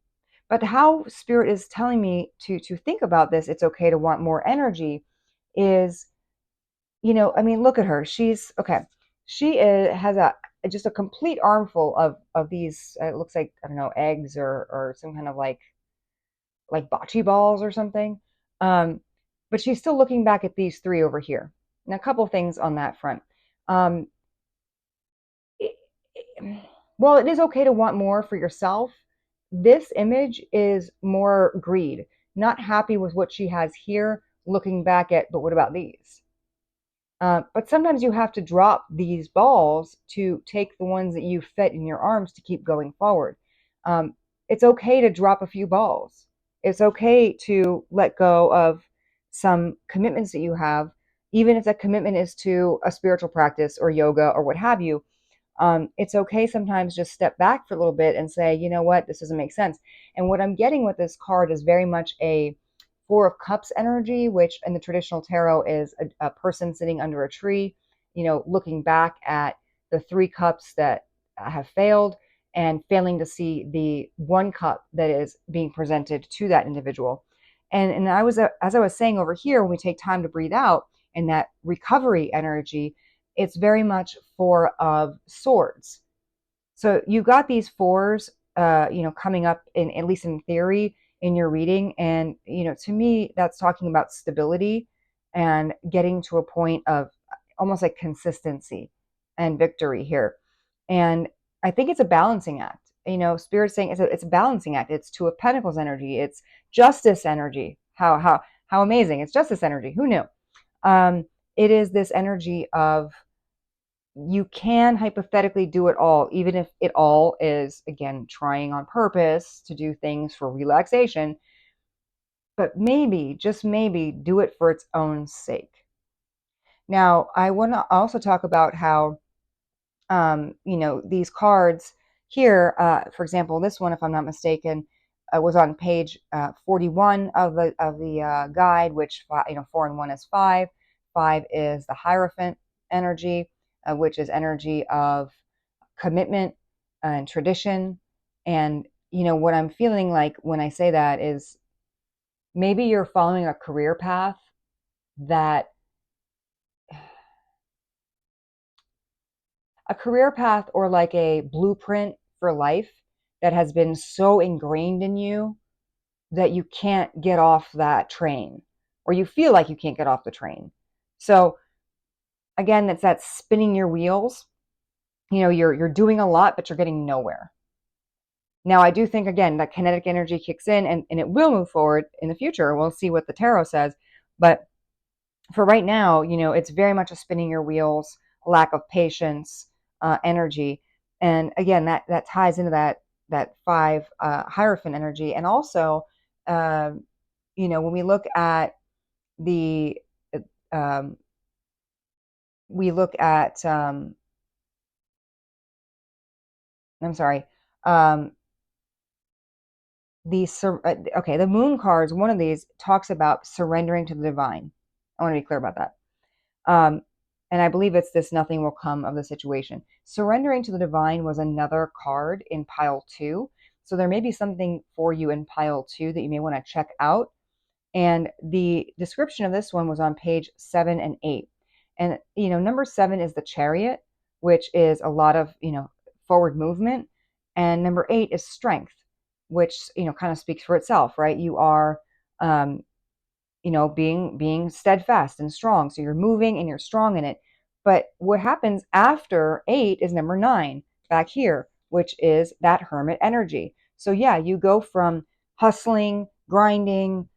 S1: But how Spirit is telling me to think about this, it's okay to want more energy, is, look at her. She's, okay. She has just a complete armful of these, it looks like, I don't know, eggs or some kind of like bocce balls or something. But she's still looking back at these three over here. And a couple things on that front. Um, it, while it is okay to want more for yourself, this image is more greed, not happy with what she has here, looking back at, but what about these? But sometimes you have to drop these balls to take the ones that you fit in your arms to keep going forward. It's okay to drop a few balls. It's okay to let go of some commitments that you have, even if that commitment is to a spiritual practice or yoga or what have you. It's okay sometimes just step back for a little bit and say, you know what, this doesn't make sense. And what I'm getting with this card is very much a Four of Cups energy, which in the traditional tarot is a person sitting under a tree, looking back at the three cups that have failed and failing to see the one cup that is being presented to that individual. And as I was saying over here, when we take time to breathe out and that recovery energy, it's very much Four of Swords. So you've got these fours coming up in, at least in theory, in your reading. And, to me, that's talking about stability and getting to a point of almost like consistency and victory here. And I think it's a balancing act. Spirit's saying it's a balancing act. It's Two of Pentacles energy. It's justice energy. How amazing! It's justice energy. Who knew? It is this energy of, you can hypothetically do it all, even if it all is, again, trying on purpose to do things for relaxation. But maybe, just maybe, do it for its own sake. Now, I want to also talk about how, these cards here, for example, this one, if I'm not mistaken, was on page 41 of the guide, which 4 and 1 is 5. 5 is the Hierophant energy, which is energy of commitment and tradition. And what I'm feeling like when I say that is, maybe you're following a career path that or like a blueprint for life that has been so ingrained in you that you can't get off that train, or you feel like you can't get off the train. So again, it's that spinning your wheels. You're doing a lot, but you're getting nowhere. Now, I do think, again, that kinetic energy kicks in, and it will move forward in the future. We'll see what the tarot says. But for right now, it's very much a spinning your wheels, lack of patience, energy. And again, that ties into that 5 Hierophant energy. And also, when we look at the, we look at, I'm sorry, the Moon cards, one of these talks about surrendering to the divine. I want to be clear about that. And I believe it's this: nothing will come of the situation. Surrendering to the divine was another card in pile 2. So there may be something for you in pile 2 that you may want to check out. And the description of this one was on page 7 and 8. And, number 7 is the Chariot, which is a lot of, forward movement. And number 8 is strength, which, kind of speaks for itself, right? You are, being steadfast and strong. So you're moving and you're strong in it. But what happens after 8 is number 9 back here, which is that Hermit energy. So yeah, you go from hustling, grinding,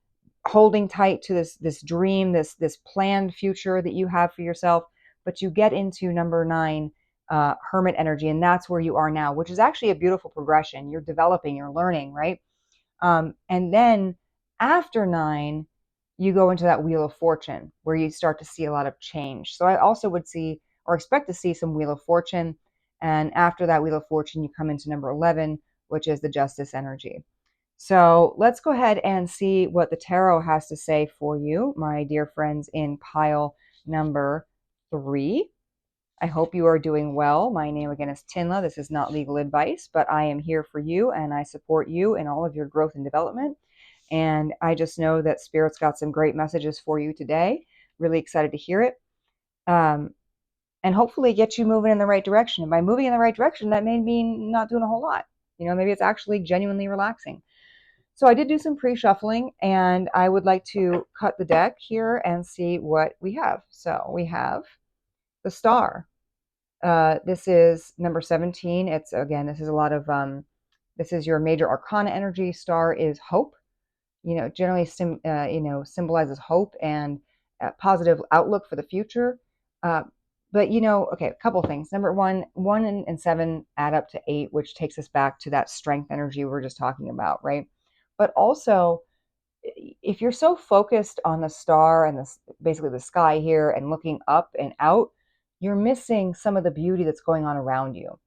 S1: holding tight to this dream, this planned future that you have for yourself, but you get into number 9, Hermit energy, and that's where you are now, which is actually a beautiful progression. You're developing, you're learning, right? And then after 9, you go into that Wheel of Fortune, where you start to see a lot of change. So I also would see, or expect to see, some Wheel of Fortune. And after that Wheel of Fortune, you come into number 11, which is the Justice energy. So let's go ahead and see what the tarot has to say for you, my dear friends, in pile number 3. I hope you are doing well. My name again is TINLA. This is not legal advice, but I am here for you, and I support you in all of your growth and development. And I just know that Spirit's got some great messages for you today. Really excited to hear it. And hopefully get you moving in the right direction. And by moving in the right direction, that may mean not doing a whole lot. Maybe it's actually genuinely relaxing. So I did do some pre-shuffling, and I would like to cut the deck here and see what we have. So we have the Star. This is number 17. It's, again, this is a lot of, this is your major arcana energy. Star is hope. Generally, symbolizes hope and positive outlook for the future. But, okay, a couple things. Number 1 and 7 add up to 8, which takes us back to that strength energy we were just talking about, right? But also, if you're so focused on the star and basically the sky here and looking up and out, you're missing some of the beauty that's going on around you.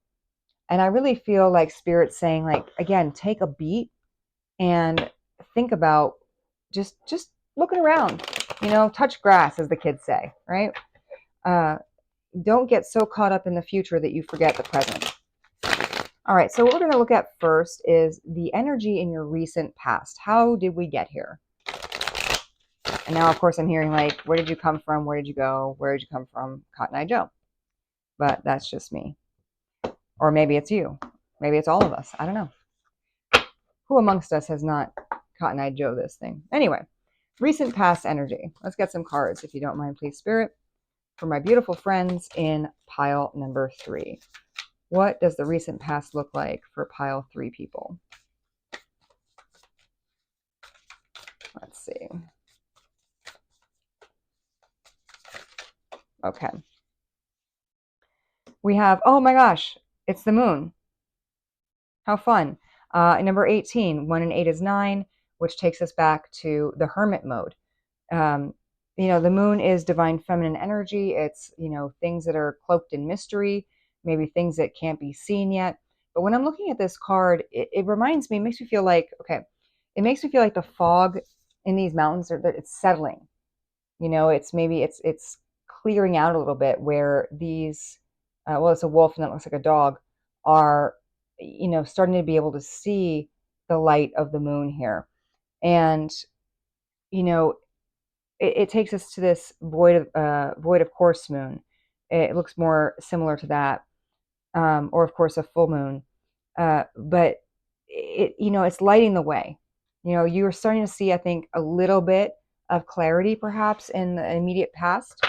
S1: And I really feel like Spirit's saying, like, again, take a beat and think about just looking around, touch grass, as the kids say, right? Don't get so caught up in the future that you forget the present. All right, so what we're going to look at first is the energy in your recent past. How did we get here? And now, of course, I'm hearing, like, where did you come from? Where did you go? Where did you come from? Cotton Eye Joe. But that's just me. Or maybe it's you. Maybe it's all of us. I don't know. Who amongst us has not Cotton Eye Joe this thing? Anyway, recent past energy. Let's get some cards, if you don't mind, please, Spirit, for my beautiful friends in pile number 3. What does the recent past look like for pile 3 people? Let's see. Okay. We have, oh my gosh, it's the moon. How fun. Number 18, 1 and 8 is 9, which takes us back to the hermit mode. The moon is divine feminine energy. It's, things that are cloaked in mystery, maybe things that can't be seen yet. But when I'm looking at this card, it reminds me, it makes me feel like, it makes me feel like the fog in these mountains, it's settling. It's clearing out a little bit where these, it's a wolf and that looks like a dog, are, starting to be able to see the light of the moon here. And, it takes us to this void of course moon. It looks more similar to that, or of course a full moon. But it's lighting the way. You're starting to see, I think, a little bit of clarity perhaps in the immediate past.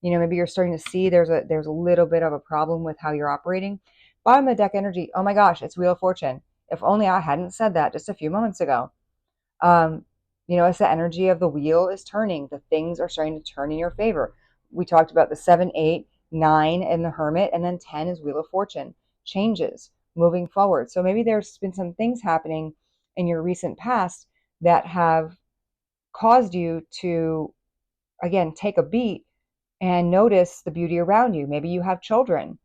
S1: Maybe you're starting to see there's a little bit of a problem with how you're operating. Bottom of the deck energy, oh my gosh, it's Wheel of Fortune. If only I hadn't said that just a few moments ago. Um, it's the energy of the wheel is turning. The things are starting to turn in your favor. We talked about the 7, 8, 9 and the Hermit, and then 10 is Wheel of Fortune. Changes, moving forward. So maybe there's been some things happening in your recent past that have caused you to, again, take a beat and notice the beauty around you. Maybe you have children,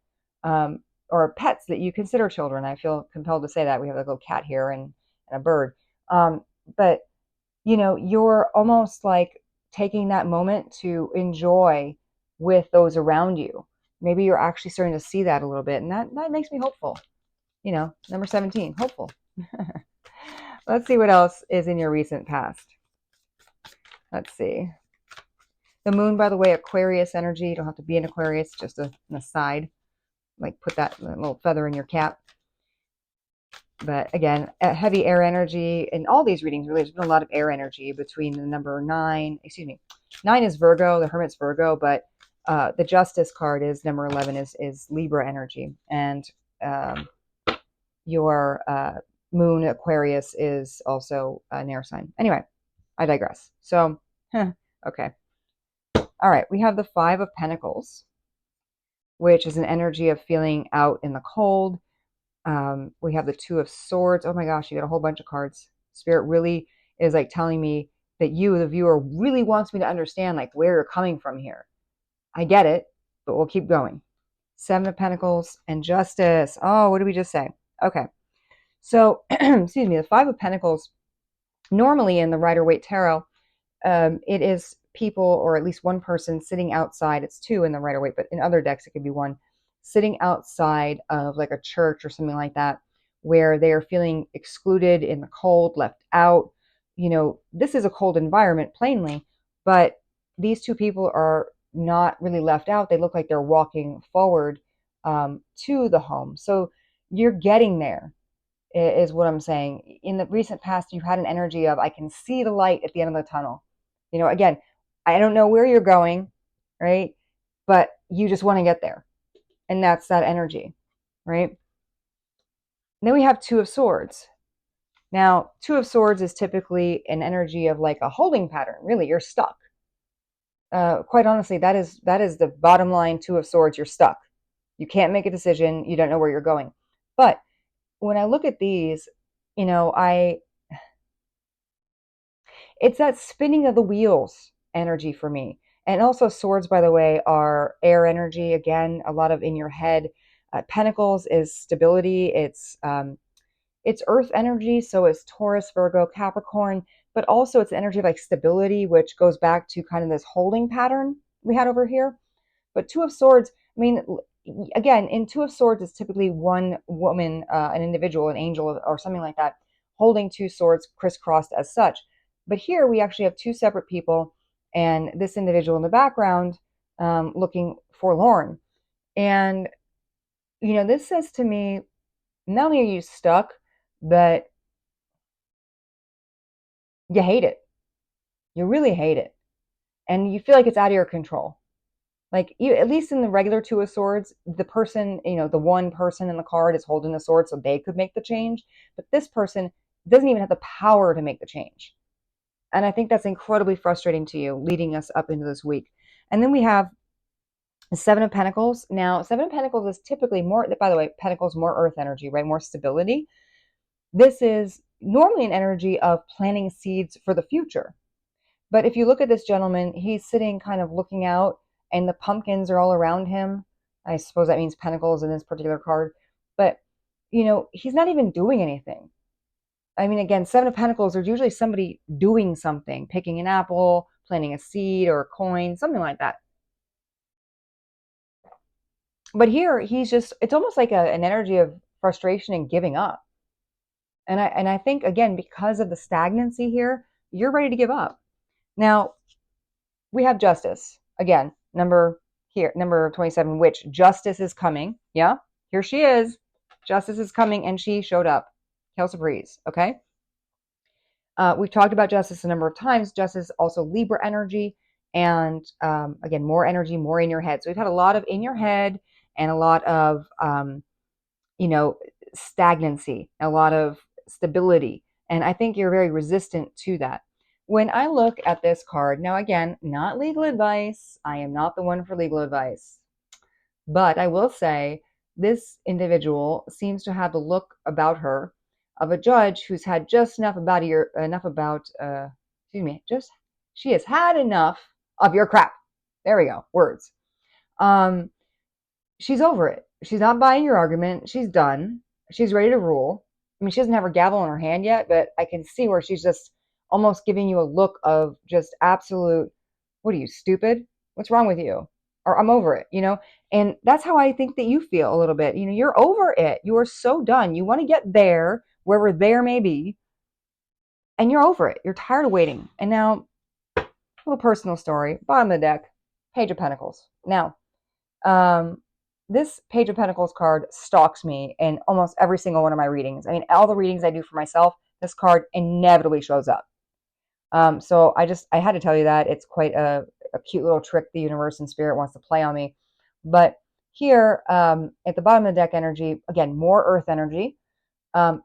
S1: or pets that you consider children. I feel compelled to say that. We have a little cat here and a bird. But you're almost like taking that moment to enjoy with those around you. Maybe you're actually starting to see that a little bit, and that makes me hopeful. Number 17, hopeful. Let's see what else is in your recent past. Let's see. The moon, by the way, Aquarius energy. You don't have to be an Aquarius, just an aside. Like put that little feather in your cap. But again, heavy air energy in all these readings. Really, there's been a lot of air energy between the number 9. 9 is Virgo. The Hermit's Virgo, but the Justice card is number 11 is Libra energy, and your moon Aquarius is also an air sign. Anyway, I digress. So, okay. All right, we have the 5 of Pentacles, which is an energy of feeling out in the cold. We have the 2 of Swords. Oh my gosh, you got a whole bunch of cards. Spirit really is like telling me that you, the viewer, really wants me to understand like where you're coming from here. I get it, but we'll keep going. 7 of Pentacles and Justice. Oh, what did we just say? Okay. So, excuse me, the 5 of Pentacles, normally in the Rider-Waite Tarot, it is people, or at least one person, sitting outside. It's 2 in the Rider-Waite, but in other decks it could be 1, sitting outside of like a church or something like that, where they are feeling excluded in the cold, left out. This is a cold environment, plainly, but these 2 people are not really left out. They look like they're walking forward to the home. So you're getting there, is what I'm saying. In the recent past, you had an energy of, I can see the light at the end of the tunnel. Again, I don't know where you're going, right? But you just want to get there. And that's that energy, right? And then we have 2 of Swords. Now, 2 of Swords is typically an energy of like a holding pattern. Really, you're stuck. Quite honestly, that is the bottom line. 2 of Swords, you're stuck. You can't make a decision. You don't know where you're going. But when I look at these, it's that spinning of the wheels energy for me. And also Swords, by the way, are air energy. Again, a lot of in your head. Pentacles is stability. It's earth energy. So it's Taurus, Virgo, Capricorn, but also it's energy of like stability, which goes back to kind of this holding pattern we had over here. But 2 of Swords, I mean, again, in 2 of Swords, it's typically one woman, an individual, an angel, or something like that, holding 2 swords crisscrossed as such. But here we actually have 2 separate people, and this individual in the background looking forlorn. And, this says to me, not only are you stuck, but You hate it. You really hate it. And you feel like it's out of your control. Like, you, at least in the regular Two of Swords, the person, the one person in the card is holding the sword so they could make the change. But this person doesn't even have the power to make the change. And I think that's incredibly frustrating to you, leading us up into this week. And then we have the Seven of Pentacles. Now, Seven of Pentacles is typically more, by the way, Pentacles, more earth energy, right? More stability. This is normally an energy of planting seeds for the future. But if you look at this gentleman, he's sitting kind of looking out, and the pumpkins are all around him. I suppose that means pentacles in this particular card. But, he's not even doing anything. I mean, again, Seven of Pentacles, there's usually somebody doing something, picking an apple, planting a seed or a coin, something like that. But here, it's almost like an energy of frustration and giving up. And I think, again, because of the stagnancy here, you're ready to give up. Now, we have Justice. Again, number 27, which justice is coming. Yeah, here she is. Justice is coming, and she showed up. Hail Breeze, okay? We've talked about Justice a number of times. Justice also Libra energy, and again, more energy, more in your head. So we've had a lot of in your head and a lot of, stagnancy, a lot of stability. And I think you're very resistant to that. When I look at this card, now again, not legal advice. I am not the one for legal advice. But I will say this individual seems to have the look about her of a judge who's had just she has had enough of your crap. There we go. Words. She's over it. She's not buying your argument. She's done. She's ready to rule. I mean, she doesn't have her gavel in her hand yet, but I can see where she's just almost giving you a look of just absolute, what are you, stupid? What's wrong with you? Or I'm over it, And that's how I think that you feel a little bit. You're over it. You are so done. You want to get there, wherever there may be, and you're over it. You're tired of waiting. And now, a little personal story. Bottom of the deck, Page of Pentacles. Now, this Page of Pentacles card stalks me in almost every single one of my readings. I mean, all the readings I do for myself, this card inevitably shows up. So I had to tell you that. It's quite a cute little trick the universe and spirit wants to play on me. But here, at the bottom of the deck energy, again, more earth energy.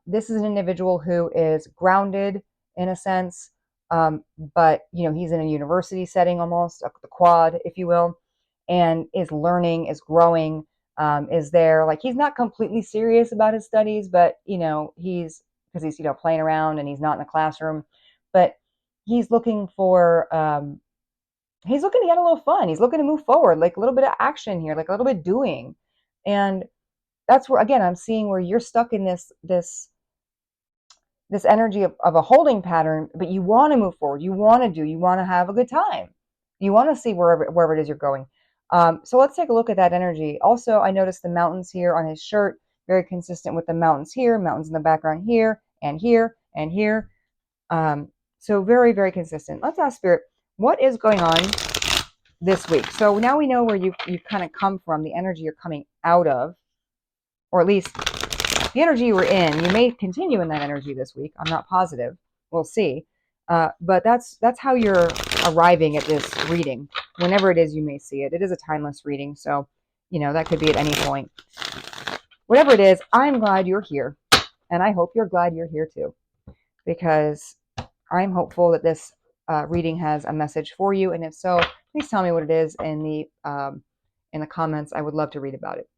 S1: This is an individual who is grounded in a sense, but he's in a university setting, almost the quad, if you will, and is learning, is growing, is there. Like, he's not completely serious about his studies, but he's, because he's playing around and he's not in the classroom, but he's looking for he's looking to get a little fun. He's looking to move forward, like a little bit of action here, like a little bit doing. And that's where, again, I'm seeing where you're stuck in this energy of a holding pattern, but you want to move forward. You want to have a good time. You want to see wherever it is you're going. So let's take a look at that energy. Also, I noticed the mountains here on his shirt, very consistent with the mountains here, mountains in the background here, and here, and here. So very, very consistent. Let's ask Spirit, what is going on this week? So now we know where you kind of come from, the energy you're coming out of, or at least the energy you were in. You may continue in that energy this week. I'm not positive. We'll see. But that's how you're arriving at this reading. Whenever it is you may see it. It is a timeless reading, so that could be at any point. Whatever it is, I'm glad you're here. And I hope you're glad you're here too. Because I'm hopeful that this reading has a message for you. And if so, please tell me what it is in the comments. I would love to read about it.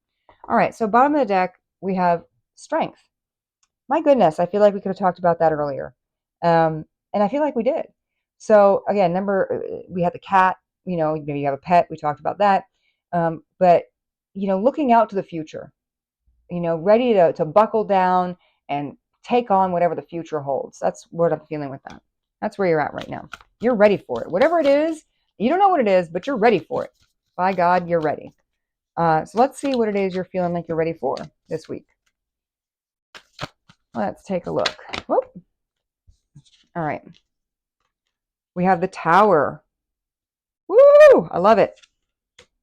S1: All right, so bottom of the deck, we have Strength. My goodness, I feel like we could have talked about that earlier. And I feel like we did. So again, we had the cat, maybe you have a pet. We talked about that. But, looking out to the future, ready to buckle down and take on whatever the future holds. That's what I'm feeling with that. That's where you're at right now. You're ready for it. Whatever it is, you don't know what it is, but you're ready for it. By God, you're ready. So let's see what it is you're feeling like you're ready for this week. Let's take a look. Whoop. All right. We have the Tower. Woo! I love it.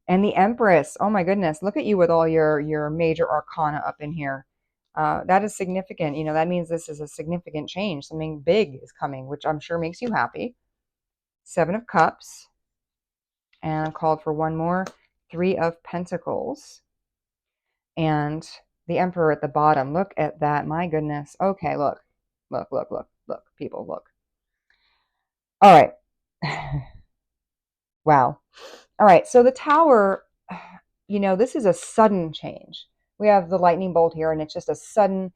S1: And the Empress. Oh my goodness. Look at you with all your major arcana up in here. That is significant. That means this is a significant change. Something big is coming, which I'm sure makes you happy. 7 of Cups. And I called for one more. 3 of Pentacles. And the Emperor at the bottom. Look at that. My goodness. Okay, look. Look, people, look. All right. Wow. All right, so the Tower, this is a sudden change. We have the lightning bolt here, and it's just a sudden,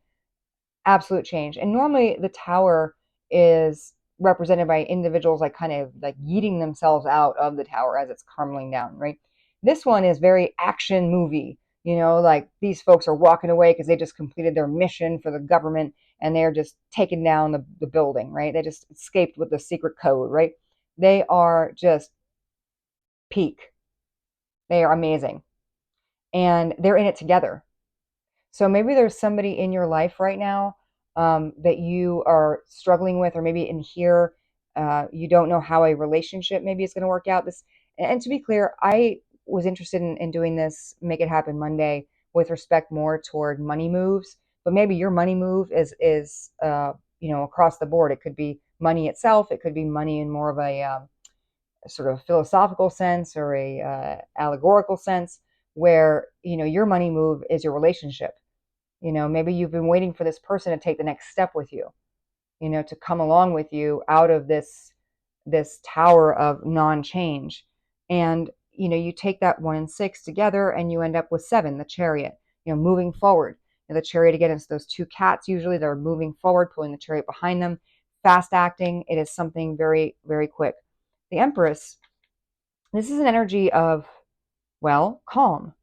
S1: absolute change. And normally the Tower is represented by individuals like kind of like yeeting themselves out of the tower as it's crumbling down, right? This one is very action movie. Like these folks are walking away because they just completed their mission for the government and they're just taking down the building, right? They just escaped with the secret code, right? They are just peak. They are amazing. And they're in it together. So maybe there's somebody in your life right now that you are struggling with, or maybe in here, you don't know how a relationship maybe is going to work out. And to be clear, I was interested in doing this Make It Happen Monday with respect more toward money moves, but maybe your money move is across the board. It could be money itself. It could be money in more of a sort of philosophical sense or a allegorical sense, where your money move is your relationship. Maybe you've been waiting for this person to take the next step with you, to come along with you out of this tower of non-change. And you take that 1 and 6 together and you end up with 7, the Chariot, moving forward. The Chariot, again, is those 2 cats. Usually they're moving forward, pulling the chariot behind them. Fast acting. It is something very, very quick. The Empress, this is an energy of, well, calm,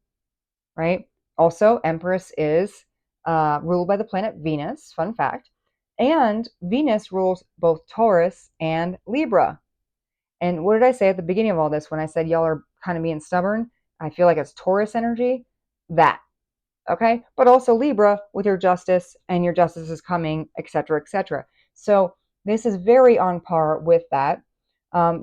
S1: right? Also, Empress is ruled by the planet Venus, fun fact. And Venus rules both Taurus and Libra. And what did I say at the beginning of all this when I said y'all are kind of being stubborn? I feel like it's Taurus energy. That. Okay? But also Libra with your justice, and your justice is coming, etc., etc. So this is very on par with that.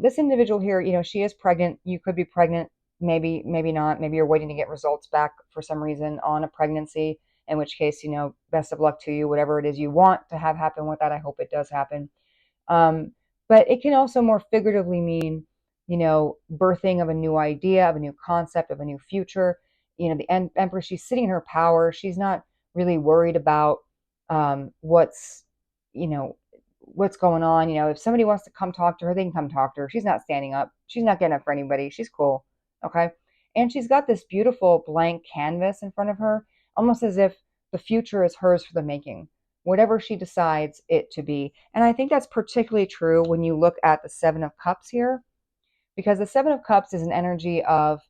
S1: This individual here, she is pregnant. You could be pregnant, maybe not. Maybe you're waiting to get results back for some reason on a pregnancy, in which case, best of luck to you. Whatever it is you want to have happen with that, I hope it does happen. But it can also more figuratively mean, birthing of a new idea, of a new concept, of a new future. The Empress, she's sitting in her power. She's not really worried about what's, what's going on. If somebody wants to come talk to her, they can come talk to her. She's not standing up. She's not getting up for anybody. She's cool. Okay. And she's got this beautiful blank canvas in front of her, almost as if the future is hers for the making, whatever she decides it to be. And I think that's particularly true when you look at the 7 of Cups here, because the 7 of Cups is an energy of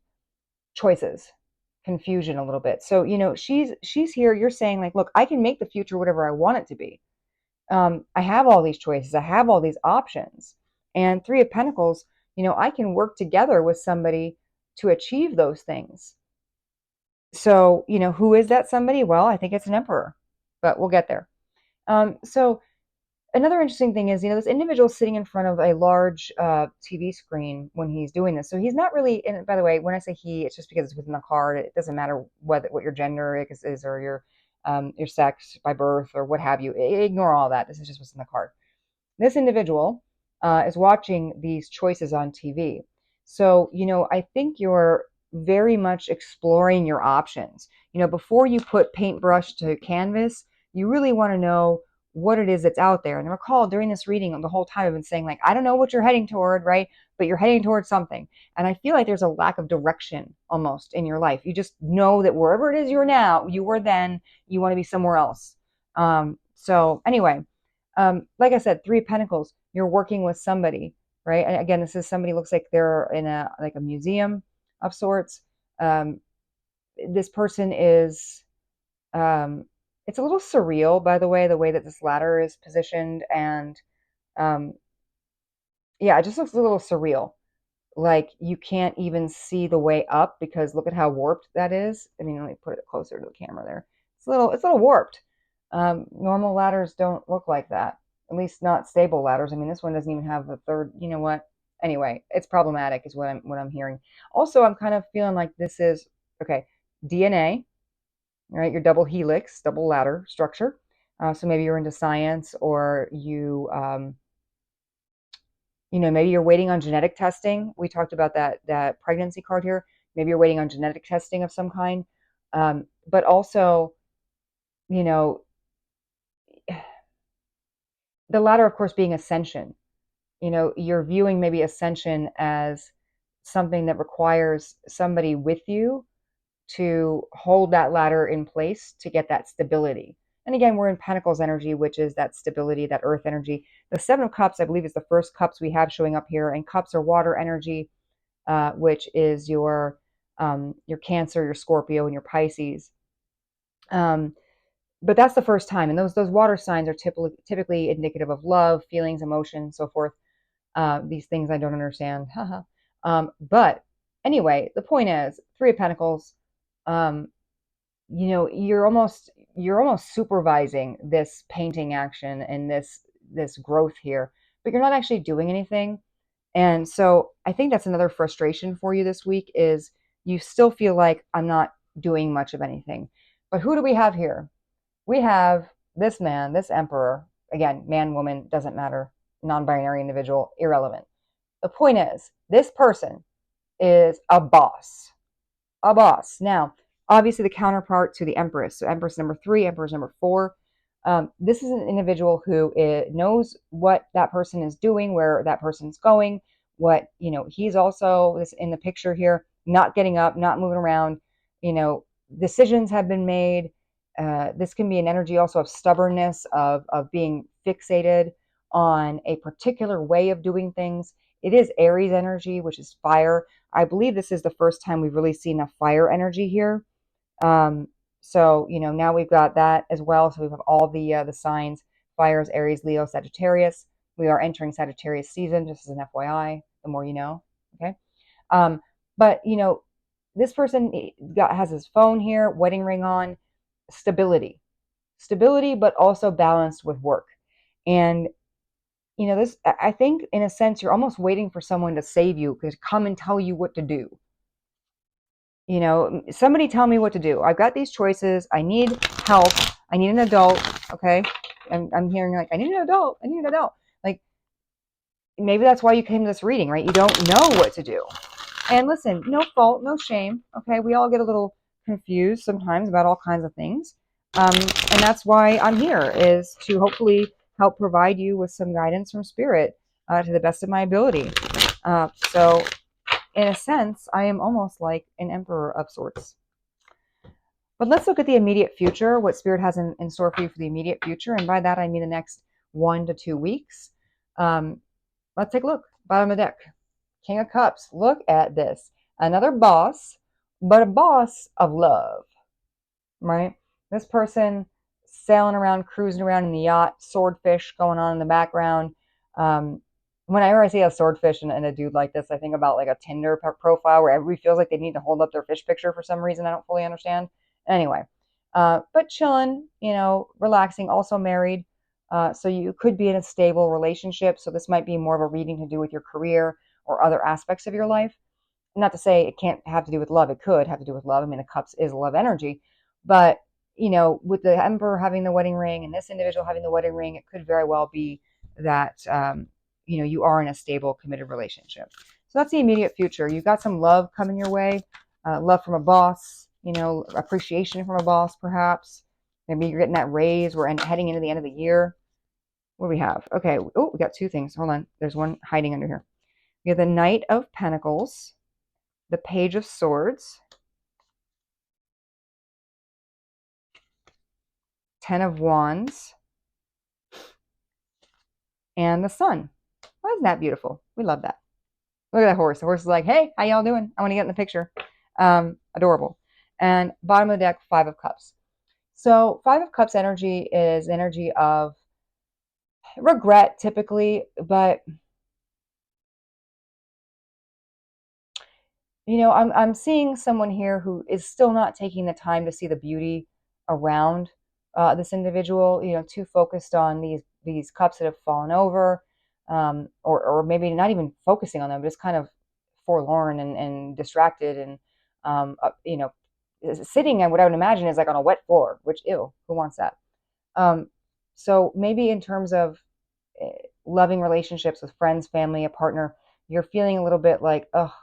S1: choices, confusion a little bit. So, she's here. You're saying like, look, I can make the future whatever I want it to be. I have all these choices. I have all these options. And 3 of Pentacles, I can work together with somebody to achieve those things. So, who is that somebody? Well, I think it's an Emperor, but we'll get there. So another interesting thing is, this individual is sitting in front of a large TV screen when he's doing this. So he's not really, and by the way, when I say he, it's just because it's within the card. It doesn't matter what your gender is, or your sex by birth or what have you. Ignore all that. This is just what's in the card. This individual is watching these choices on TV. So, I think you're very much exploring your options. Before you put paintbrush to canvas, you really want to know what it is that's out there. And recall, during this reading, the whole time I've been saying, like, I don't know what you're heading toward, right? But you're heading towards something. And I feel like there's a lack of direction almost in your life. You just know that wherever it is you were then, you want to be somewhere else. So anyway, like I said, 3 of Pentacles, you're working with somebody, right? And again, this is somebody, looks like they're in a museum of sorts. This person is, it's a little surreal, by the way that this ladder is positioned. And yeah, it just looks a little surreal. Like you can't even see the way up because look at how warped that is. I mean, let me put it closer to the camera there. It's a little warped. Normal ladders don't look like that. At least not stable ladders. I mean, this one doesn't even have a third. You know what? Anyway, it's problematic, is what I'm hearing. Also, I'm kind of feeling like this is okay. DNA. right? Your double helix, double ladder structure. So maybe you're into science, or maybe you're waiting on genetic testing. We talked about that pregnancy card here. Maybe you're waiting on genetic testing of some kind. But also, you know, the ladder, of course, being ascension. You're viewing maybe ascension as something that requires somebody with you to hold that ladder in place to get that stability. And again, we're in Pentacles energy, which is that stability, that earth energy. The Seven of Cups, I believe, is the first cups we have showing up here. And cups are water energy, which is your Cancer, your Scorpio, and your Pisces. But that's the first time. And those water signs are typically indicative of love, feelings, emotions, so forth. These things I don't understand. But anyway, the point is, Three of Pentacles. Um, you're almost supervising this painting action and this growth here, but you're not actually doing anything. And so I think that's another frustration for you this week, is you still feel like I'm not doing much of anything. But who do we have here? We have this man, this emperor. Again, man, woman, doesn't matter. Non-binary individual, irrelevant. The point is, this person is a boss. A boss. Now, obviously, the counterpart to the Empress. So, Empress number 3, Empress number 4. This is an individual who knows what that person is doing, where that person's going. He's also this in the picture here, not getting up, not moving around. Decisions have been made. This can be an energy also of stubbornness, of being fixated on a particular way of doing things. It is Aries energy, which is fire. I believe this is the first time we've really seen a fire energy here. So now we've got that as well. So we have all the signs: fires, Aries, Leo, Sagittarius. We are entering Sagittarius season, just as an FYI. The more you know, okay. But this person has his phone here, wedding ring on, stability, but also balanced with work. And this, I think, in a sense, you're almost waiting for someone to save you, to come and tell you what to do. Somebody tell me what to do. I've got these choices. I need help. I need an adult. Okay. I'm hearing like, I need an adult. I need an adult. Like, maybe that's why you came to this reading, right? You don't know what to do. And listen, no fault, no shame. Okay. We all get a little confused sometimes about all kinds of things. And that's why I'm here, is to hopefully help provide you with some guidance from spirit to the best of my ability. So in a sense, I am almost like an emperor of sorts. But let's look at the immediate future, what spirit has in store for you for the immediate future. And by that, I mean the next 1 to 2 weeks. Let's take a look. Bottom of the deck. King of Cups. Look at this. Another boss, but a boss of love, right? This person sailing around, cruising around in the yacht, swordfish going on in the background. Whenever I see a swordfish and a dude like this, I think about like a Tinder profile where everybody feels like they need to hold up their fish picture for some reason I don't fully understand. Anyway, but chilling, relaxing, also married. So you could be in a stable relationship. So this might be more of a reading to do with your career or other aspects of your life. Not to say it can't have to do with love. It could have to do with love. I mean, the cups is love energy. But, with the emperor having the wedding ring and this individual having the wedding ring, it could very well be that, you are in a stable, committed relationship. So that's the immediate future. You've got some love coming your way, love from a boss, appreciation from a boss, perhaps. Maybe you're getting that raise. We're heading into the end of the year. What do we have? Okay. Oh, we got 2 things. Hold on. There's one hiding under here. We have the Knight of Pentacles, the Page of Swords, 10 of Wands, and the Sun. Well, isn't that beautiful? We love that. Look at that horse. The horse is like, hey, how y'all doing? I want to get in the picture. Adorable. And bottom of the deck, 5 of Cups. So 5 of Cups energy is energy of regret typically, but I'm seeing someone here who is still not taking the time to see the beauty around this individual. Too focused on these cups that have fallen over, or maybe not even focusing on them, but just kind of forlorn and distracted, and sitting on what I would imagine is like on a wet floor, which, ew, who wants that? Um, so maybe in terms of loving relationships with friends, family, a partner, you're feeling a little bit like, oh,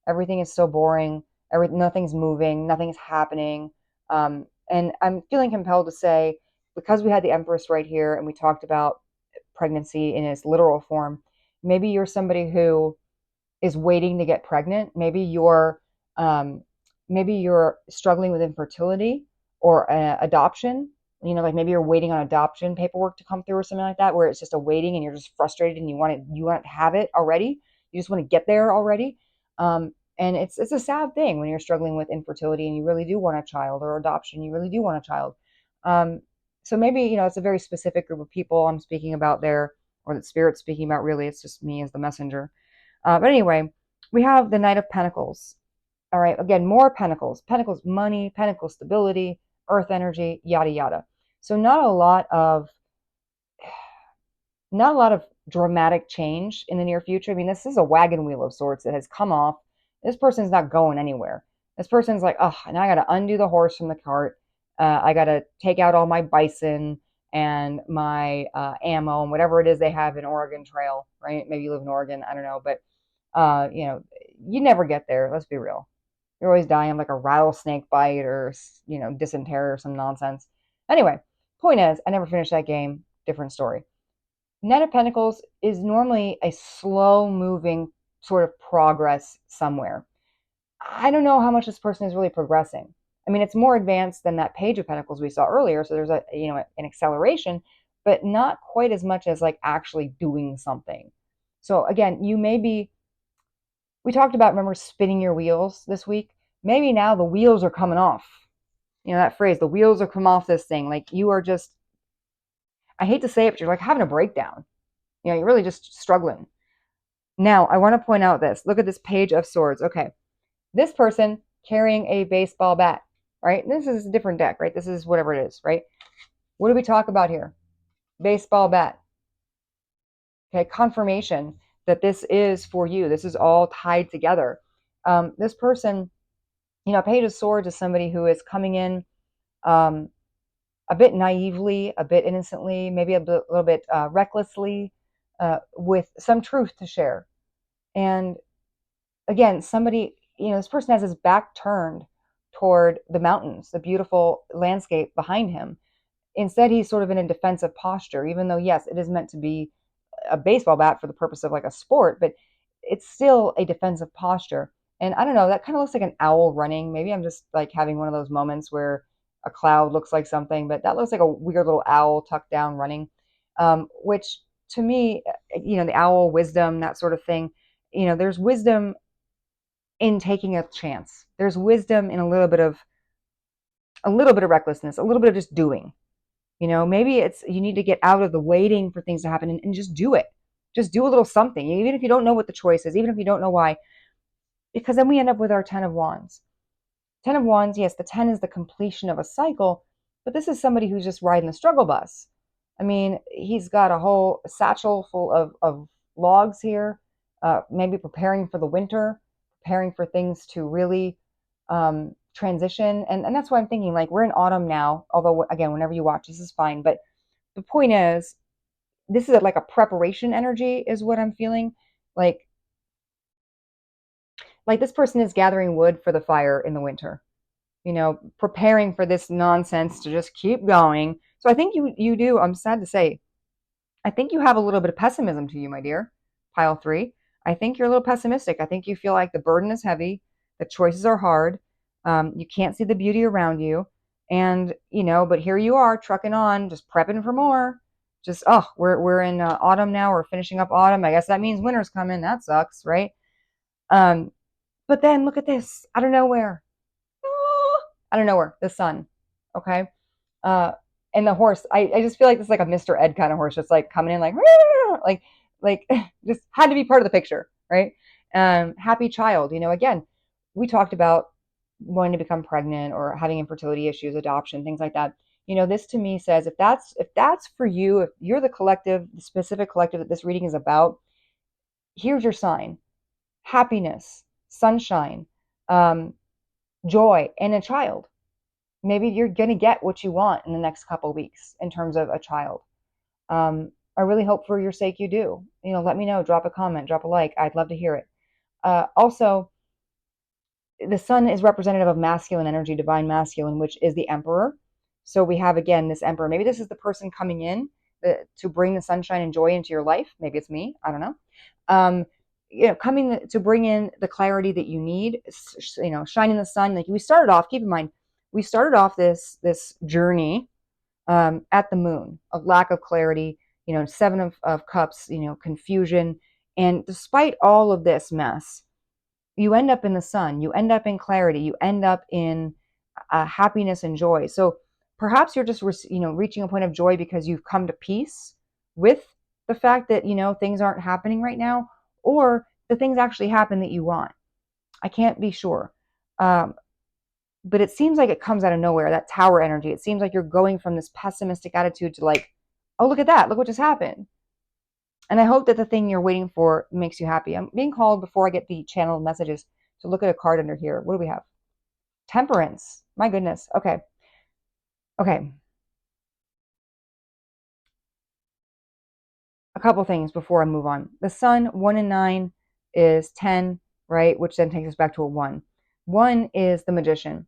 S1: everything is so boring. Nothing's moving, nothing's happening. And I'm feeling compelled to say, because we had the Empress right here and we talked about pregnancy in its literal form, maybe you're somebody who is waiting to get pregnant. Um, maybe you're struggling with infertility or adoption. Like maybe you're waiting on adoption paperwork to come through or something like that, where it's just a waiting and you're just frustrated and you want to have it already. You just want to get there already. And it's a sad thing when you're struggling with infertility and you really do want a child, or adoption, you really do want a child. Um, so maybe it's a very specific group of people I'm speaking about there, or that Spirit's speaking about. Really, it's just me as the messenger. But anyway, we have the Knight of Pentacles. All right, again, more Pentacles. Pentacles, money, Pentacles, stability, earth energy, yada, yada. So not a lot of dramatic change in the near future. I mean, this is a wagon wheel of sorts that has come off. This person's not going anywhere. This person's like, oh, now I got to undo the horse from the cart. I got to take out all my bison and my ammo and whatever it is they have in Oregon Trail, right? Maybe you live in Oregon, I don't know, but you never get there. Let's be real. You're always dying of like a rattlesnake bite or dysentery or some nonsense. Anyway, point is, I never finished that game. Different story. Knight of Pentacles is normally a slow moving sort of progress somewhere. I don't know how much this person is really progressing. I mean, it's more advanced than that Page of Pentacles we saw earlier, so there's an acceleration, but not quite as much as like actually doing something. So again, we talked about, remember, spinning your wheels this week. Maybe now the wheels are coming off. That phrase, the wheels are come off this thing. Like you are just, I hate to say it, but you're like having a breakdown. You're really just struggling. Now, I want to point out this. Look at this Page of Swords. Okay. This person carrying a baseball bat, right? This is a different deck, right? This is whatever it is, right? What do we talk about here? Baseball bat. Okay. Confirmation that this is for you. This is all tied together. This person, Page of Swords is somebody who is coming in a bit naively, a bit innocently, maybe little bit recklessly, with some truth to share. And again, this person has his back turned toward the mountains, the beautiful landscape behind him. Instead, he's sort of in a defensive posture, even though, yes, it is meant to be a baseball bat for the purpose of like a sport, but it's still a defensive posture. And I don't know, that kind of looks like an owl running. Maybe I'm just like having one of those moments where a cloud looks like something, but that looks like a weird little owl tucked down running, which to me, the owl, wisdom, that sort of thing. There's wisdom in taking a chance. There's wisdom in a little bit of recklessness, a little bit of just doing. Maybe it's you need to get out of the waiting for things to happen and just do it. Just do a little something, even if you don't know what the choice is, even if you don't know why, because then we end up with our 10 of Wands. 10 of Wands, yes, the 10 is the completion of a cycle, but this is somebody who's just riding the struggle bus. I mean, he's got a whole satchel full of logs here, maybe preparing for the winter, preparing for things to really transition. And that's why I'm thinking, like, we're in autumn now, although, again, whenever you watch, this is fine. But the point is, this is like a preparation energy is what I'm feeling. Like this person is gathering wood for the fire in the winter, preparing for this nonsense to just keep going. So I think you do, I'm sad to say, I think you have a little bit of pessimism to you, my dear. Pile 3. I think you're a little pessimistic. I think you feel like the burden is heavy, the choices are hard, you can't see the beauty around you, and but here you are trucking on, just prepping for more. Just we're in autumn now. We're finishing up autumn. I guess that means winter's coming. That sucks, right? But then look at this, out of nowhere. Out of nowhere, the sun. Okay. uh and the horse, I just feel like this is like a Mr. Ed kind of horse, just like coming in like like just had to be part of the picture, right? Happy child, again, we talked about wanting to become pregnant or having infertility issues, adoption, things like that. This to me says, if that's for you, if you're the specific collective that this reading is about, here's your sign. Happiness, sunshine, um joy in a child. Maybe you're going to get what you want in the next couple of weeks in terms of a child. I really hope for your sake you do. Let me know. Drop a comment, drop a like. I'd love to hear it. Also, the sun is representative of masculine energy, divine masculine, which is the emperor. So we have, again, this emperor. Maybe this is the person coming in to bring the sunshine and joy into your life. Maybe it's me. I don't know. Coming to bring in the clarity that you need, shining the sun. Like we started off, keep in mind, we started off this journey at the moon of lack of clarity, seven of cups, confusion. And despite all of this mess, you end up in the sun, you end up in clarity, you end up in happiness and joy. So perhaps you're just reaching a point of joy because you've come to peace with the fact that things aren't happening right now, or the things actually happen that you want. I can't be sure, but it seems like it comes out of nowhere, that tower energy. It seems like you're going from this pessimistic attitude to like, oh, look at that, look what just happened. And I hope that the thing you're waiting for makes you happy. I'm being called, before I get the channeled messages, to look at a card under here. What do we have? Temperance. My goodness. Okay. A couple things before I move on. The sun, 1 and 9 is 10, right? Which then takes us back to a 1. 1 is the magician.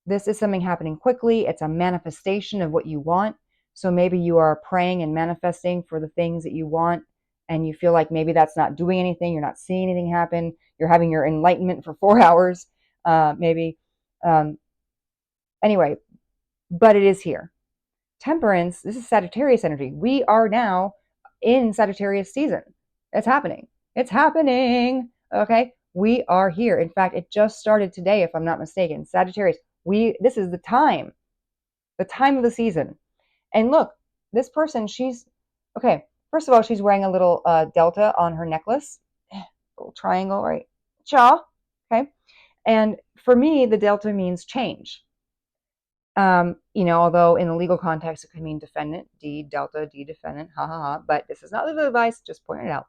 S1: This is something happening quickly. It's a manifestation of what you want. So maybe you are praying and manifesting for the things that you want, and you feel like maybe that's not doing anything. You're not seeing anything happen. You're having your enlightenment for 4 hours, maybe. Anyway, but it is here. Temperance, this is Sagittarius energy. We are now in Sagittarius season. It's happening. It's happening. Okay. We are here. In fact, it just started today, if I'm not mistaken. Sagittarius, this is the time of the season. And look, this person, okay. First of all, she's wearing a little delta on her necklace, little triangle, right? Cha. Okay. And for me, the delta means change. Although in the legal context, it could mean defendant, D, delta, D, defendant, ha, ha, ha. But this is not legal advice, just pointing it out.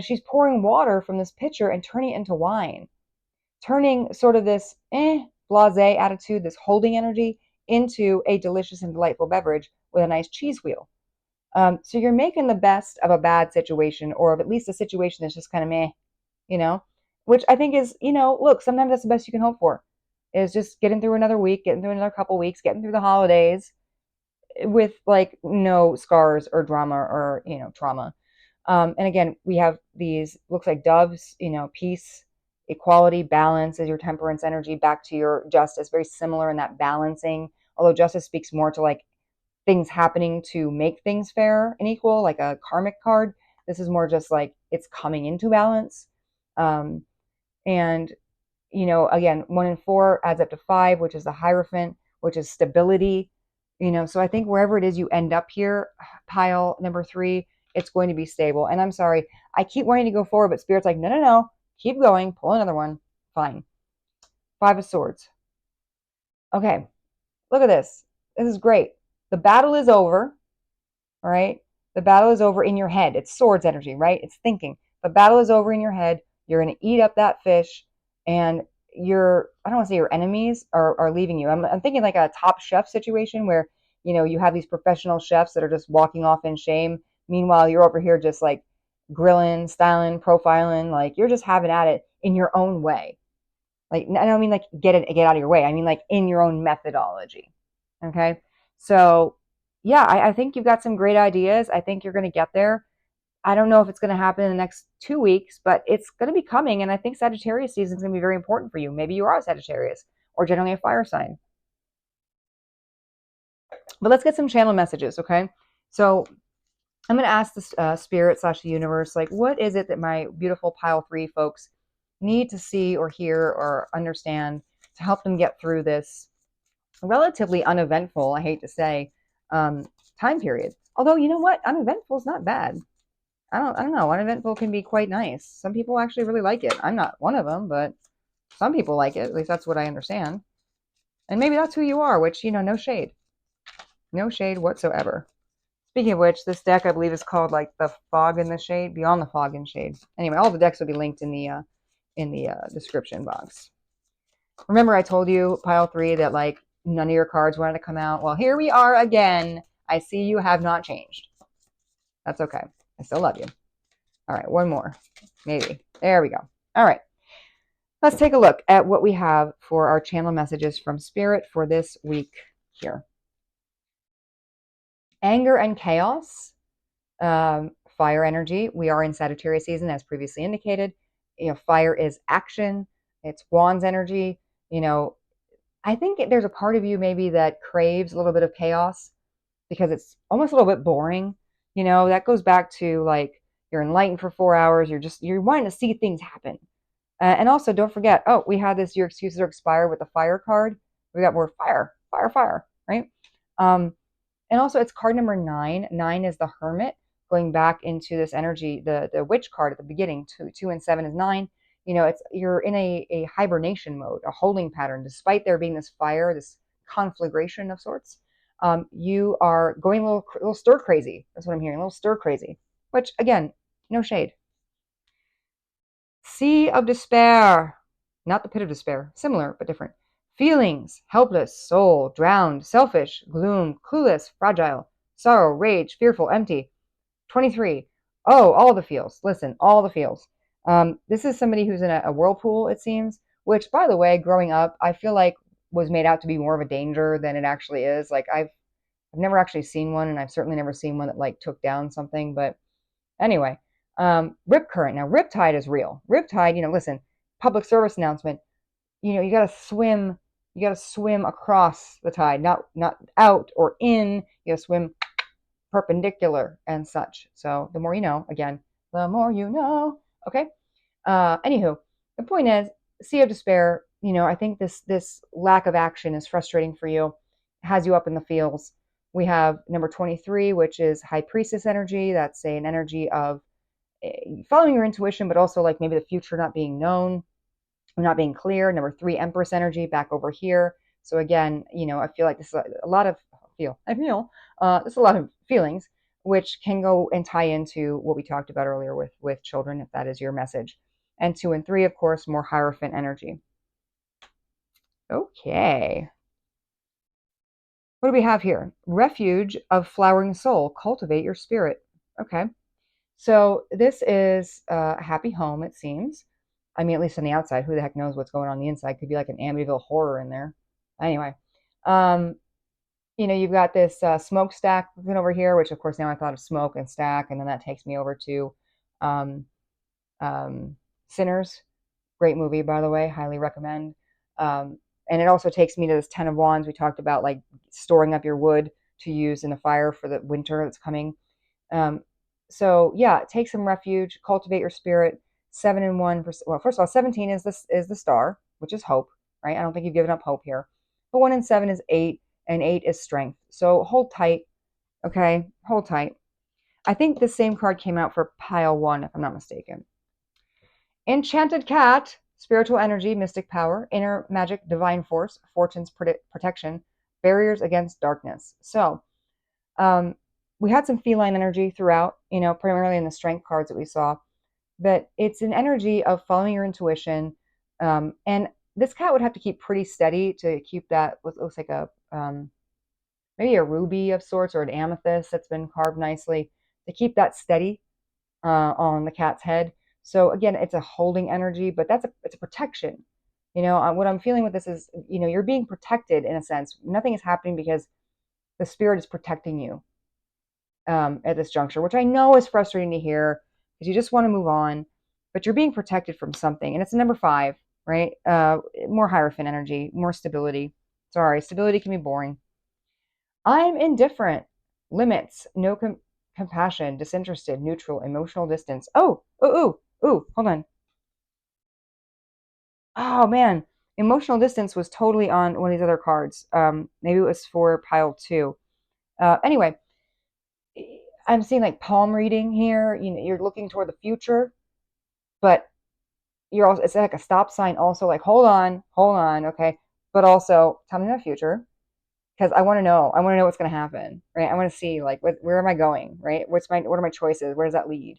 S1: She's pouring water from this pitcher and turning it into wine, turning sort of this blasé attitude, this holding energy, into a delicious and delightful beverage with a nice cheese wheel. So you're making the best of a bad situation, or of at least a situation that's just kind of meh, which I think is, look, sometimes that's the best you can hope for, is just getting through another week, getting through another couple weeks, getting through the holidays with like no scars or drama or, trauma. And again, we have these, looks like doves, peace, equality, balance is your temperance energy, back to your justice, very similar in that balancing. Although justice speaks more to like things happening to make things fair and equal, like a karmic card. This is more just like it's coming into balance. And again, 1 and 4 adds up to 5, which is the Hierophant, which is stability. So I think wherever it is you end up here, pile number 3, it's going to be stable. And I'm sorry, I keep wanting to go forward, but Spirit's like, no, keep going, pull another one. Fine. 5 of Swords. Okay, look at this. This is great. The battle is over, all right? The battle is over in your head. It's swords energy, right? It's thinking. The battle is over in your head. You're going to eat up that fish, and I don't want to say your enemies are leaving you. I'm thinking like a Top Chef situation where, you have these professional chefs that are just walking off in shame. Meanwhile, you're over here just like grilling, styling, profiling, like you're just having at it in your own way. Like, I don't mean like get out of your way. I mean like in your own methodology. Okay. So yeah, I think you've got some great ideas. I think you're going to get there. I don't know if it's going to happen in the next 2 weeks, but it's going to be coming. And I think Sagittarius season is going to be very important for you. Maybe you are a Sagittarius or generally a fire sign. But let's get some channel messages, okay? So I'm going to ask the spirit / the universe, like, what is it that my beautiful pile 3 folks need to see or hear or understand to help them get through this relatively uneventful, I hate to say, time period. Although, you know what? Uneventful is not bad. I don't know. Uneventful can be quite nice. Some people actually really like it. I'm not one of them, but some people like it. At least that's what I understand. And maybe that's who you are, which, no shade. No shade whatsoever. Speaking of which, this deck, I believe, is called like the Fog in the Shade, Beyond the Fog and Shade. Anyway, all the decks will be linked in the description box. Remember I told you, pile 3, that like none of your cards wanted to come out? Well, here we are again. I see you have not changed. That's okay. I still love you. All right, one more. Maybe. There we go. All right. Let's take a look at what we have for our channel messages from Spirit for this week here. Anger and chaos, fire energy. We are in Sagittarius season, as previously indicated. Fire is action. It's Wands energy. I think there's a part of you maybe that craves a little bit of chaos because it's almost a little bit boring. That goes back to like you're enlightened for 4 hours. You're wanting to see things happen. And also, don't forget, we had this your excuses are expired with the fire card. We got more fire, fire, fire, right? And also, it's card number 9. 9 is the hermit, going back into this energy, the witch card at the beginning. 2 and 7 is 9. You're in a hibernation mode, a holding pattern, despite there being this fire, this conflagration of sorts. You are going a little stir crazy. That's what I'm hearing, a little stir crazy, which again, no shade. Sea of despair, not the pit of despair, similar but different. Feelings, helpless, soul, drowned, selfish, gloom, clueless, fragile, sorrow, rage, fearful, empty. 23. Oh, all the feels. Listen, all the feels. This is somebody who's in a whirlpool, it seems, which, by the way, growing up, I feel like was made out to be more of a danger than it actually is. Like, I've never actually seen one, and I've certainly never seen one that, like, took down something, but anyway, rip current. Now, riptide is real. Riptide, listen, public service announcement. You got to swim. You got to swim across the tide, not out or in. You got to swim perpendicular and such. So the more you know. Again, the more you know. Okay. Anywho, the point is, sea of despair. I think this lack of action is frustrating for you. It has you up in the feels. We have number 23, which is high priestess energy. That's an energy of following your intuition, but also like maybe the future not being known, or not being clear. Number 3, Empress energy back over here. So again, I feel like this is a lot of there's a lot of feelings, which can go and tie into what we talked about earlier with children, if that is your message. And 2 and 3, of course, more Hierophant energy. Okay. What do we have here? Refuge of flowering soul. Cultivate your spirit. Okay. So this is a happy home, it seems. I mean, at least on the outside. Who the heck knows what's going on the inside? Could be like an Amityville horror in there. Anyway, you've got this smokestack looking over here, which of course now I thought of smoke and stack, and then that takes me over to um, Sinners. Great movie, by the way. Highly recommend. And it also takes me to this 10 of Wands. We talked about like storing up your wood to use in the fire for the winter that's coming. So yeah, take some refuge, cultivate your spirit. 7 and 1. Well, first of all, 17 is the star, which is hope, right? I don't think you've given up hope here. But 1 and 7 is 8, and 8 is strength. So hold tight, okay? Hold tight. I think the same card came out for pile 1, if I'm not mistaken. Enchanted cat, spiritual energy, mystic power, inner magic, divine force, fortune's protection, barriers against darkness. So, we had some feline energy throughout, primarily in the strength cards that we saw, but it's an energy of following your intuition. And this cat would have to keep pretty steady to keep that, what looks like maybe a ruby of sorts or an amethyst that's been carved nicely, to keep that steady on the cat's head. So again, it's a holding energy, but it's a protection. What I'm feeling with this is, you're being protected in a sense. Nothing is happening because the spirit is protecting you at this juncture, which I know is frustrating to hear because you just want to move on, but you're being protected from something. And it's a number 5, right? More Hierophant energy, more stability. Sorry, stability can be boring. I'm indifferent. Limits, no compassion, disinterested, neutral, emotional distance. Oh, hold on. Oh man, emotional distance was totally on one of these other cards. Maybe it was for pile 2. Anyway, I'm seeing like palm reading here. You're looking toward the future, but you're also, it's like a stop sign also, like hold on, okay, but also tell me my future, because I want to know what's going to happen, right? I want to see like where am I going, right? What are my choices? Where does that lead?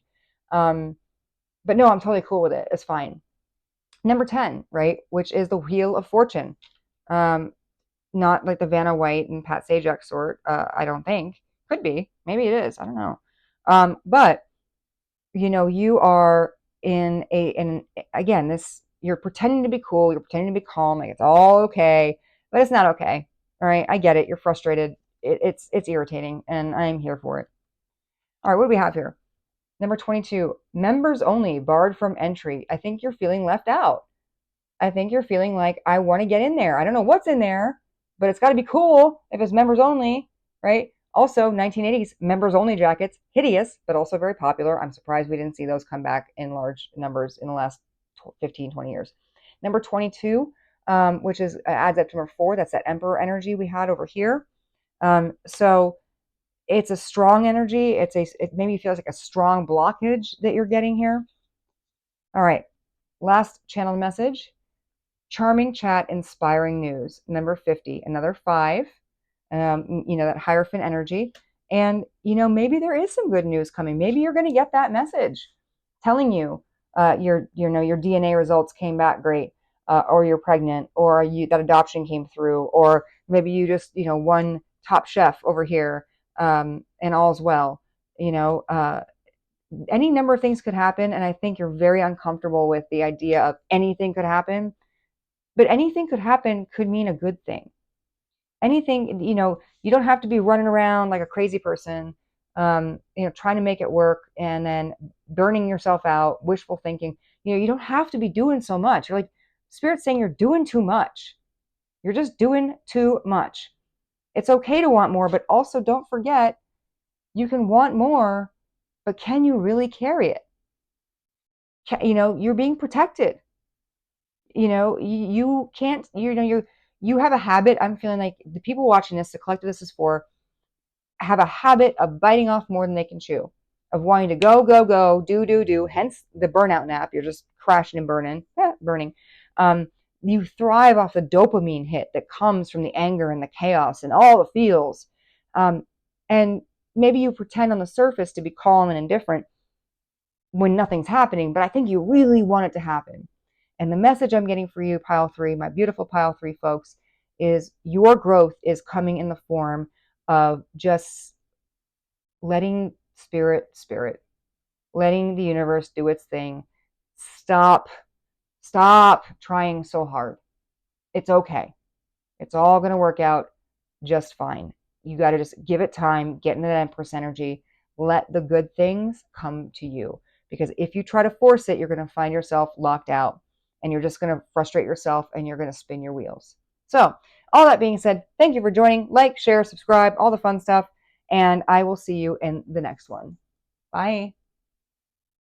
S1: But no, I'm totally cool with it. It's fine. Number 10, right, which is the Wheel of Fortune. Not like the Vanna White and Pat Sajak sort, I don't think. Could be. Maybe it is. I don't know. But, you are again, you're pretending to be cool. You're pretending to be calm. Like it's all okay, but it's not okay. All right. I get it. You're frustrated. It's irritating, and I'm here for it. All right. What do we have here? Number 22, members only, barred from entry. I think you're feeling left out. I think you're feeling like, I want to get in there. I don't know what's in there, but it's got to be cool if it's members only, right? Also, 1980s members only jackets, hideous, but also very popular. I'm surprised we didn't see those come back in large numbers in the last 15, 20 years. Number 22, which adds up to number 4, that's that emperor energy we had over here. So it's a strong energy. It maybe feels like a strong blockage that you're getting here. All right, last channeled message. Charming chat, inspiring news. Number 50, another 5, that Hierophant energy. And, maybe there is some good news coming. Maybe you're going to get that message telling you your DNA results came back great, or you're pregnant, or that adoption came through, or maybe you just, won Top Chef over here, and all's well. Any number of things could happen. And I think you're very uncomfortable with the idea of anything could happen. But anything could happen could mean a good thing. Anything, you don't have to be running around like a crazy person, trying to make it work and then burning yourself out, wishful thinking. You don't have to be doing so much. You're like, Spirit's saying you're doing too much. You're just doing too much. It's okay to want more, but also don't forget, you can want more, but can you really carry it? You're being protected. You can't, you have a habit. I'm feeling like the people watching this, the collective this is for, have a habit of biting off more than they can chew, of wanting to go, go, go, do, hence the burnout nap. You're just crashing and burning. You thrive off the dopamine hit that comes from the anger and the chaos and all the feels. And maybe you pretend on the surface to be calm and indifferent when nothing's happening, but I think you really want it to happen. And the message I'm getting for you, pile 3, my beautiful pile 3 folks, is your growth is coming in the form of just letting spirit, letting the universe do its thing. Stop trying so hard. It's okay. It's all going to work out just fine. You got to just give it time, get into that Empress energy, let the good things come to you. Because if you try to force it, you're going to find yourself locked out and you're just going to frustrate yourself and you're going to spin your wheels. So, all that being said, thank you for joining. Like, share, subscribe, all the fun stuff. And I will see you in the next one. Bye.